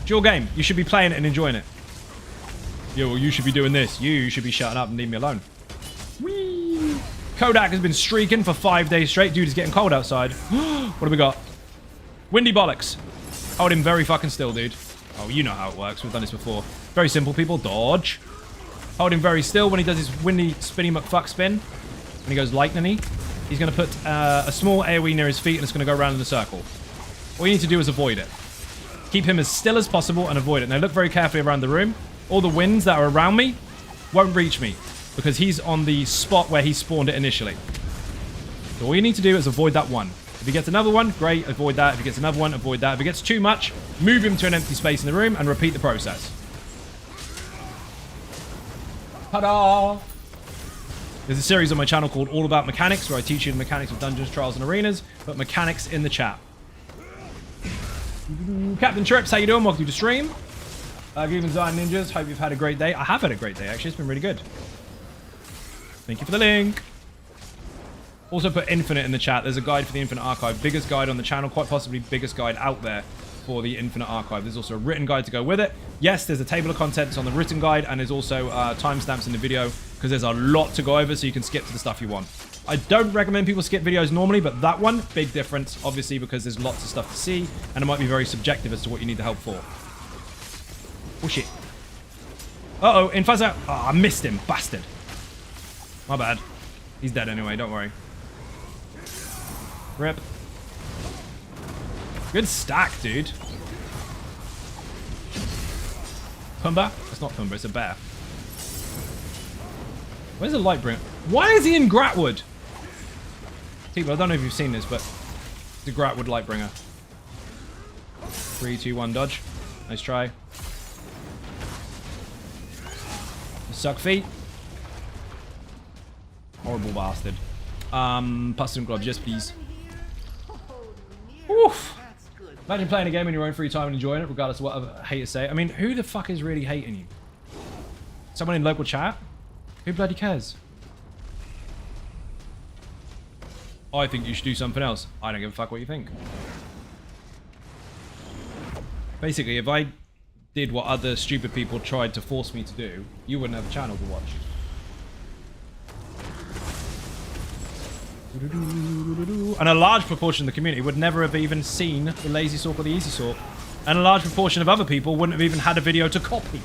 It's your game. You should be playing it and enjoying it. Yo, well, you should be doing this. You should be shutting up and leave me alone. Whee! Kodak has been streaking for 5 days straight. Dude, it's getting cold outside. What do we got? Windy bollocks. Hold him very fucking still, dude. Oh, you know how it works. We've done this before. Very simple, people. Dodge. Hold him very still when he does his windy spinny McFuck spin. When he goes lightning-y. He's going to put a small AoE near his feet and it's going to go around in a circle. All you need to do is avoid it. Keep him as still as possible and avoid it. Now look very carefully around the room. All the winds that are around me won't reach me because he's on the spot where he spawned it initially. So all you need to do is avoid that one. If he gets another one, great, avoid that. If he gets another one, avoid that. If it gets too much, move him to an empty space in the room and repeat the process. Ta-da! There's a series on my channel called All About Mechanics where I teach you the mechanics of dungeons, trials, and arenas, but mechanics in the chat. Captain Trips, how you doing? Welcome to the stream. Good evening, Zion Ninjas. Hope you've had a great day. I have had a great day, actually. It's been really good. Thank you for the link. Also put Infinite in the chat. There's a guide for the Infinite Archive. Biggest guide on the channel, quite possibly biggest guide out there for the Infinite Archive. There's also a written guide to go with it. Yes, there's a table of contents on the written guide, and there's also timestamps in the video, because there's a lot to go over, so you can skip to the stuff you want. I don't recommend people skip videos normally, but that one, big difference, obviously, because there's lots of stuff to see, and it might be very subjective as to what you need the help for. Oh, shit. Uh-oh, Infaz out. Oh, I missed him, bastard. My bad. He's dead anyway, don't worry. Rip. Good stack, dude. Pumbaa? It's not Pumbaa, it's a bear. Where's the Lightbringer? Why is he in Gratwood? People, I don't know if you've seen this, but it's a Gratwood Lightbringer. 3, 2, 1, dodge. Nice try. Suck feet. Horrible bastard. Pustule gloves, yes please. Oof. Imagine playing a game in your own free time and enjoying it, regardless of what other haters say. I mean, who the fuck is really hating you? Someone in local chat? Who bloody cares? I think you should do something else. I don't give a fuck what you think. Basically, if I did what other stupid people tried to force me to do, you wouldn't have a channel to watch. And a large proportion of the community would never have even seen the lazy sort or the easy sort. And a large proportion of other people wouldn't have even had a video to copy.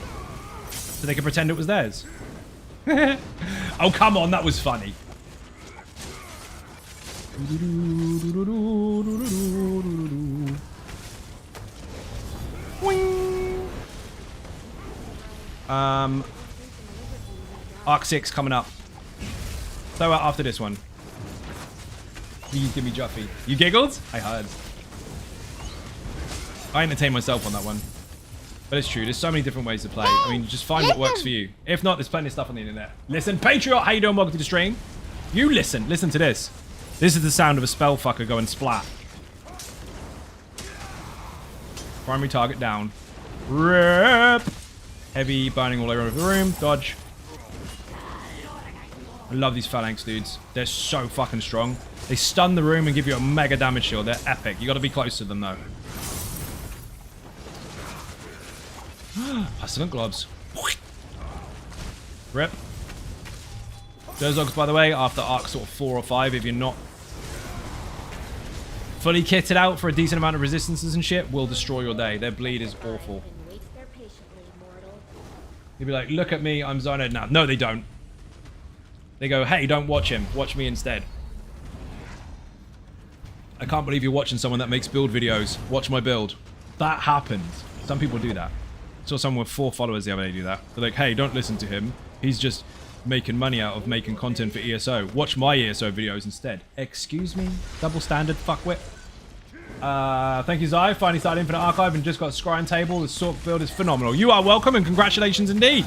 So they could pretend it was theirs. Oh, come on, that was funny. Arc 6 coming up. So after this one. Please give me Juffy. You giggled? I heard. I entertained myself on that one. But it's true, there's so many different ways to play. I mean, just find what works for you. If not, there's plenty of stuff on the internet. Listen, Patriot, how you doing? Welcome to the stream. You listen. Listen to this. This is the sound of a spell fucker going splat. Primary target down. Rip. Heavy burning all over the room. Dodge. I love these phalanx dudes. They're so fucking strong. They stun the room and give you a mega damage shield. They're epic. You gotta be close to them though. Pestilent gloves. Rip. Those logs, by the way, after arc sort of 4 or 5, if you're not fully kitted out for a decent amount of resistances and shit, will destroy your day. Their bleed is awful. You'll be like, look at me, I'm Zyno now. No, they don't. They go, hey, don't watch him. Watch me instead. I can't believe you're watching someone that makes build videos. Watch my build. That happens. Some people do that. I saw someone with 4 followers the other day do that. They're like, hey, don't listen to him. He's just making money out of making content for ESO. Watch my ESO videos instead. Excuse me? Double standard, fuckwit. Thank you, Zai. Finally started Infinite Archive and just got a scrying table. The sort build is phenomenal. You are welcome and congratulations indeed.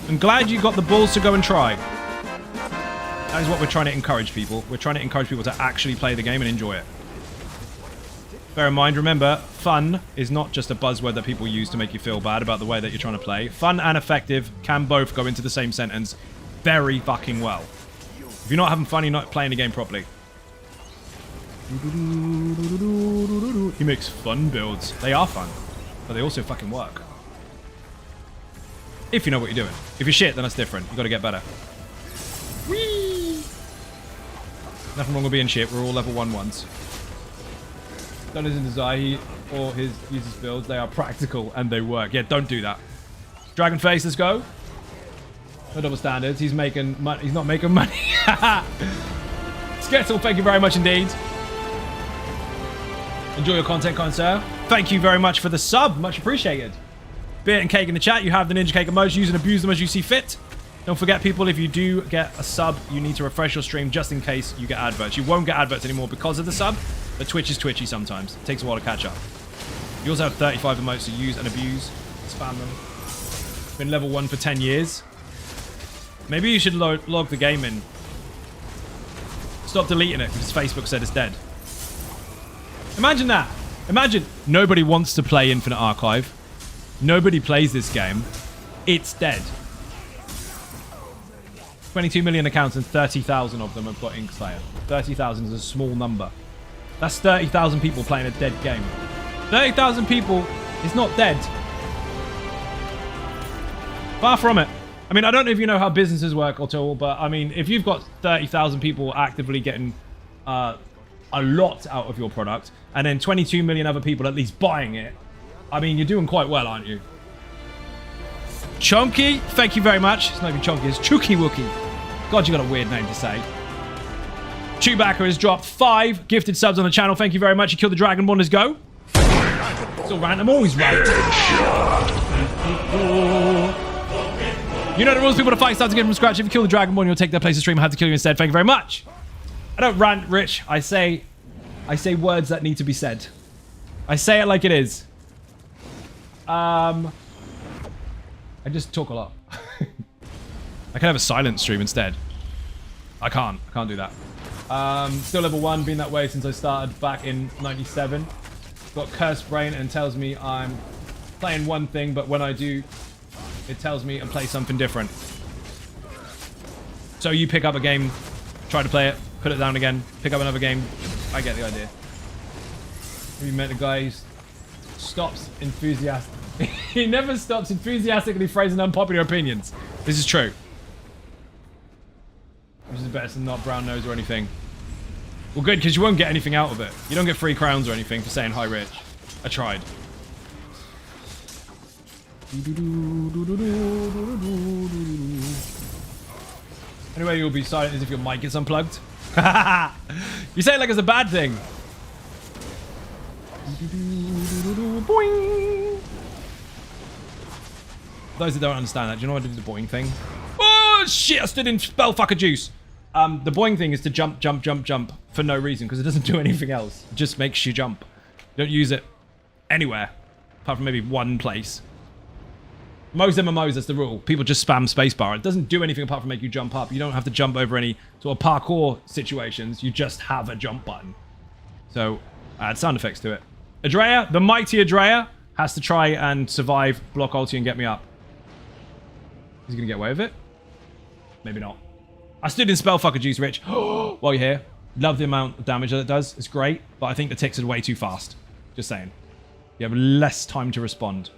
I'm glad you got the balls to go and try. That is what we're trying to encourage people. We're trying to encourage people to actually play the game and enjoy it. Bear in mind, remember, fun is not just a buzzword that people use to make you feel bad about the way that you're trying to play. Fun and effective can both go into the same sentence very fucking well. If you're not having fun, you're not playing the game properly. He makes fun builds. They are fun, but they also fucking work. If you know what you're doing. If you're shit, then that's different. You got to get better. Whee! Nothing wrong with being shit. We're all level 1 ones. Don't listen to Zai or his users builds. They are practical and they work. Yeah, don't do that. Dragonface, let's go. No double standards. He's making money. He's not making money. Skettle, thank you very much indeed. Enjoy your content, sir. Thank you very much for the sub. Much appreciated. Beer and cake in the chat. You have the ninja cake emoji. Use and abuse them as you see fit. Don't forget, people, if you do get a sub, you need to refresh your stream just in case you get adverts. You won't get adverts anymore because of the sub, but Twitch is twitchy sometimes. It takes a while to catch up. You also have 35 emotes to use and abuse. Spam them. Been level 1 for 10 years. Maybe you should log the game in. Stop deleting it because Facebook said it's dead. Imagine that. Imagine nobody wants to play Infinite Archive. Nobody plays this game. It's dead. 22 million accounts and 30,000 of them have got Inkslayer. 30,000 is a small number. That's 30,000 people playing a dead game. 30,000 people is not dead. Far from it. I mean, I don't know if you know how businesses work at all, but I mean, if you've got 30,000 people actively getting a lot out of your product, and then 22 million other people at least buying it, I mean, you're doing quite well, aren't you? Chunky, thank you very much. It's not even Chunky, it's Chooky Wookie. God, you got a weird name to say. Chewbacca has dropped 5 gifted subs on the channel. Thank you very much. You killed the Dragonborn. Let's go. It's all random. Always right. You know the rules. People to fight start to get from scratch. If you kill the Dragonborn, you'll take their place to stream. I have to kill you instead. Thank you very much. I don't rant, Rich. I say words that need to be said. I say it like it is. I just talk a lot. I can have a silent stream instead. I can't do that. Still level 1, been that way since I started back in 97. Got cursed brain and tells me I'm playing one thing, but when I do, it tells me and play something different. So you pick up a game, try to play it, put it down again, pick up another game. I get the idea. Have you met a guy who stops enthusiastic? He never stops enthusiastically phrasing unpopular opinions. This is true. Which is better than not brown nose or anything. Well, good, because you won't get anything out of it. You don't get free crowns or anything for saying hi, Rich. I tried. Anyway, you'll be silent as if your mic is unplugged. You say it like it's a bad thing. Boing. Those that don't understand that, do you know how to do the boing thing? Oh, shit, I stood in spellfucker juice. The boing thing is to jump, jump, jump, jump for no reason, because it doesn't do anything else. It just makes you jump. You don't use it anywhere, apart from maybe one place. Most MMOs, that's the rule. People just spam spacebar. It doesn't do anything apart from make you jump up. You don't have to jump over any sort of parkour situations. You just have a jump button. So, add sound effects to it. Adrea, the mighty Adrea, has to try and survive block ulti and get me up. Is he going to get away with it? Maybe not. I stood in spellfucker juice, Rich. While you're here. Love the amount of damage that it does. It's great. But I think the ticks are way too fast. Just saying. You have less time to respond.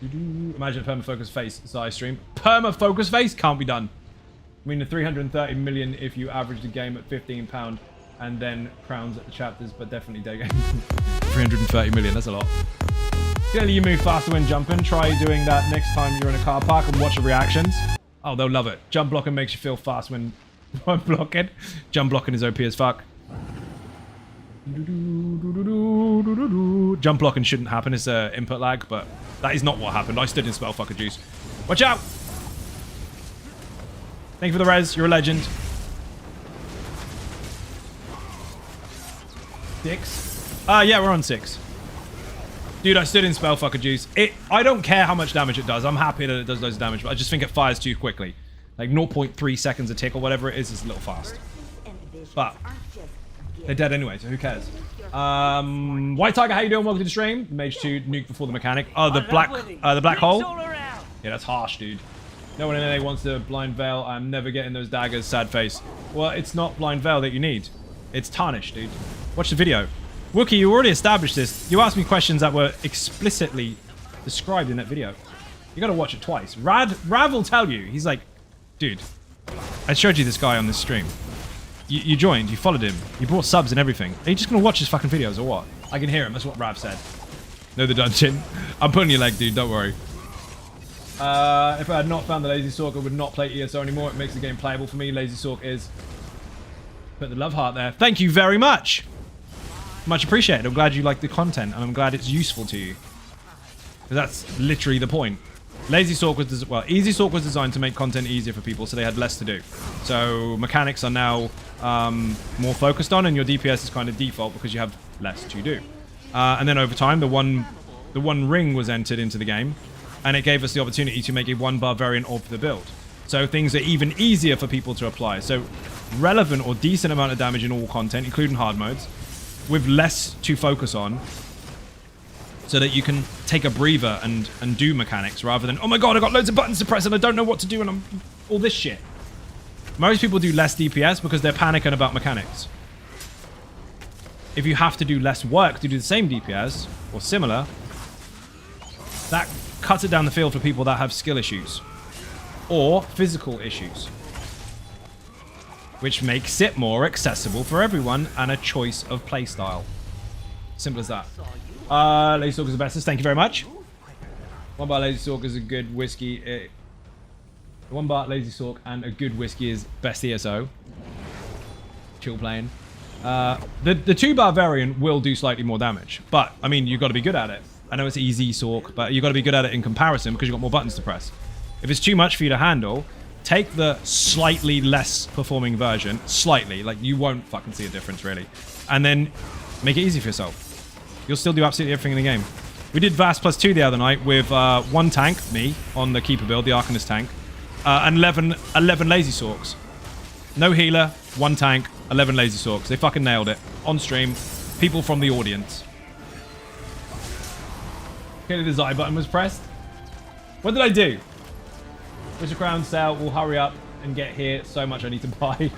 Imagine a perma-focus face Zai stream. Perma-focus face? Can't be done. I mean, the 330 million if you average the game at £15 and then crowns at the chapters, but definitely day game. 330 million, that's a lot. Clearly you move faster when jumping. Try doing that next time you're in a car park and watch the reactions. Oh, they'll love it. Jump blocking makes you feel fast when blocking. Jump blocking is OP as fuck. Jump blocking shouldn't happen. It's input lag, but that is not what happened. I stood in spellfucker juice. Watch out! Thank you for the res. You're a legend. 6. Yeah, we're on 6. Dude, I stood in spellfucker juice. I don't care how much damage it does. I'm happy that it does loads of damage, but I just think it fires too quickly. Like 0.3 seconds a tick or whatever it is a little fast. But they're dead anyway, so who cares? White Tiger, how you doing? Welcome to the stream. Mage 2 nuke before the mechanic. Oh, the black hole? Yeah, that's harsh, dude. No one in LA wants to blind veil. I'm never getting those daggers, sad face. Well, it's not blind veil that you need. It's tarnished, dude. Watch the video. Wookie, you already established this. You asked me questions that were explicitly described in that video. You gotta watch it twice. Rav will tell you. He's like, dude, I showed you this guy on this stream. You joined, you followed him, you brought subs and everything. Are you just gonna watch his fucking videos or what? I can hear him, that's what Rav said. Know the dungeon. I'm pulling your leg, dude, don't worry. If I had not found the Lazy Sork, I would not play ESO anymore. It makes the game playable for me. Lazy Sork is... Put the love heart there. Thank you very much. Much appreciated. I'm glad you like the content, and I'm glad it's useful to you. Because that's literally the point. Lazy Sork was... Well, Easy Sork was designed to make content easier for people, so they had less to do. So mechanics are now more focused on, and your DPS is kind of default because you have less to do. And then over time, the one ring was entered into the game, and it gave us the opportunity to make a 1-bar variant of the build. So things are even easier for people to apply. So relevant or decent amount of damage in all content, including hard modes, with less to focus on, so that you can take a breather and do mechanics rather than, oh my god, I got loads of buttons to press and I don't know what to do and I'm all this shit. Most people do less DPS because they're panicking about mechanics. If you have to do less work to do the same DPS or similar, that cuts it down the field for people that have skill issues or physical issues, which makes it more accessible for everyone and a choice of playstyle. Simple as that. Lazy Sork is the bestest. Thank you very much. 1 bar Lazy Sork is a good whiskey. 1 bar Lazy Sork and a good whiskey is best ESO. Chill playing. The 2 bar variant will do slightly more damage, but I mean, you've got to be good at it. I know it's easy Sork, but you've got to be good at it in comparison because you've got more buttons to press. If it's too much for you to handle, take the slightly less performing version, slightly, like you won't fucking see a difference really, and then make it easy for yourself. You'll still do absolutely everything in the game. We did Vast +2 the other night with 1 tank, me, on the Keeper build, the Arcanist tank, and 11 Lazy Sorks. No healer, 1 tank, 11 Lazy Sorks. They fucking nailed it. On stream, people from the audience. Okay, the I button was pressed. What did I do? Mr. Crown sale will hurry up and get here. So much I need to buy.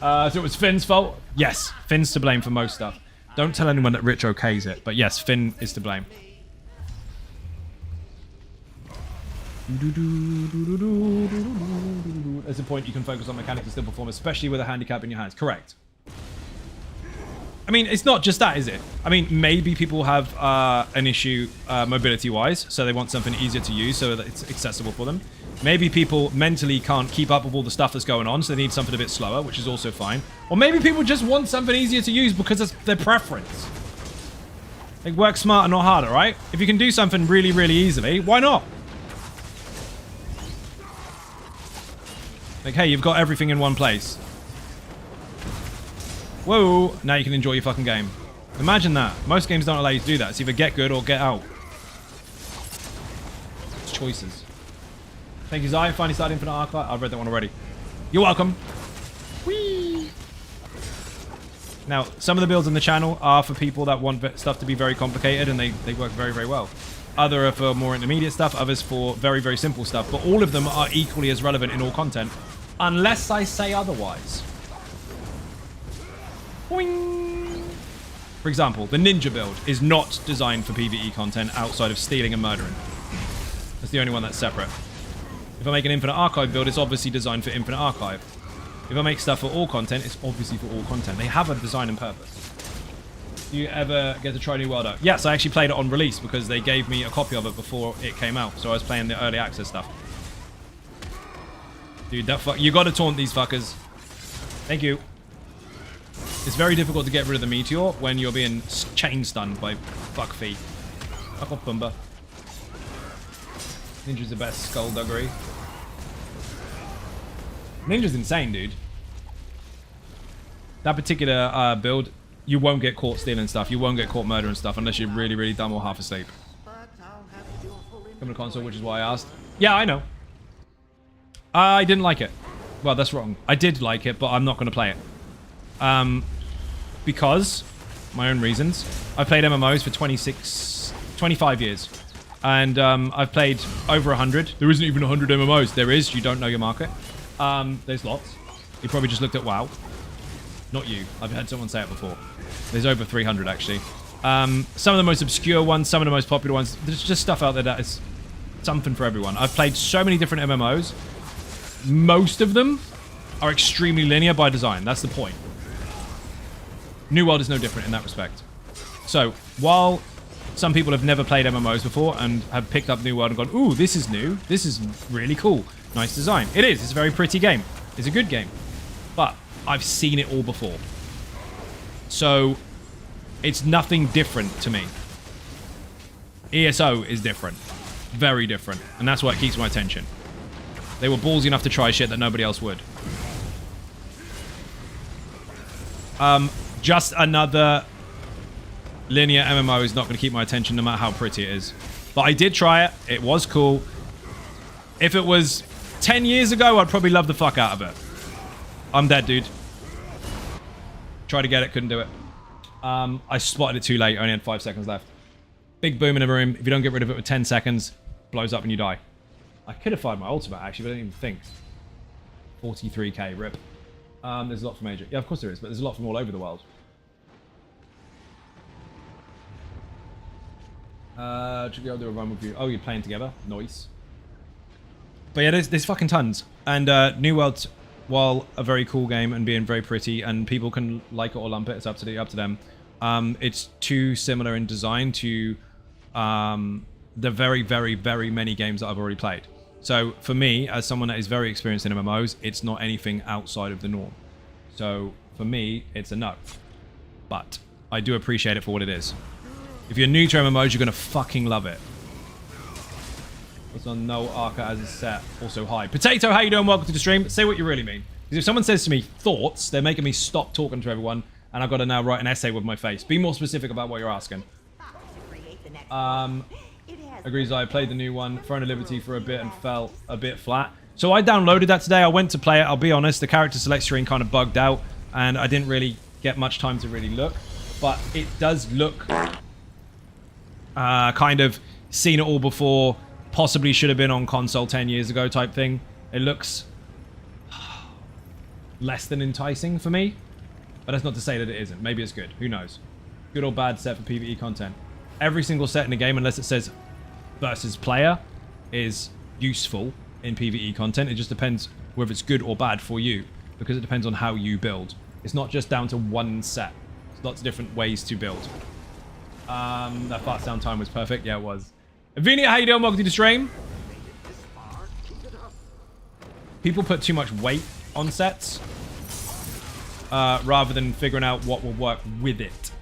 So it was Finn's fault? Yes, Finn's to blame for most stuff. Don't tell anyone that Rich okays it, but yes, Finn is to blame. There's a point you can focus on mechanics and still perform, especially with a handicap in your hands. Correct. I mean, it's not just that, is it? I mean, maybe people have an issue mobility-wise, so they want something easier to use so that it's accessible for them. Maybe people mentally can't keep up with all the stuff that's going on, so they need something a bit slower, which is also fine. Or maybe people just want something easier to use because it's their preference. Like, work smarter, not harder, right? If you can do something really, really easily, why not? Like, hey, you've got everything in one place. Whoa, now you can enjoy your fucking game. Imagine that. Most games don't allow you to do that. It's either get good or get out. It's choices. Thank you, Zai. Finally started Infinite Archive. I've read that one already. You're welcome. Whee! Now, some of the builds on the channel are for people that want stuff to be very complicated, and they work very, very well. Other are for more intermediate stuff, others for very, very simple stuff. But all of them are equally as relevant in all content, unless I say otherwise. Boing! For example, the ninja build is not designed for PvE content outside of stealing and murdering. That's the only one that's separate. If I make an Infinite Archive build, it's obviously designed for Infinite Archive. If I make stuff for all content, it's obviously for all content. They have a design and purpose. Do you ever get to try New World out? Yes, I actually played it on release because they gave me a copy of it before it came out. So I was playing the early access stuff. Dude, you gotta taunt these fuckers. Thank you. It's very difficult to get rid of the meteor when you're being chain stunned by fuck feet. Fuck off, Bumba. Ninja's the best skullduggery. Ninja's insane, dude. That particular build, you won't get caught stealing stuff. You won't get caught murdering stuff unless you're really, really dumb or half asleep. But I'll have your full Coming to console, which is why I asked. Yeah, I know. I didn't like it. Well, that's wrong. I did like it, but I'm not going to play it. Because, my own reasons. I've played MMOs for 25 years. And I've played over 100. There isn't even 100 MMOs. There is. You don't know your market. There's lots. You probably just looked at WoW. Not you. I've had someone say it before. There's over 300, actually. Some of the most obscure ones, some of the most popular ones. There's just stuff out there that is something for everyone. I've played so many different MMOs. Most of them are extremely linear by design. That's the point. New World is no different in that respect. So, while some people have never played MMOs before and have picked up New World and gone, ooh, this is new. This is really cool. Nice design. It is. It's a very pretty game. It's a good game. But I've seen it all before. So, it's nothing different to me. ESO is different. Very different. And that's why it keeps my attention. They were ballsy enough to try shit that nobody else would. Just another linear MMO is not going to keep my attention no matter how pretty it is. But I did try it. It was cool. If it was 10 years ago, I'd probably love the fuck out of it. I'm dead, dude. Tried to get it, couldn't do it. I spotted it too late. Only had 5 seconds left. Big boom in the room. If you don't get rid of it with 10 seconds, blows up and you die. I could have fired my ultimate, actually, but I didn't even think. 43k, rip. There's a lot from Asia. Yeah, of course there is, but there's a lot from all over the world. Should be able to do a run with you. Oh, you're playing together? Nice. But yeah, there's fucking tons. And New World, while a very cool game and being very pretty, and people can like it or lump it, it's up to them. It's too similar in design to the very, very, very many games that I've already played. So for me, as someone that is very experienced in MMOs, it's not anything outside of the norm. So for me, it's a no. But I do appreciate it for what it is. If you're new to MMOs, you're going to fucking love it. What's on no Arca as a set? Also, hi. Potato, how you doing? Welcome to the stream. Say what you really mean. Because if someone says to me, thoughts, they're making me stop talking to everyone, and I've got to now write an essay with my face. Be more specific about what you're asking. Agrees, I played the new one, Throne of Liberty for a bit and felt a bit flat. So I downloaded that today. I went to play it. I'll be honest, the character select screen kind of bugged out, and I didn't really get much time to really look. But it does look kind of seen it all before, possibly should have been on console 10 years ago type thing. It looks less than enticing for me, but that's not to say that it isn't. Maybe it's good. Who knows? Good or bad set for PvE content. Every single set in the game, unless it says versus player, is useful in PvE content. It just depends whether it's good or bad for you, because it depends on how you build. It's not just down to one set. There's lots of different ways to build. That fast down time was perfect. Yeah, it was. Vinia, how you doing? Welcome to the stream. People put too much weight on sets rather than figuring out what will work with it.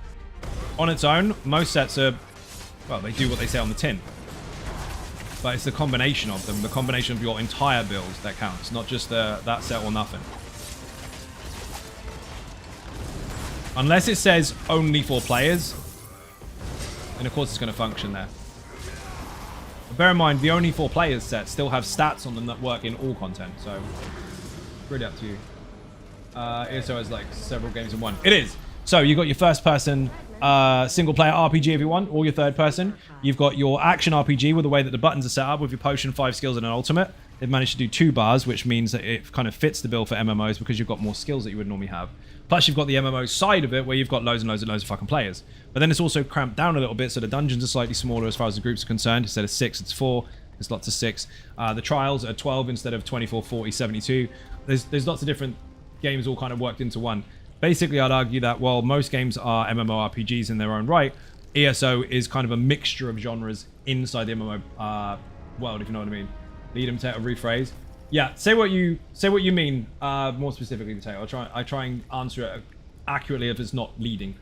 On its own, most sets are, well, they do what they say on the tin. But it's the combination of them, the combination of your entire build that counts, not just that set or nothing. Unless it says only for players, then of course it's going to function there. But bear in mind, the only for players sets still have stats on them that work in all content, so really up to you. ESO has like several games in one. It is. So you've got your first person single player RPG if you want, or your third person. You've got your action RPG with the way that the buttons are set up with your potion, 5 skills, and an ultimate. They've managed to do 2 bars, which means that it kind of fits the bill for MMOs because you've got more skills that you would normally have. Plus, you've got the MMO side of it where you've got loads and loads and loads of fucking players. But then it's also cramped down a little bit, so the dungeons are slightly smaller as far as the groups are concerned. Instead of 6, it's 4. There's lots of 6. The trials are 12 instead of 24, 40, 72. There's lots of different games all kind of worked into one. Basically, I'd argue that while most games are MMORPGs in their own right, ESO is kind of a mixture of genres inside the MMO world, if you know what I mean. Lead him to rephrase. Yeah, say what you mean more specifically, Mateo. I try and answer it accurately if it's not leading.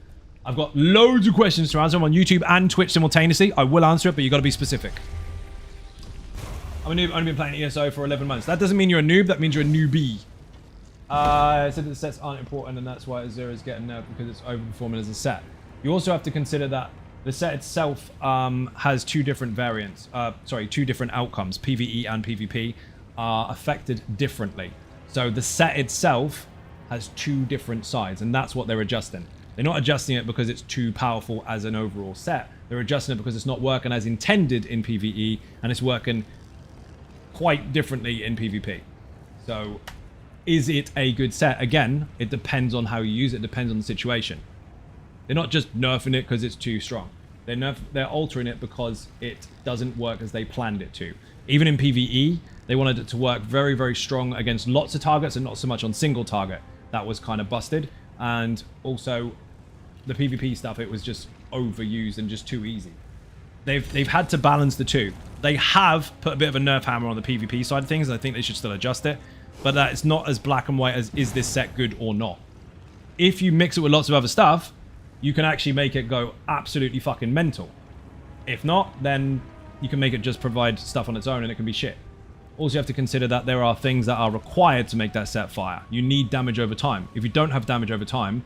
I've got loads of questions to answer. I'm on YouTube and Twitch simultaneously. I will answer it, but you got to be specific. I'm a noob. I've only been playing ESO for 11 months. That doesn't mean you're a noob. That means you're a newbie. I said that the sets aren't important, and that's why Azura is getting nerfed because it's overperforming as a set. You also have to consider that the set itself has two different variants. Two different outcomes. PvE and PvP are affected differently. So the set itself has two different sides, and that's what they're adjusting. They're not adjusting it because it's too powerful as an overall set. They're adjusting it because it's not working as intended in PvE, and it's working quite differently in PvP. So, is it a good set? Again, it depends on how you use it. It depends on the situation. They're not just nerfing it because it's too strong. They're altering it because it doesn't work as they planned it to. Even in PvE, they wanted it to work very, very strong against lots of targets and not so much on single target. That was kind of busted. And also, the PvP stuff, it was just overused and just too easy. They've had to balance the two. They have put a bit of a nerf hammer on the PvP side of things, and I think they should still adjust it. But that it's not as black and white as is this set good or not. If you mix it with lots of other stuff, you can actually make it go absolutely fucking mental. If not, then you can make it just provide stuff on its own and it can be shit. Also, you have to consider that there are things that are required to make that set fire. You need damage over time. If you don't have damage over time,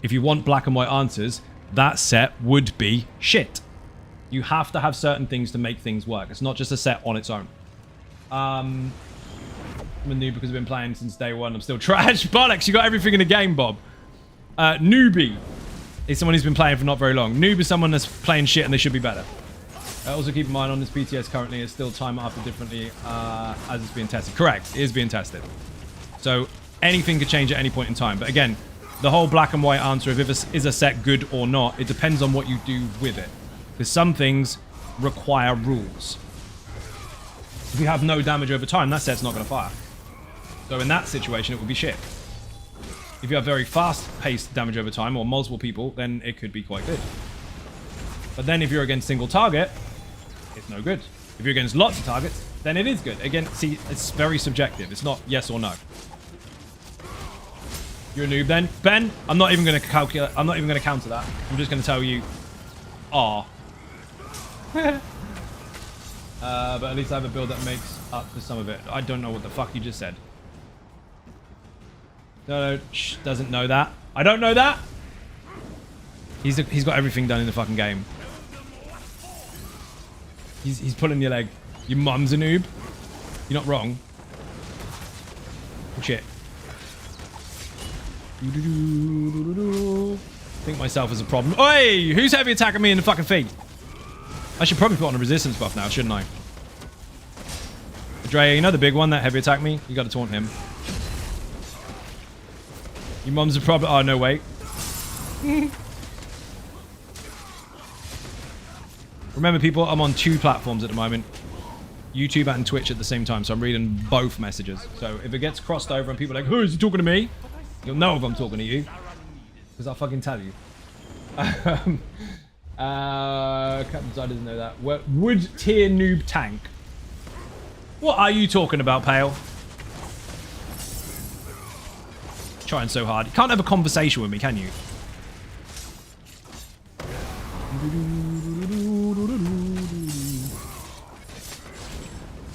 if you want black and white answers, that set would be shit. You have to have certain things to make things work. It's not just a set on its own. I'm a noob because I've been playing since day one. I'm still trash. Bollocks, you got everything in the game, Bob. Newbie is someone who's been playing for not very long. Noob is someone that's playing shit and they should be better. Also keep in mind on this PTS currently it's still time after differently as it's being tested. Correct, it is being tested. So anything could change at any point in time. But again, the whole black and white answer of if is a set good or not, it depends on what you do with it. Because some things require rules. If you have no damage over time, that set's not going to fire. So in that situation, it would be shit. If you have very fast-paced damage over time or multiple people, then it could be quite good. But then if you're against single target, it's no good. If you're against lots of targets, then it is good. Again, see, it's very subjective. It's not yes or no. You're a noob then. Ben, I'm not even going to calculate. I'm not even going to counter that. I'm just going to tell you, but at least I have a build that makes up for some of it. I don't know what the fuck you just said. No, doesn't know that. I don't know that. He's got everything done in the fucking game. He's pulling your leg. Your mum's a noob. You're not wrong. Oh, shit. Think myself as a problem. Oi! Who's heavy attacking me in the fucking feet? I should probably put on a resistance buff now, shouldn't I? Drea, you know the big one that heavy attacked me? You gotta taunt him. Your mum's a problem. Oh, no, wait. Remember, people, I'm on two platforms at the moment. YouTube and Twitch at the same time, so I'm reading both messages. So if it gets crossed over and people are like, who is he talking to me? You'll know if I'm talking to you. Because I'll fucking tell you. Captain Side doesn't know that. Wood tier noob tank. What are you talking about, Pale? Trying so hard. You can't have a conversation with me, can you?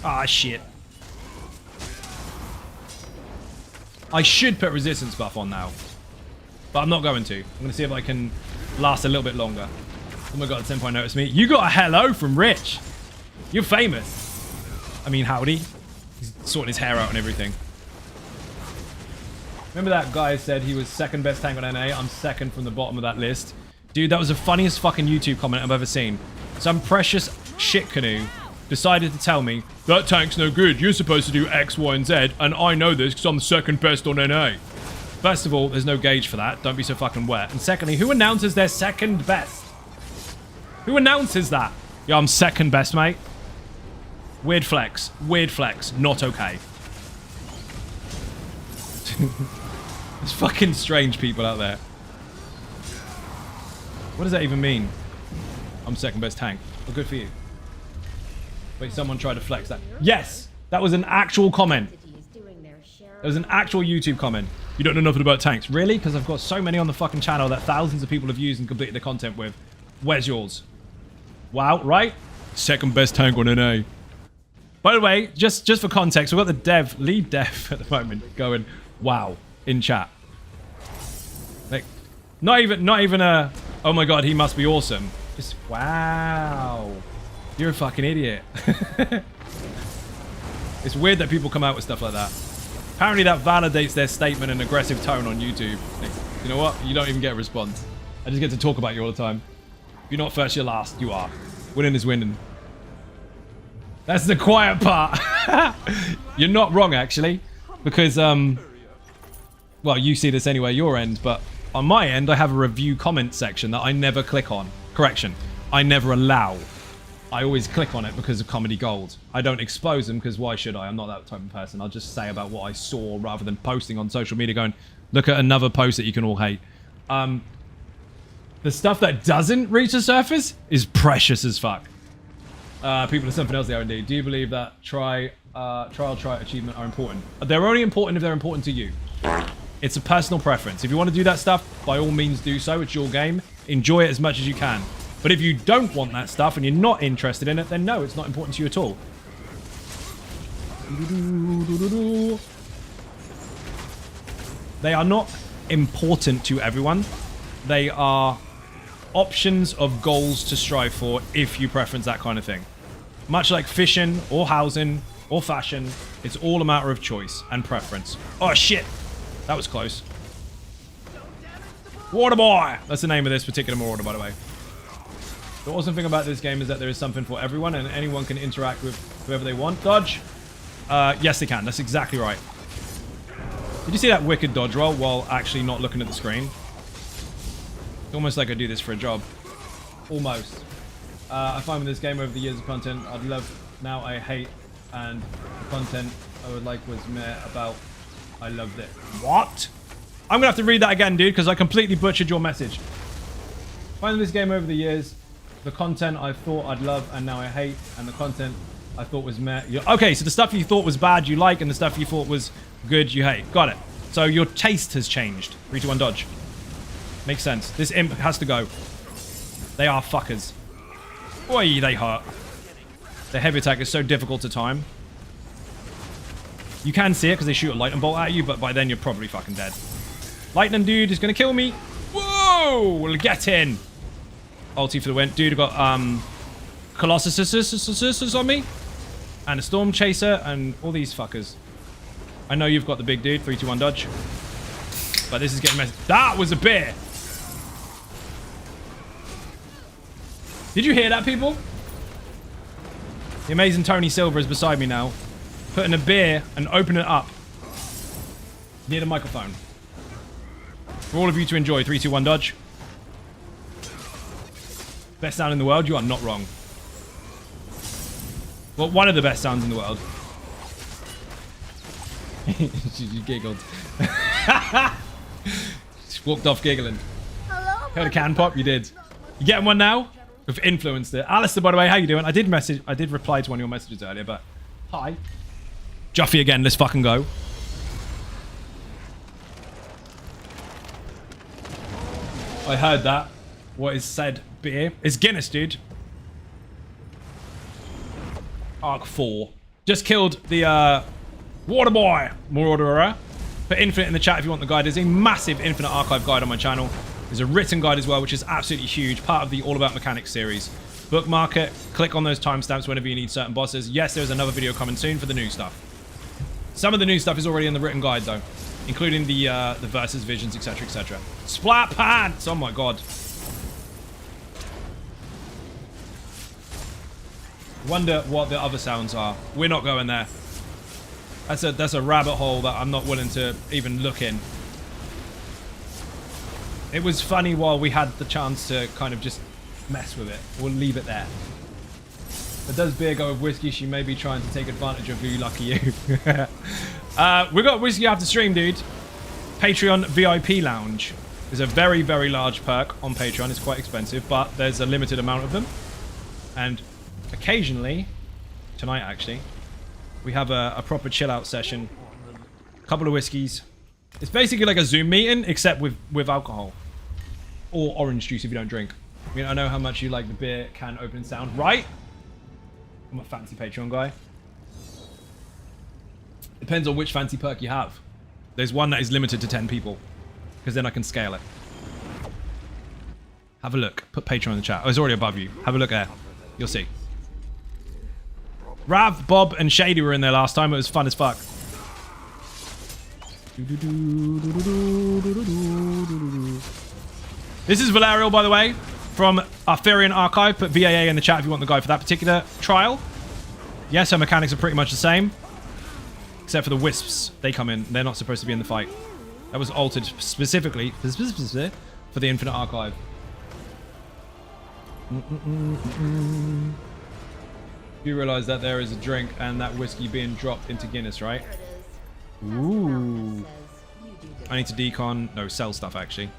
Ah, shit. I should put resistance buff on now. But I'm not going to. I'm going to see if I can last a little bit longer. Oh my god, at some point noticed me. You got a hello from Rich. You're famous. I mean, howdy. He's sorting his hair out and everything. Remember that guy said he was second best tank on NA? I'm second from the bottom of that list. Dude, that was the funniest fucking YouTube comment I've ever seen. Some precious shit canoe decided to tell me, that tank's no good. You're supposed to do X, Y, and Z, and I know this because I'm second best on NA. First of all, there's no gauge for that. Don't be so fucking wet. And secondly, who announces they're second best? Who announces that? Yeah, I'm second best, mate. Weird flex. Weird flex. Not okay. There's fucking strange people out there. What does that even mean? I'm second best tank. Well, good for you. Wait, someone tried to flex that. Yes! That was an actual comment. It was an actual YouTube comment. You don't know nothing about tanks. Really? Because I've got so many on the fucking channel that thousands of people have used and completed the content with. Where's yours? Wow, right? Second best tank on NA. By the way, just for context, we've got the lead dev at the moment going, wow, in chat. Like, not even a, oh my god, he must be awesome. Just, wow. You're a fucking idiot. It's weird that people come out with stuff like that. Apparently that validates their statement and aggressive tone on YouTube. Like, you know what? You don't even get a response. I just get to talk about you all the time. If you're not first, you're last. You are. Winning is winning. That's the quiet part. You're not wrong, actually. Because, well, you see this anyway, your end. But on my end, I have a review comment section that I never click on. Correction. I never allow. I always click on it because of comedy gold. I don't expose them because why should I? I'm not that type of person. I'll just say about what I saw rather than posting on social media going, look at another post that you can all hate. The stuff that doesn't reach the surface is precious as fuck. People are something else they are indeed. Do you believe that trial achievement are important? They're only important if they're important to you. It's a personal preference. If you want to do that stuff, by all means do so. It's your game. Enjoy it as much as you can. But if you don't want that stuff and you're not interested in it, then no, it's not important to you at all. They are not important to everyone. They are options of goals to strive for if you preference that kind of thing. Much like fishing or housing or fashion, it's all a matter of choice and preference. Oh shit, that was close. Water boy! That's the name of this particular marauder, by the way. The awesome thing about this game is that there is something for everyone and anyone can interact with whoever they want. Dodge? Yes, they can. That's exactly right. Did you see that wicked dodge roll while actually not looking at the screen? It's almost like I do this for a job. Almost. I find with this game over the years of content I'd love, now I hate, and the content I would like was meh about I loved it. What? I'm gonna have to read that again, dude, because I completely butchered your message. Finding this game over the years, the content I thought I'd love and now I hate, and the content I thought was meh. Okay, so the stuff you thought was bad you like, and the stuff you thought was good you hate. Got it. So your taste has changed. 3, 2, 1, dodge. Makes sense. This imp has to go. They are fuckers. Oi, they hurt. Their heavy attack is so difficult to time. You can see it because they shoot a lightning bolt at you, but by then you're probably fucking dead. Lightning dude is gonna kill me. Whoa! We'll get in. Ulti for the win. Dude, I've got Colossus on me. And a Storm Chaser and all these fuckers. I know you've got the big dude. 3, 2, 1, dodge. But this is getting messy. That was a bear. Did you hear that, people? The amazing Tony Silver is beside me now. Putting a beer and opening it up. Near the microphone. For all of you to enjoy. 3, 2, 1, dodge. Best sound in the world? You are not wrong. Well, one of the best sounds in the world. She giggled. She walked off giggling. Heard a can pop? You did. You getting one now? We've influenced it. Alistair, by the way, how you doing? I did reply to one of your messages earlier, but hi. Juffy again, let's fucking go. I heard that. What is said beer? It's Guinness, dude. Arc 4. Just killed the Water Boy Marauder. Put Infinite in the chat if you want the guide. There's a massive Infinite Archive guide on my channel. There's a written guide as well, which is absolutely huge. Part of the All About Mechanics series. Bookmark it. Click on those timestamps whenever you need certain bosses. Yes, there's another video coming soon for the new stuff. Some of the new stuff is already in the written guide, though. Including the versus visions, etc., etc. Splat pants! Oh my god. Wonder what the other sounds are. We're not going there. That's a rabbit hole that I'm not willing to even look in. It was funny while we had the chance to kind of just mess with it. We'll leave it there. But does beer go with whiskey? She may be trying to take advantage of you, lucky you. We got whiskey after stream, dude. Patreon VIP Lounge is a very, very large perk on Patreon. It's quite expensive, but there's a limited amount of them. And occasionally, tonight actually, we have a proper chill out session. A couple of whiskeys, It's basically like a Zoom meeting, except with alcohol. Or orange juice if you don't drink. I mean, I know how much you like the beer can opening sound, right? I'm a fancy Patreon guy. Depends on which fancy perk you have. There's one that is limited to 10 people. Because then I can scale it. Have a look. Put Patreon in the chat. Oh, it's already above you. Have a look there. You'll see. Rav, Bob, and Shady were in there last time. It was fun as fuck. This is Valerial, by the way, from Arthurian Archive. Put VAA in the chat if you want the guide for that particular trial. Yes, her mechanics are pretty much the same. Except for the wisps. They come in. They're not supposed to be in the fight. That was altered specifically for the Infinite Archive. You realize that there is a drink and that whiskey being dropped into Guinness, right? There it is. Ooh. Master Malchus says you do this. I need to decon... No, sell stuff, actually.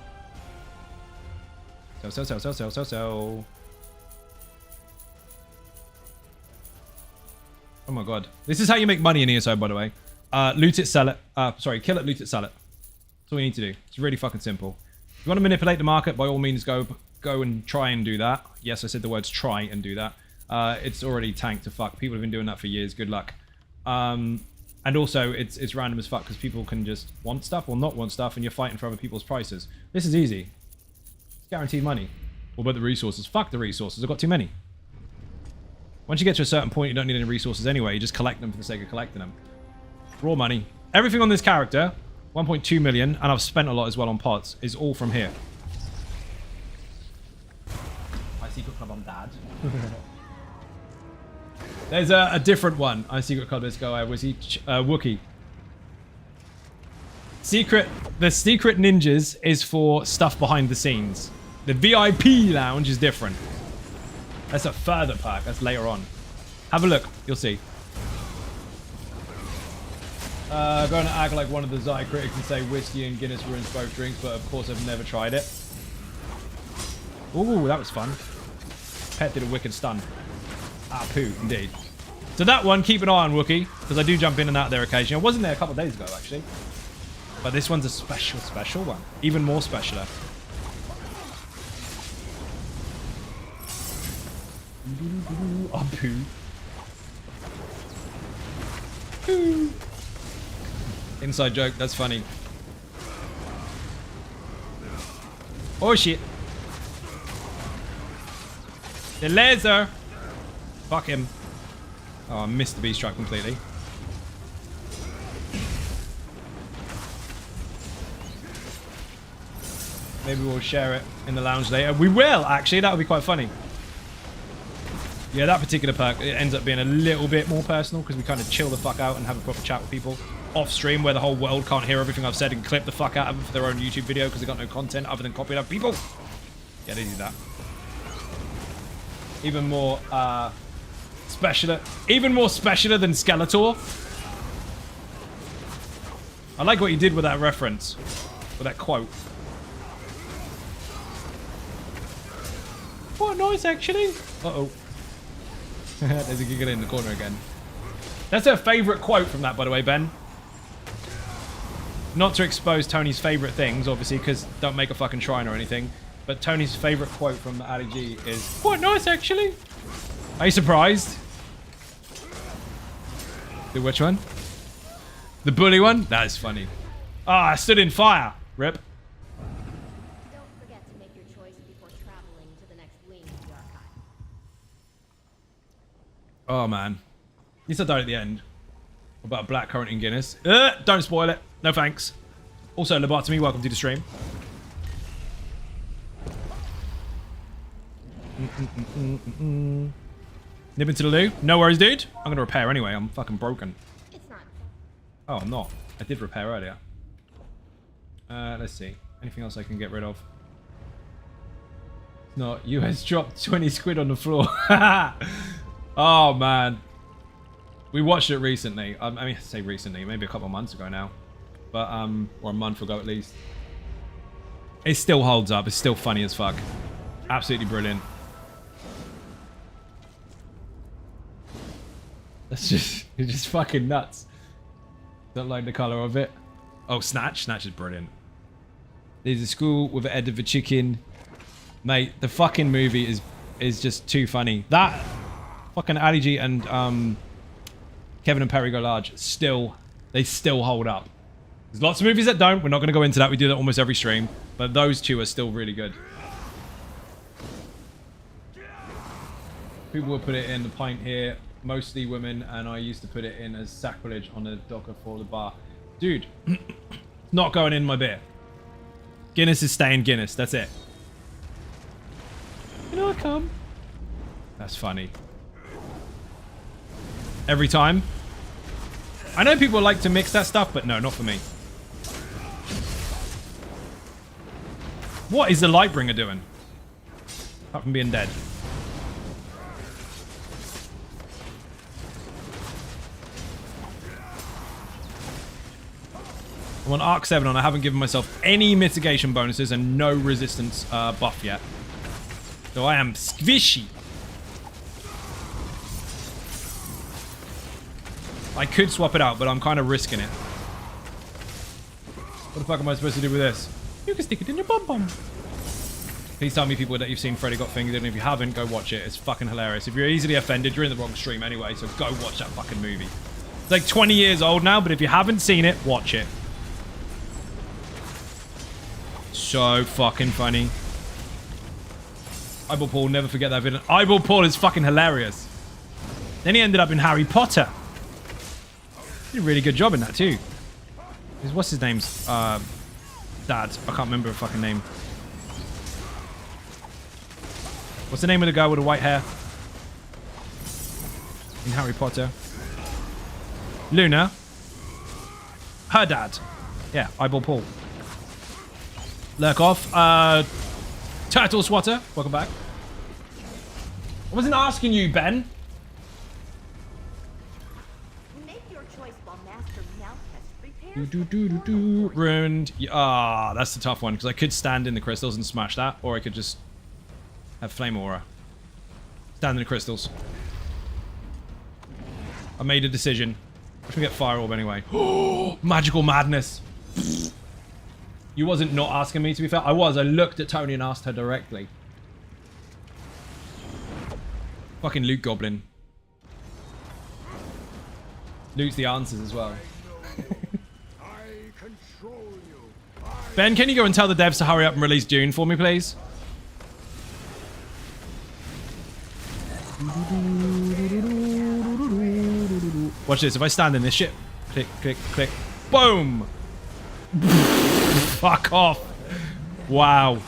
Sell. Oh my god. This is how you make money in ESO, by the way. Loot it, sell it. Sorry, kill it, loot it, sell it. That's all you need to do. It's really fucking simple. If you want to manipulate the market, by all means, go and try and do that. Yes, I said the words try and do that. It's already tanked to fuck. People have been doing that for years. Good luck. And also, it's random as fuck because people can just want stuff or not want stuff, and you're fighting for other people's prices. This is easy. It's guaranteed money. What about the resources? Fuck the resources. I've got too many. Once you get to a certain point, you don't need any resources anyway. You just collect them for the sake of collecting them. Raw money. Everything on this character, 1.2 million, and I've spent a lot as well on pots, is all from here. My secret club on dad. There's a different one. I secret club. Let's go. Was he Wookie? The secret ninjas is for stuff behind the scenes. The VIP lounge is different. That's a further perk. That's later on. Have a look. You'll see. Going to act like one of the Zai critics and say whiskey and Guinness ruins both drinks, but of course I've never tried it. Ooh, that was fun. Pet did a wicked stun. Ah, poo, indeed. So that one, keep an eye on Wookie, because I do jump in and out there occasionally. I wasn't there a couple of days ago, actually. But this one's a special one. Even more specialer. Oh, poo. Poo. Inside joke, that's funny. Oh shit. The laser. Fuck him. Oh, I missed the beast trap completely. Maybe we'll share it in the lounge later. We will, actually. That would be quite funny. Yeah, that particular perk, it ends up being a little bit more personal because we kind of chill the fuck out and have a proper chat with people off stream where the whole world can't hear everything I've said and clip the fuck out of it for their own YouTube video because they got no content other than copying other people. Yeah, they do that. Even more specialer. Even more specialer than Skeletor. I like what you did with that reference. With that quote. Quite nice, actually. Uh-oh. There's a giggle in the corner again. That's her favourite quote from that, by the way, Ben. Not to expose Tony's favourite things, obviously, because don't make a fucking shrine or anything. But Tony's favourite quote from the Ali G is, quite nice, actually. Are you surprised? The which one? The bully one? That is funny. Ah, I stood in fire. Rip. Don't forget to make your choice before traveling to the next wing of the archive. Oh, man. At least I died at the end. What about a blackcurrant in Guinness? Don't spoil it. No thanks. Also, Lobotomy, welcome to the stream. Nip into the loo. No worries, dude. I'm going to repair anyway. I'm fucking broken. It's not. Oh, I'm not. I did repair earlier. Let's see. Anything else I can get rid of? No, US dropped 20 squid on the floor. Oh, man. We watched it recently. I mean, I say recently, maybe a couple of months ago now. But, or a month ago at least. It still holds up. It's still funny as fuck. Absolutely brilliant. That's just, it's just fucking nuts. Don't like the color of it. Oh, Snatch. Snatch is brilliant. There's a school with an head of a chicken. Mate, the fucking movie is just too funny. That fucking Ali G and Kevin and Perry Go Large they still hold up. There's lots of movies that don't. We're not going to go into that. We do that almost every stream. But those two are still really good. People will put it in the pint here. Mostly women. And I used to put it in as sacrilege on the docker for the bar. Dude. Not going in my beer. Guinness is staying Guinness. That's it. You know I come. That's funny. Every time. I know people like to mix that stuff, but no, not for me. What is the Lightbringer doing? Apart from being dead. I'm on Arc 7 and I haven't given myself any mitigation bonuses and no resistance buff yet. So I am squishy. I could swap it out, but I'm kind of risking it. What the fuck am I supposed to do with this? You can stick it in your bum-bum. Please tell me, people, that you've seen Freddy Got Fingered, and if you haven't, go watch it. It's fucking hilarious. If you're easily offended, you're in the wrong stream anyway, so go watch that fucking movie. It's like 20 years old now, but if you haven't seen it, watch it. So fucking funny. Eyeball Paul, never forget that video. Eyeball Paul is fucking hilarious. Then he ended up in Harry Potter. He did a really good job in that too. What's his name's dad? I can't remember a fucking name. What's the name of the guy with the white hair? In Harry Potter. Luna. Her dad. Yeah, Eyeball Paul. Lurk off. Turtle Swatter. Welcome back. I wasn't asking you, Ben. Make your choice while Master Malchus prepares. Ruined. Ah, that's the tough one, because I could stand in the crystals and smash that, or I could just have Flame Aura. Stand in the crystals. I made a decision. I'm gonna get Fire Orb anyway. Oh, magical madness. You wasn't not asking me, to be fair. I was. I looked at Tony and asked her directly. Fucking Loot Goblin. Loot's the answers as well. Ben, can you go and tell the devs to hurry up and release Dune for me, please? Watch this. If I stand in this shit. Click, click, click. Boom! Fuck off. Wow.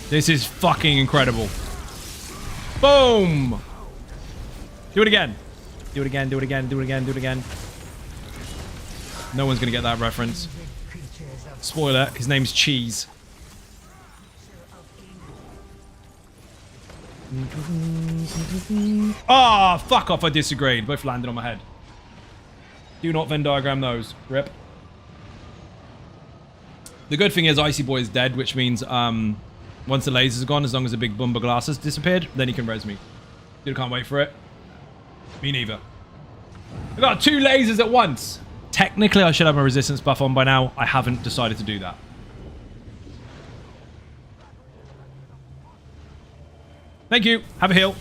This is fucking incredible. Boom! Do it again. Do it again, do it again, do it again, do it again. No one's gonna get that reference. Spoiler, his name's Cheese. Ah, oh, fuck off, I disagreed. Both landed on my head. Do not Venn diagram those. Rip. The good thing is Icy Boy is dead, which means once the lasers are gone, as long as the big Bumba glass has disappeared, then he can res me. Dude, can't wait for it. Me neither. I got 2 lasers at once. Technically, I should have my resistance buff on by now. I haven't decided to do that. Thank you. Have a heal.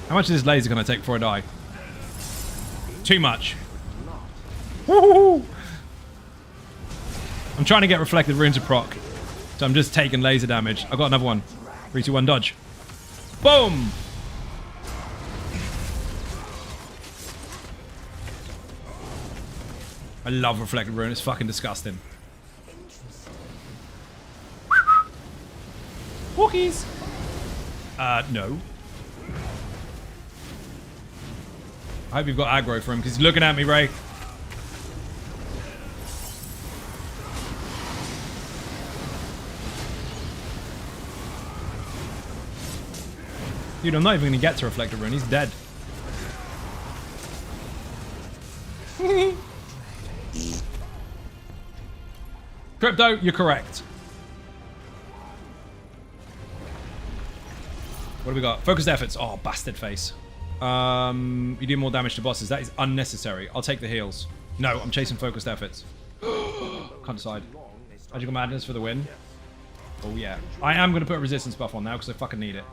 How much is this laser going to take before I die? Too much. Woohoo! I'm trying to get reflected runes to proc. So I'm just taking laser damage. I got another one. 3, 2, 1, dodge. Boom! I love reflected rune. It's fucking disgusting. Walkies! No. I hope you've got aggro for him, because he's looking at me, Ray. Dude, I'm not even going to get to reflected rune. He's dead. Crypto, you're correct. What do we got? Focused efforts. Oh, bastard face. You do more damage to bosses. That is unnecessary. I'll take the heals. No, I'm chasing focused efforts. Can't decide. Magical Madness for the win. Oh, yeah. I am going to put a resistance buff on now because I fucking need it.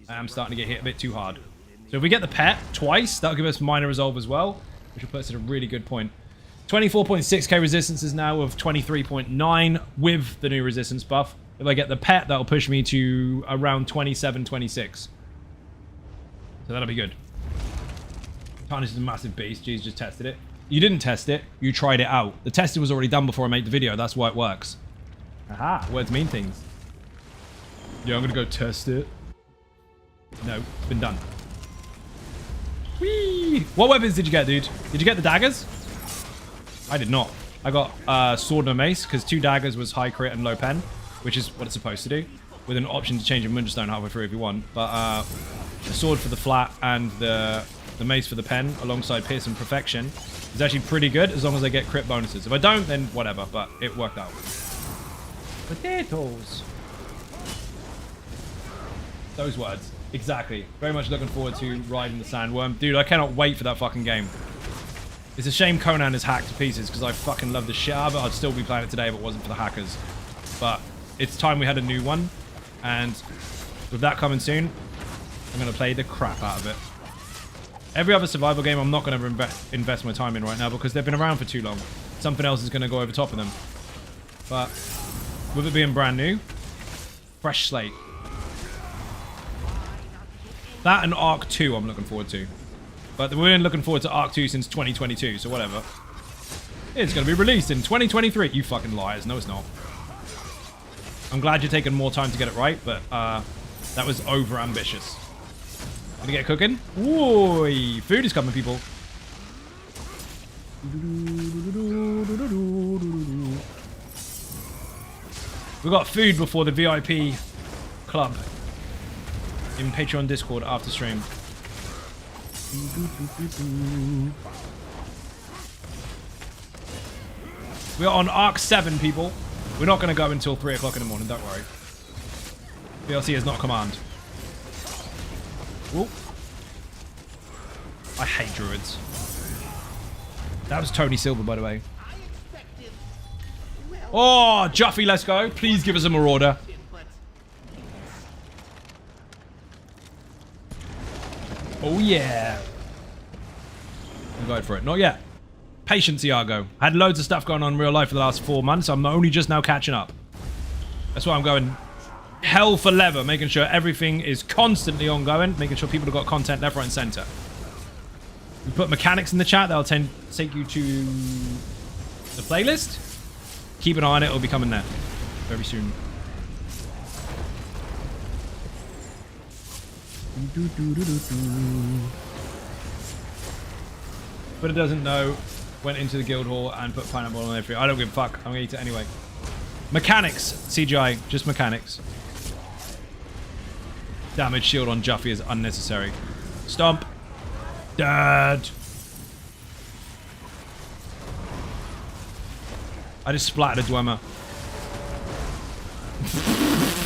I am starting to get hit a bit too hard. So if we get the pet twice, that'll give us minor resolve as well, which will put us at a really good point. 24.6k resistance is now of 23.9 with the new resistance buff. If I get the pet, that'll push me to around 27, 26. So that'll be good. Tarnish is a massive beast. Jeez, just tested it. You didn't test it. You tried it out. The testing was already done before I made the video. That's why it works. Aha. Words mean things. Yeah, I'm going to go test it. No, it's been done. Whee! What weapons did you get, dude? Did you get the daggers? I did not. I got sword and a mace because 2 daggers was high crit and low pen, which is what it's supposed to do, with an option to change a Moonstone halfway through if you want. But the sword for the flat and the mace for the pen alongside Pierce and Perfection is actually pretty good as long as I get crit bonuses. If I don't, then whatever, but it worked out. Potatoes. Those words. Exactly. Very much looking forward to riding the Sandworm. Dude, I cannot wait for that fucking game. It's a shame Conan is hacked to pieces because I fucking love the shit out of it. I'd still be playing it today if it wasn't for the hackers. But it's time we had a new one. And with that coming soon, I'm going to play the crap out of it. Every other survival game I'm not going to invest my time in right now because they've been around for too long. Something else is going to go over top of them. But with it being brand new, fresh slate. That and Arc 2 I'm looking forward to. But we've been looking forward to Arc 2 since 2022, so whatever. It's going to be released in 2023. You fucking liars. No, it's not. I'm glad you're taking more time to get it right, but that was over-ambitious. Gonna get cooking? Ooh, food is coming, people. We got food before the VIP club in Patreon Discord after stream. We're on Arc 7, people. We're not going to go until 3 o'clock in the morning, don't worry. DLC is not command. Whoop. I hate druids. That was Tony Silver, by the way. Oh, Juffy, let's go. Please give us a marauder. Oh, yeah. I'm going for it. Not yet. Patience, Iago. I had loads of stuff going on in real life for the last 4 months. I'm only just now catching up. That's why I'm going hell for leather, making sure everything is constantly ongoing, making sure people have got content left, right, and center. We put mechanics in the chat. That'll take you to the playlist. Keep an eye on it. It'll be coming there very soon. But it doesn't know. Went into the guild hall and put pineapple on everything. I don't give a fuck. I'm gonna eat it anyway. Mechanics. CGI. Just mechanics. Damage shield on Juffy is unnecessary. Stomp. Dad. I just splattered a Dwemer.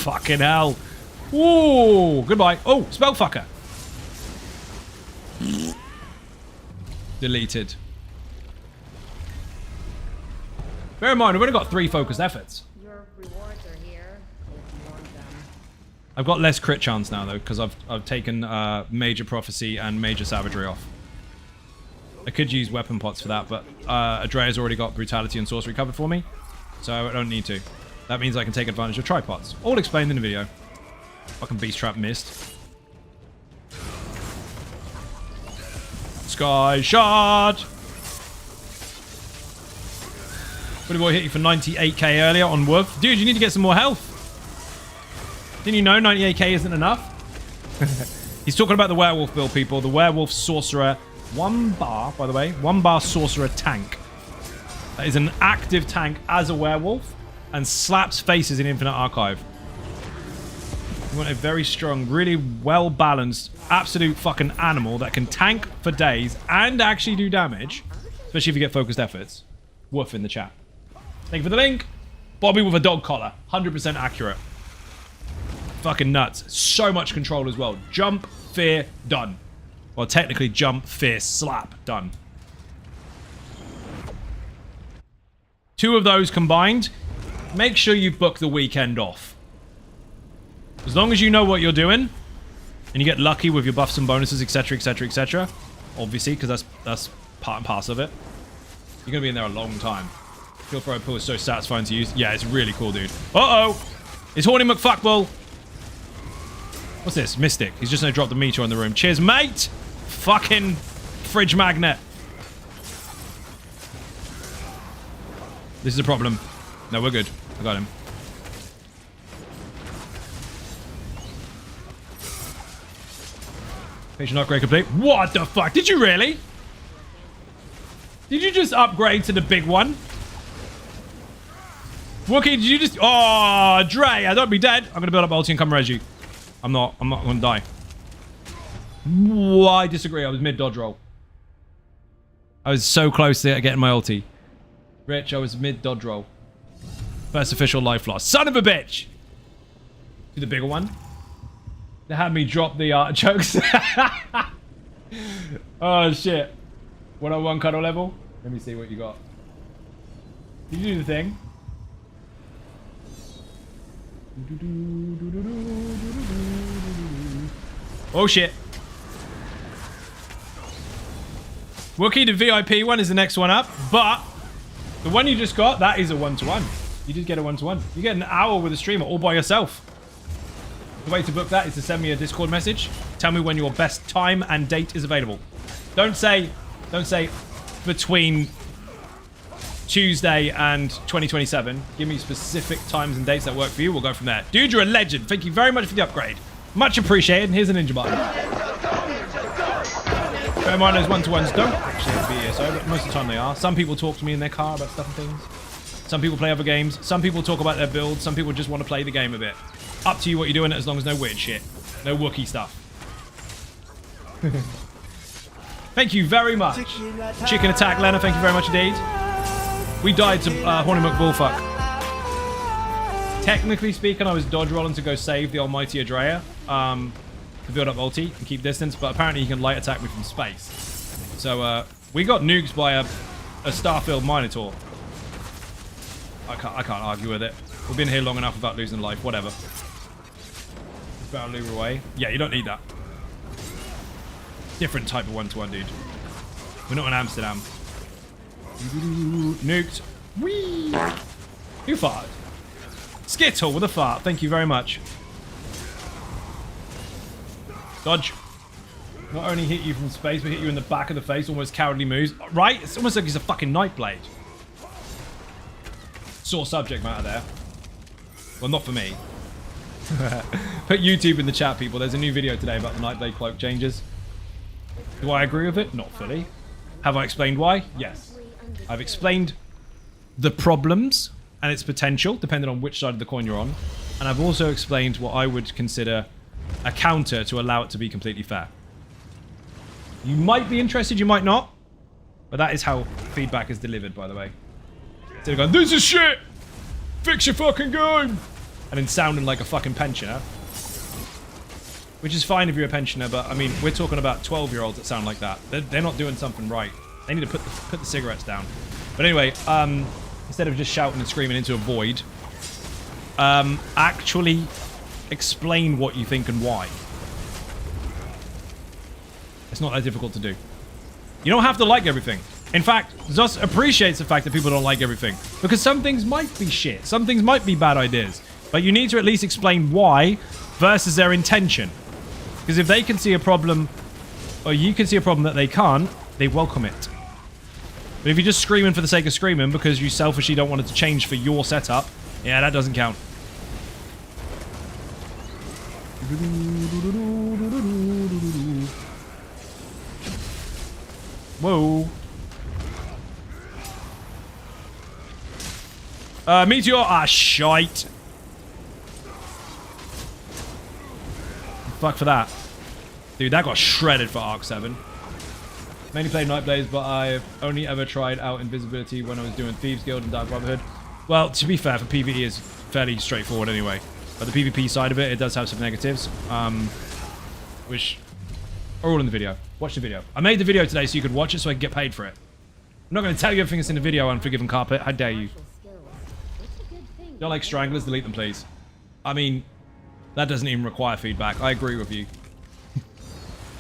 Fucking hell. Ooh, goodbye. Oh, spellfucker. Deleted. Bear in mind, we've only got 3 focused efforts. Your rewards are here if you want them. I've got less crit chance now, though, because I've taken Major Prophecy and Major Savagery off. I could use weapon pots for that, but Adrea's already got Brutality and Sorcery covered for me, so I don't need to. That means I can take advantage of tripods. All explained in the video. Fucking Beast Trap missed. Sky Shard! Pretty boy hit you for 98k earlier on Wolf. Dude, you need to get some more health. Didn't you know 98k isn't enough? He's talking about the werewolf build, people. The werewolf sorcerer. 1 bar, by the way. 1 bar sorcerer tank. That is an active tank as a werewolf and slaps faces in Infinite Archive. You want a very strong, really well-balanced, absolute fucking animal that can tank for days and actually do damage. Especially if you get focused efforts. Woof in the chat. Thank you for the link. Bobby with a dog collar. 100% accurate. Fucking nuts. So much control as well. Jump, fear, done. Well, technically jump, fear, slap, done. 2 of those combined. Make sure you book the weekend off. As long as you know what you're doing, and you get lucky with your buffs and bonuses, etc., etc., etc. Obviously, because that's part and parcel of it. You're going to be in there a long time. Field throw pull is so satisfying to use. Yeah, it's really cool, dude. Uh-oh! It's Horny McFuckbull. What's this? Mystic. He's just going to drop the meteor in the room. Cheers, mate! Fucking fridge magnet. This is a problem. No, we're good. I got him. Patient upgrade complete. What the fuck? Did you really? Did you just upgrade to the big one? Wookie, did you just... Oh, Dre, I don't be dead. I'm going to build up ulti and come res you. I'm not going to die. Whoa, I disagree. I was mid-dodge roll. I was so close to getting my ulti. Rich, I was mid-dodge roll. First official life loss. Son of a bitch! Do the bigger one. They had me drop the artichokes. Oh, shit. 101 cuddle level. Let me see what you got. Did you do the thing? Oh, shit. Wookie, the VIP one is the next one up, but the one you just got, that is a 1-to-1. You did get a 1-to-1. You get an hour with a streamer all by yourself. The way to book that is to send me a Discord message. Tell me when your best time and date is available. Don't say between Tuesday and 2027. Give me specific times and dates that work for you. We'll go from there. Dude, you're a legend. Thank you very much for the upgrade. Much appreciated. And here's a ninja button. Bear in mind, those 1-to-1s don't actually have to be here, so but most of the time they are. Some people talk to me in their car about stuff and things. Some people play other games. Some people talk about their builds. Some people just want to play the game a bit. Up to you what you're doing, as long as no weird shit. No Wookiee stuff. Thank you very much. Chicken Attack, Lena, thank you very much indeed. We died to Horny McBullfuck. Technically speaking, I was dodge rolling to go save the almighty Adrea to build up ulti and keep distance, but apparently he can light attack me from space. So we got nuked by a Starfield Minotaur. I can't argue with it. We've been here long enough without losing life. Whatever. Let's battle Lure away. Yeah, you don't need that. Different type of 1-to-1, dude. We're not in Amsterdam. Nuked. Whee! Who farted? Skittle with a fart. Thank you very much. Dodge. Not only hit you from space, but hit you in the back of the face. Almost cowardly moves. Right? It's almost like he's a fucking Nightblade. Sore subject matter there. Well, not for me. Put YouTube in the chat, people. There's a new video today about the Nightblade cloak changes. Do I agree with it? Not fully. Have I explained why? Yes. I've explained the problems and its potential, depending on which side of the coin you're on. And I've also explained what I would consider a counter to allow it to be completely fair. You might be interested, you might not. But that is how feedback is delivered, by the way. Instead of going, this is shit! Fix your fucking game! And then sounding like a fucking pensioner. Which is fine if you're a pensioner, but I mean, we're talking about 12-year-olds that sound like that. They're not doing something right. They need to put the cigarettes down. But anyway, instead of just shouting and screaming into a void, actually explain what you think and why. It's not that difficult to do. You don't have to like everything. In fact, Zos appreciates the fact that people don't like everything. Because some things might be shit. Some things might be bad ideas. But you need to at least explain why versus their intention. Because if they can see a problem, or you can see a problem that they can't, they welcome it. But if you're just screaming for the sake of screaming because you selfishly don't want it to change for your setup, yeah, that doesn't count. Whoa. Meteor. Ah, shite. Fuck for that. Dude, that got shredded for Arc 7. Mainly played Nightblades, but I've only ever tried out Invisibility when I was doing Thieves Guild and Dark Brotherhood. Well, to be fair, for PvE is fairly straightforward anyway. But the PvP side of it, it does have some negatives, which are all in the video. Watch the video. I made the video today so you could watch it so I could get paid for it. I'm not going to tell you everything that's in the video, Unforgiven Carpet. How dare you? Don't like Stranglers? Delete them, please. I mean, that doesn't even require feedback. I agree with you.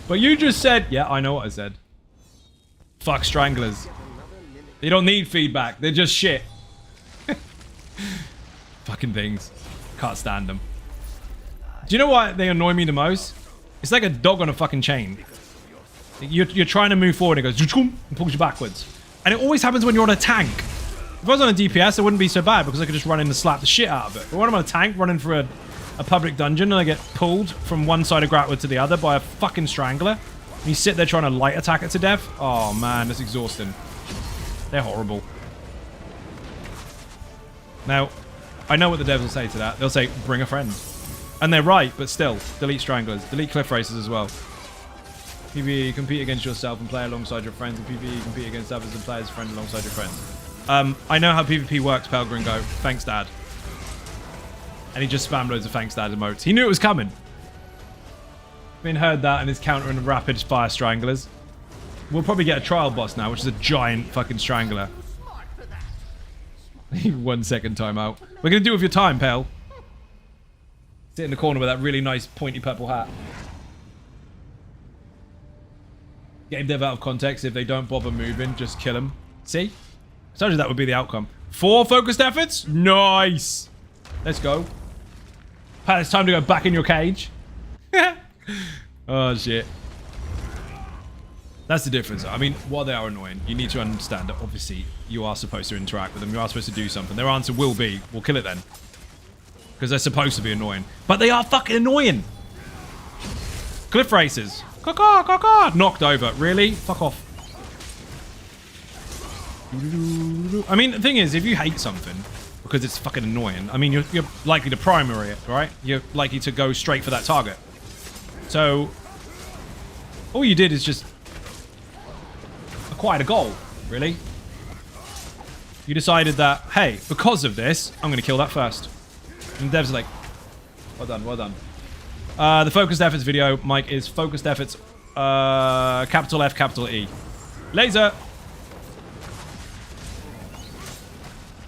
But you just said... Yeah, I know what I said. Fuck Stranglers. They don't need feedback. They're just shit. Fucking things. Can't stand them. Do you know why they annoy me the most? It's like a dog on a fucking chain. You're trying to move forward and it goes and pulls you backwards. And it always happens when you're on a tank. If I was on a DPS, it wouldn't be so bad because I could just run in and slap the shit out of it. But when I'm on a tank running for a public dungeon and I get pulled from one side of Gratwood to the other by a fucking Strangler, and you sit there trying to light attack it to death, oh man, that's exhausting. They're horrible. Now, I know what the devs will say to that. They'll say, bring a friend. And they're right, but still, delete Stranglers. Delete Cliff Racers as well. PvE, compete against yourself and play alongside your friends. And PvE, compete against others and play as a friend alongside your friends. I know how PvP works, Pale Gringo. Thanks, Dad. And he just spammed loads of thanks, Dad emotes. He knew it was coming. Been heard that and is countering rapid fire Stranglers. We'll probably get a trial boss now, which is a giant fucking Strangler. 1 second timeout. We're going to do it with your time, Pale. Sit in the corner with that really nice pointy purple hat. Game dev out of context. If they don't bother moving, just kill them. See? I told you that would be the outcome. 4 focused efforts? Nice! Let's go. Pat, it's time to go back in your cage. Oh, shit. That's the difference. I mean, while they are annoying, you need to understand that obviously you are supposed to interact with them. You are supposed to do something. Their answer will be, we'll kill it then. Because they're supposed to be annoying. But they are fucking annoying. Cliff Racers. Caw-caw, caw-caw. Knocked over. Really? Fuck off. I mean, the thing is, if you hate something because it's fucking annoying, I mean, you're likely to primary it, right? You're likely to go straight for that target. So, all you did is just acquired a goal, really. You decided that, hey, because of this, I'm going to kill that first. And the devs are like, well done, well done. The focused efforts video, Mike, is focused efforts, capital F, capital E. Laser!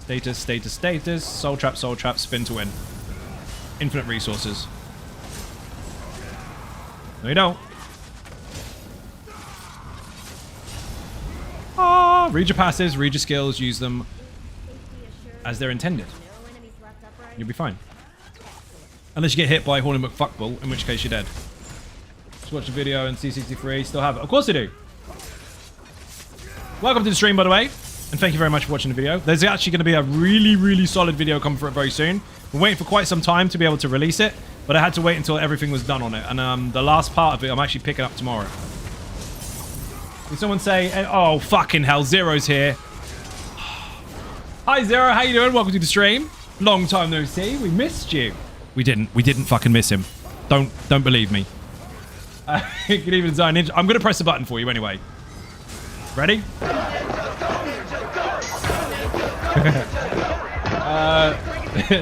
Status, status, status. Soul trap, spin to win. Infinite resources. No, you don't. Ah, read your passives, read your skills, use them as they're intended. You'll be fine. Unless you get hit by Horny McFuckbull, in which case you're dead. Just watch the video and C63. Still have it. Of course I do. Welcome to the stream, by the way. And thank you very much for watching the video. There's actually going to be a really, really solid video coming for it very soon. We're waiting for quite some time to be able to release it. But I had to wait until everything was done on it. And the last part of it, I'm actually picking up tomorrow. Did someone say, oh, fucking hell, Zero's here. Hi, Zero. How you doing? Welcome to the stream. Long time no see. We missed you. We didn't fucking miss him. Don't believe me. Good evening, Design Ninja. I'm going to press the button for you anyway. Ready?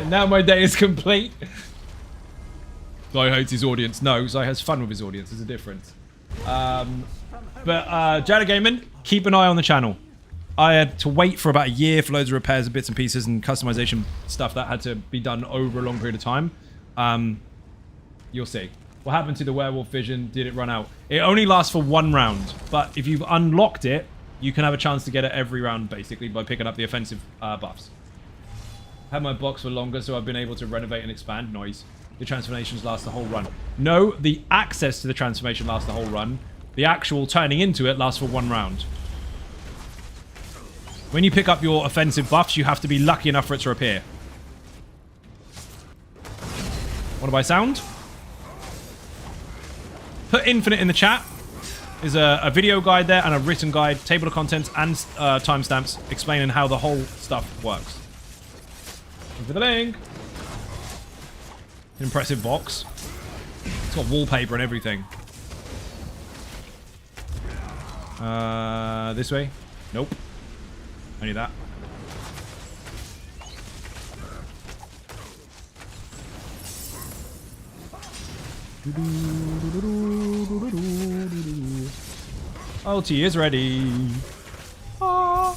Now my day is complete. Zai hates his audience. No, Zai has fun with his audience. There's a difference. But Jada Gaming, keep an eye on the channel. I had to wait for about a year for loads of repairs and bits and pieces and customization stuff that had to be done over a long period of time. You'll see. What happened to the werewolf vision? Did it run out? It only lasts for 1 round, but if you've unlocked it, you can have a chance to get it every round, basically, by picking up the offensive buffs. I had my box for longer, so I've been able to renovate and expand. Noise. The transformations last the whole run. No, the access to the transformation lasts the whole run. The actual turning into it lasts for 1 round. When you pick up your offensive buffs, you have to be lucky enough for it to appear. Want to buy sound? Put infinite in the chat. There's a video guide there and a written guide, table of contents, and timestamps explaining how the whole stuff works. Look for the link. Impressive box. It's got wallpaper and everything. This way? Nope. Only that. Ulti is ready. Ah.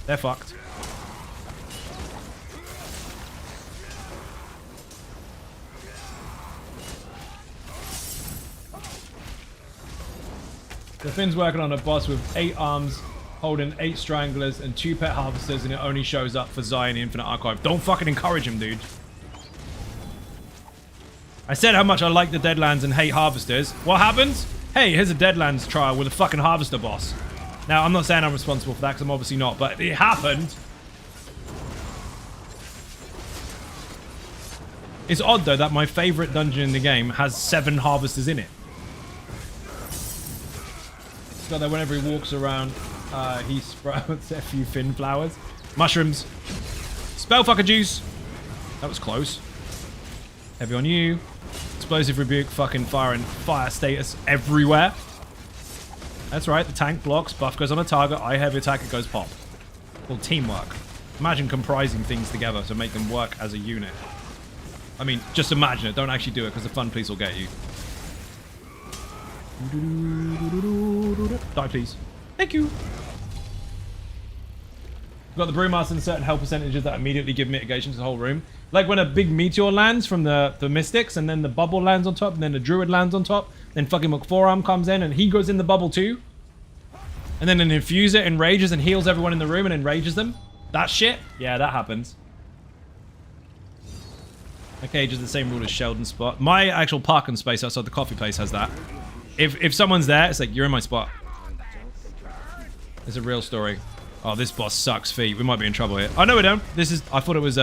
They're fucked. The Finn's working on a boss with 8 arms, holding 8 stranglers and 2 pet harvesters, and it only shows up for Zion Infinite Archive. Don't fucking encourage him, dude. I said how much I like the Deadlands and hate harvesters. What happens? Hey, here's a Deadlands trial with a fucking harvester boss. Now, I'm not saying I'm responsible for that, because I'm obviously not, but it happened. It's odd, though, that my favorite dungeon in the game has 7 harvesters in it. So that whenever he walks around, he sprouts a few Finn flowers. Mushrooms. Spellfucker juice. That was close. Heavy on you. Explosive rebuke, fucking fire and fire status everywhere. That's right, the tank blocks, buff goes on a target, I heavy attack, it goes pop. Well, teamwork. Imagine comprising things together to make them work as a unit. I mean, just imagine it, don't actually do it, because the fun piece will get you. Die, please. Thank you. We've got the Brewmaster and certain health percentages that immediately give mitigation to the whole room. Like when a big meteor lands from the Mystics, and then the bubble lands on top, and then the Druid lands on top, then fucking McForearm comes in, and he goes in the bubble too. And then an Infuser enrages and heals everyone in the room and enrages them. That shit? Yeah, that happens. My cage is the same rule as Sheldon's spot. My actual parking space outside the coffee place has that. If someone's there, it's like, you're in my spot. It's a real story. Oh, this boss sucks feet. We might be in trouble here. Oh, no, we don't. This is... I thought it was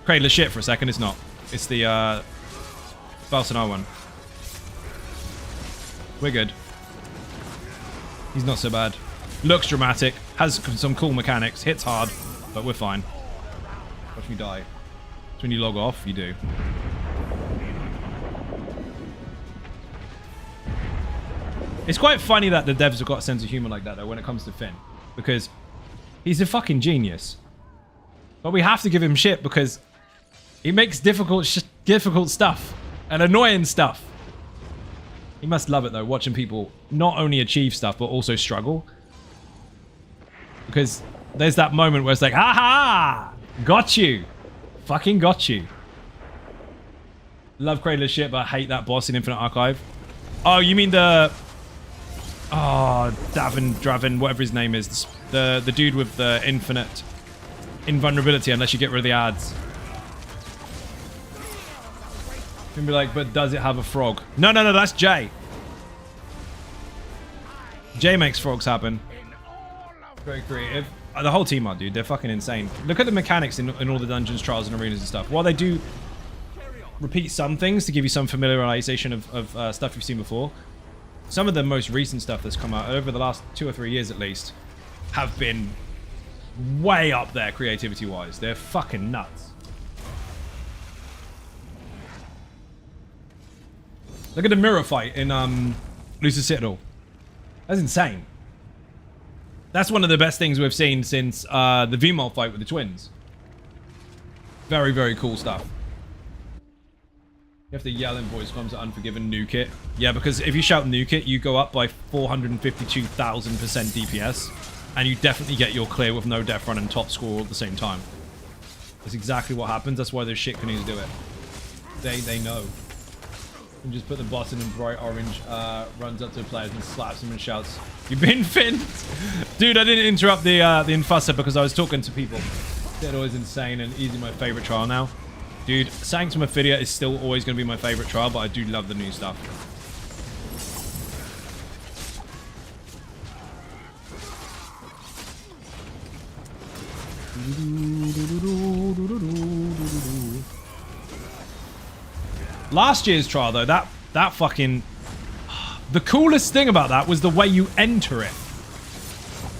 Cradle of Shit for a second. It's not. It's the Balsanar one. We're good. He's not so bad. Looks dramatic. Has some cool mechanics. Hits hard. But we're fine. Watch me die. So when you log off, you do. It's quite funny that the devs have got a sense of humor like that, though, when it comes to Finn. Because he's a fucking genius. But we have to give him shit because he makes difficult stuff. And annoying stuff. He must love it, though, watching people not only achieve stuff, but also struggle. Because there's that moment where it's like, ha! Got you! Fucking got you. Love Cradle of Shit, but I hate that boss in Infinite Archive. Oh, you mean the... Oh, Draven, whatever his name is. The dude with the infinite invulnerability unless you get rid of the ads. You'll be like, but does it have a frog? No, that's Jay. Jay makes frogs happen. Very creative. The whole team are, dude. They're fucking insane. Look at the mechanics in all the dungeons, trials, and arenas and stuff. While they do repeat some things to give you some familiarization of stuff you've seen before, some of the most recent stuff that's come out over the last 2 or 3 years at least have been way up there creativity-wise. They're fucking nuts. Look at the mirror fight in Lucis Citadel. That's insane. That's one of the best things we've seen since the VMOL fight with the twins. Very, very cool stuff. You have to yell in voice comms at Unforgiven nuke it. Yeah, because if you shout nuke it, you go up by 452,000% DPS. And you definitely get your clear with no death run and top score all at the same time. That's exactly what happens. That's why those shit canoes do it. They know. And just put the boss in bright orange, runs up to the players and slaps them and shouts, "You've been finned!" Dude, I didn't interrupt the infusser because I was talking to people. They're always insane and easy my favorite trial now. Dude, Sanctum Ophidia is still always going to be my favorite trial, but I do love the new stuff. Last year's trial, though, that fucking... The coolest thing about that was the way you enter it.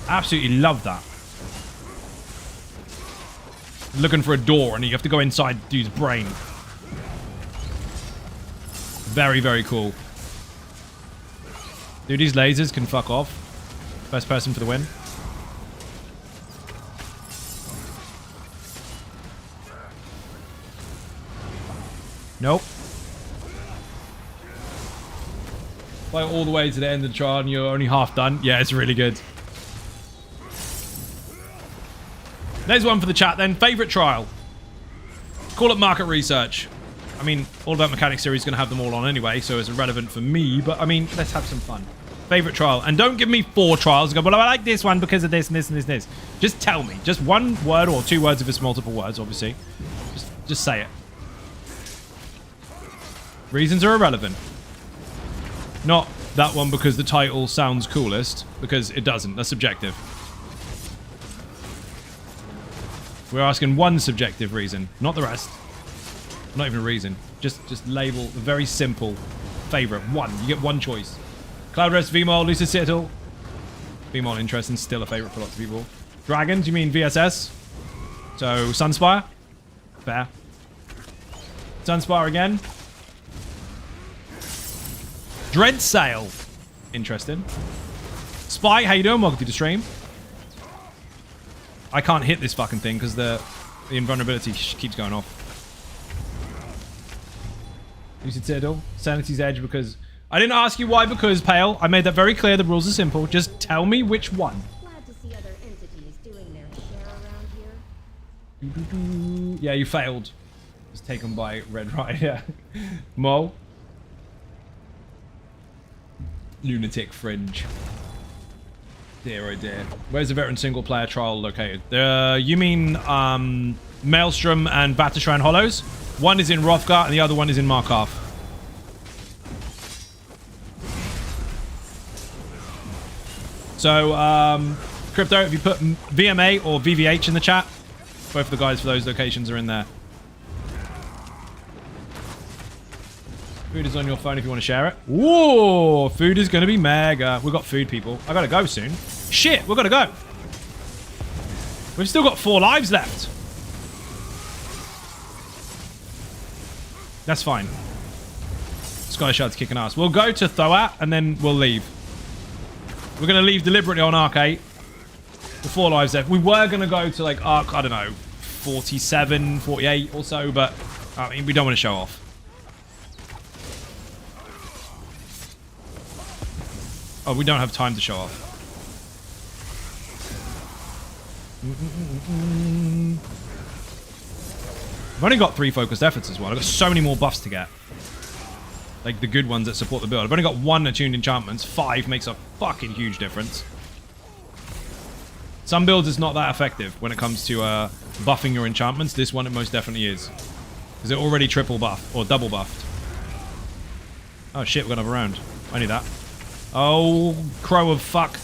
Absolutely love that. Looking for a door and you have to go inside dude's brain. Very, very cool. Dude, these lasers can fuck off. First person for the win. Nope. Play all the way to the end of the trial and you're only half done. Yeah, it's really good. There's one for the chat then. Favorite trial. Call it market research. I mean, All About Mechanics series is going to have them all on anyway, so it's irrelevant for me. But, I mean, let's have some fun. Favorite trial. And don't give me 4 trials. Go, well, I like this one because of this and this and this and this. Just tell me. Just 1 word or 2 words if it's multiple words, obviously. Just say it. Reasons are irrelevant. Not that one because the title sounds coolest, because it doesn't. That's subjective. We're asking 1 subjective reason, not the rest. Not even a reason. Just label a very simple favorite. 1. You get 1 choice. Cloud Rest, VMOL, Lucid Citadel. VMOL interesting, still a favorite for lots of people. Dragon, do you mean VSS? So, Sunspire? Fair. Sunspire again. Dreadsail. Interesting. Spy, how you doing? Welcome to the stream. I can't hit this fucking thing because the invulnerability keeps going off. Lucid Citadel. Sanity's Edge because... I didn't ask you why because, Pale. I made that very clear. The rules are simple. Just tell me which one. Glad to see other entities doing their share around here. Yeah, you failed. It's taken by Red Rider. Yeah. Mo. Lunatic Fringe. Dear oh dear. Where's the veteran single player trial located? You mean Maelstrom and Battleshrine Hollows? One is in Hrothgar and the other one is in Markarth. So, Crypto, if you put VMA or VVH in the chat, both of the guys for those locations are in there. Food is on your phone if you want to share it. Whoa, food is going to be mega. We've got food, people. I got to go soon. Shit, we've got to go. We've still got 4 lives left. That's fine. Sky Shard's kicking ass. We'll go to Thoat and then we'll leave. We're going to leave deliberately on Arc 8. The 4 lives left. We were going to go to like Arc, I don't know, 47, 48 or so, but I mean, we don't want to show off. Oh, we don't have time to show off. I've only got 3 focused efforts as well. I've got so many more buffs to get. Like the good ones that support the build. I've only got 1 attuned enchantments. 5 makes a fucking huge difference. Some builds is not that effective when it comes to buffing your enchantments. This one it most definitely is. Because it already triple buffed or double buffed. Oh shit, we're gonna have a round. I knew that. Oh, crow of fuck.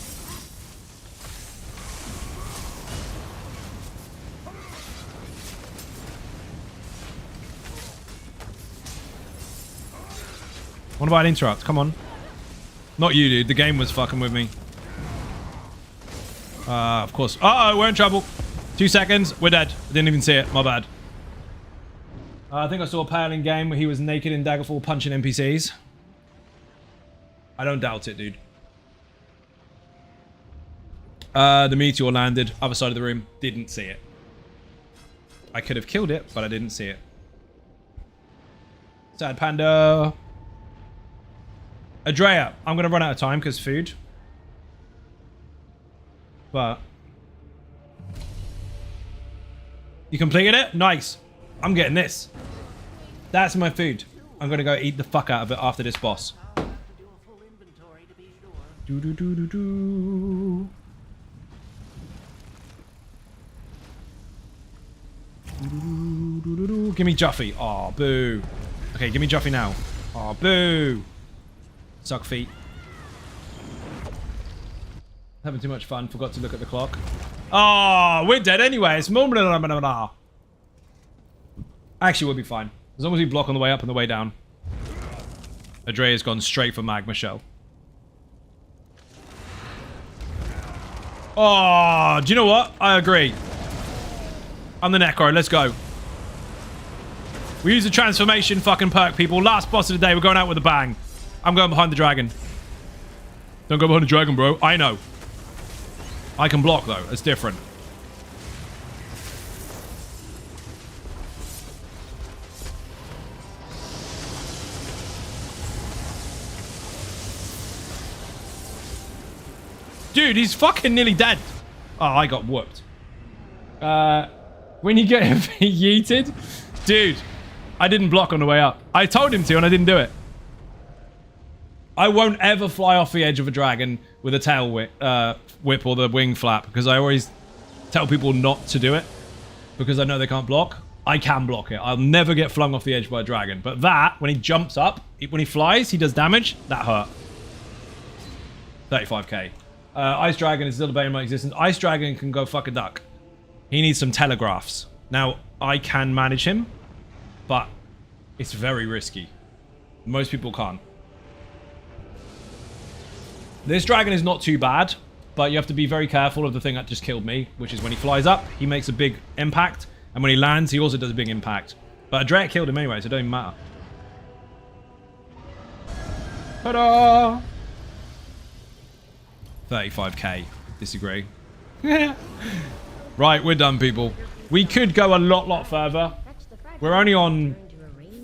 What about interrupt? Come on. Not you, dude. The game was fucking with me. Of course. Uh-oh, we're in trouble. 2 seconds. We're dead. I didn't even see it. My bad. I think I saw a Pale in game where he was naked in Daggerfall punching NPCs. I don't doubt it, dude. The meteor landed. Other side of the room. Didn't see it. I could have killed it, but I didn't see it. Sad panda. Adrea. I'm going to run out of time because food. But... you completed it? Nice. I'm getting this. That's my food. I'm going to go eat the fuck out of it after this boss. Do do do do do. Give me Juffy. Aw, boo. Okay, give me Juffy now. Aw, boo. Suck feet. Having too much fun. Forgot to look at the clock. Oh, we're dead anyway. It's actually, we'll be fine. As long as we block on the way up and the way down. Adrea's gone straight for Magma Shell. Oh, do you know what? I agree. I'm the Necro. Let's go. We use the transformation fucking perk, people. Last boss of the day. We're going out with a bang. I'm going behind the dragon. Don't go behind the dragon, bro. I know. I can block, though. It's different. Dude, he's fucking nearly dead. Oh, I got whooped. When you get him yeeted, dude, I didn't block on the way up. I told him to and I didn't do it. I won't ever fly off the edge of a dragon with a tail whip or the wing flap because I always tell people not to do it because I know they can't block. I can block it. I'll never get flung off the edge by a dragon. But that, when he jumps up, when he flies, he does damage. That hurt. 35k. Ice Dragon is still debating my existence. Ice Dragon can go fuck a duck. He needs some telegraphs. Now, I can manage him, but it's very risky. Most people can't. This dragon is not too bad, but you have to be very careful of the thing that just killed me, which is when he flies up, he makes a big impact, and when he lands, he also does a big impact. But a Drake killed him anyway, so it don't even matter. Ta-da! 35k. Disagree. Right, we're done, people. We could go a lot further. We're only on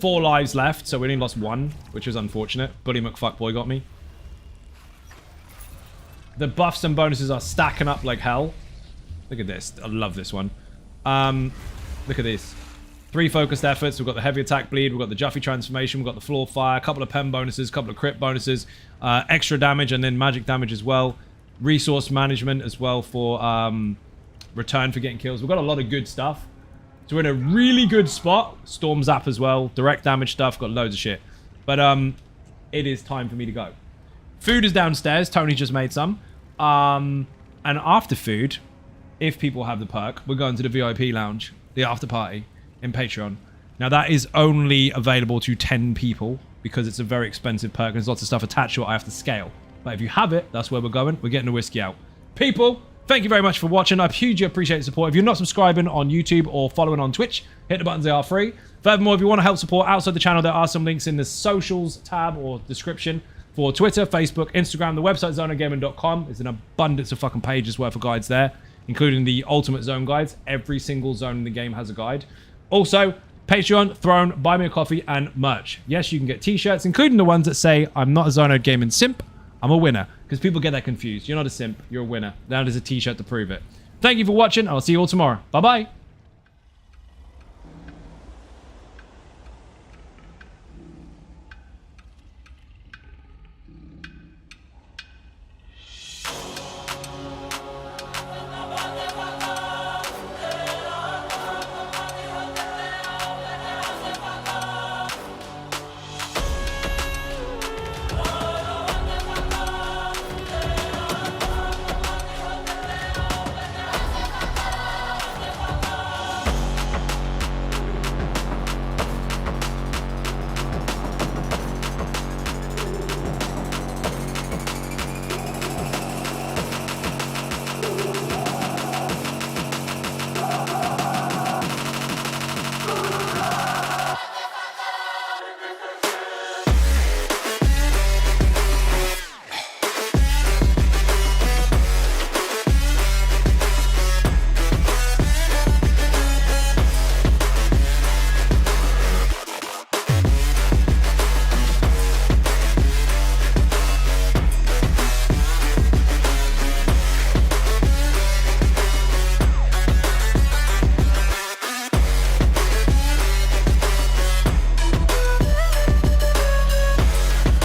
4 lives left, so we only lost 1, which is unfortunate. Bully McFuckboy got me. The buffs and bonuses are stacking up like hell. Look at this. I love this one. Look at this. 3 focused efforts. We've got the heavy attack bleed. We've got the Juffy transformation. We've got the floor fire. A couple of pen bonuses. A couple of crit bonuses. Extra damage and then magic damage as well. Resource management as well for return for getting kills. We've got a lot of good stuff. So we're in a really good spot. Storm Zap as well. Direct damage stuff. Got loads of shit. But it is time for me to go. Food is downstairs. Tony just made some. And after food, if people have the perk, we're going to the VIP lounge, the after party in Patreon. Now that is only available to 10 people because it's a very expensive perk and there's lots of stuff attached to it I have to scale. But if you have it, that's where we're going. We're getting the whiskey out. People, thank you very much for watching. I hugely appreciate the support. If you're not subscribing on YouTube or following on Twitch, hit the buttons, they are free. Furthermore, if you want to help support outside the channel, there are some links in the socials tab or description for Twitter, Facebook, Instagram. The website zoneofgaming.com. There's an abundance of fucking pages worth of guides there, including the ultimate zone guides. Every single zone in the game has a guide. Also, Patreon, Throne, Buy Me a Coffee, and merch. Yes, you can get t-shirts, including the ones that say, I'm not a Zone of Gaming simp, I'm a winner. Because people get that confused. You're not a simp, you're a winner. Now there's a t-shirt to prove it. Thank you for watching. I'll see you all tomorrow. Bye-bye.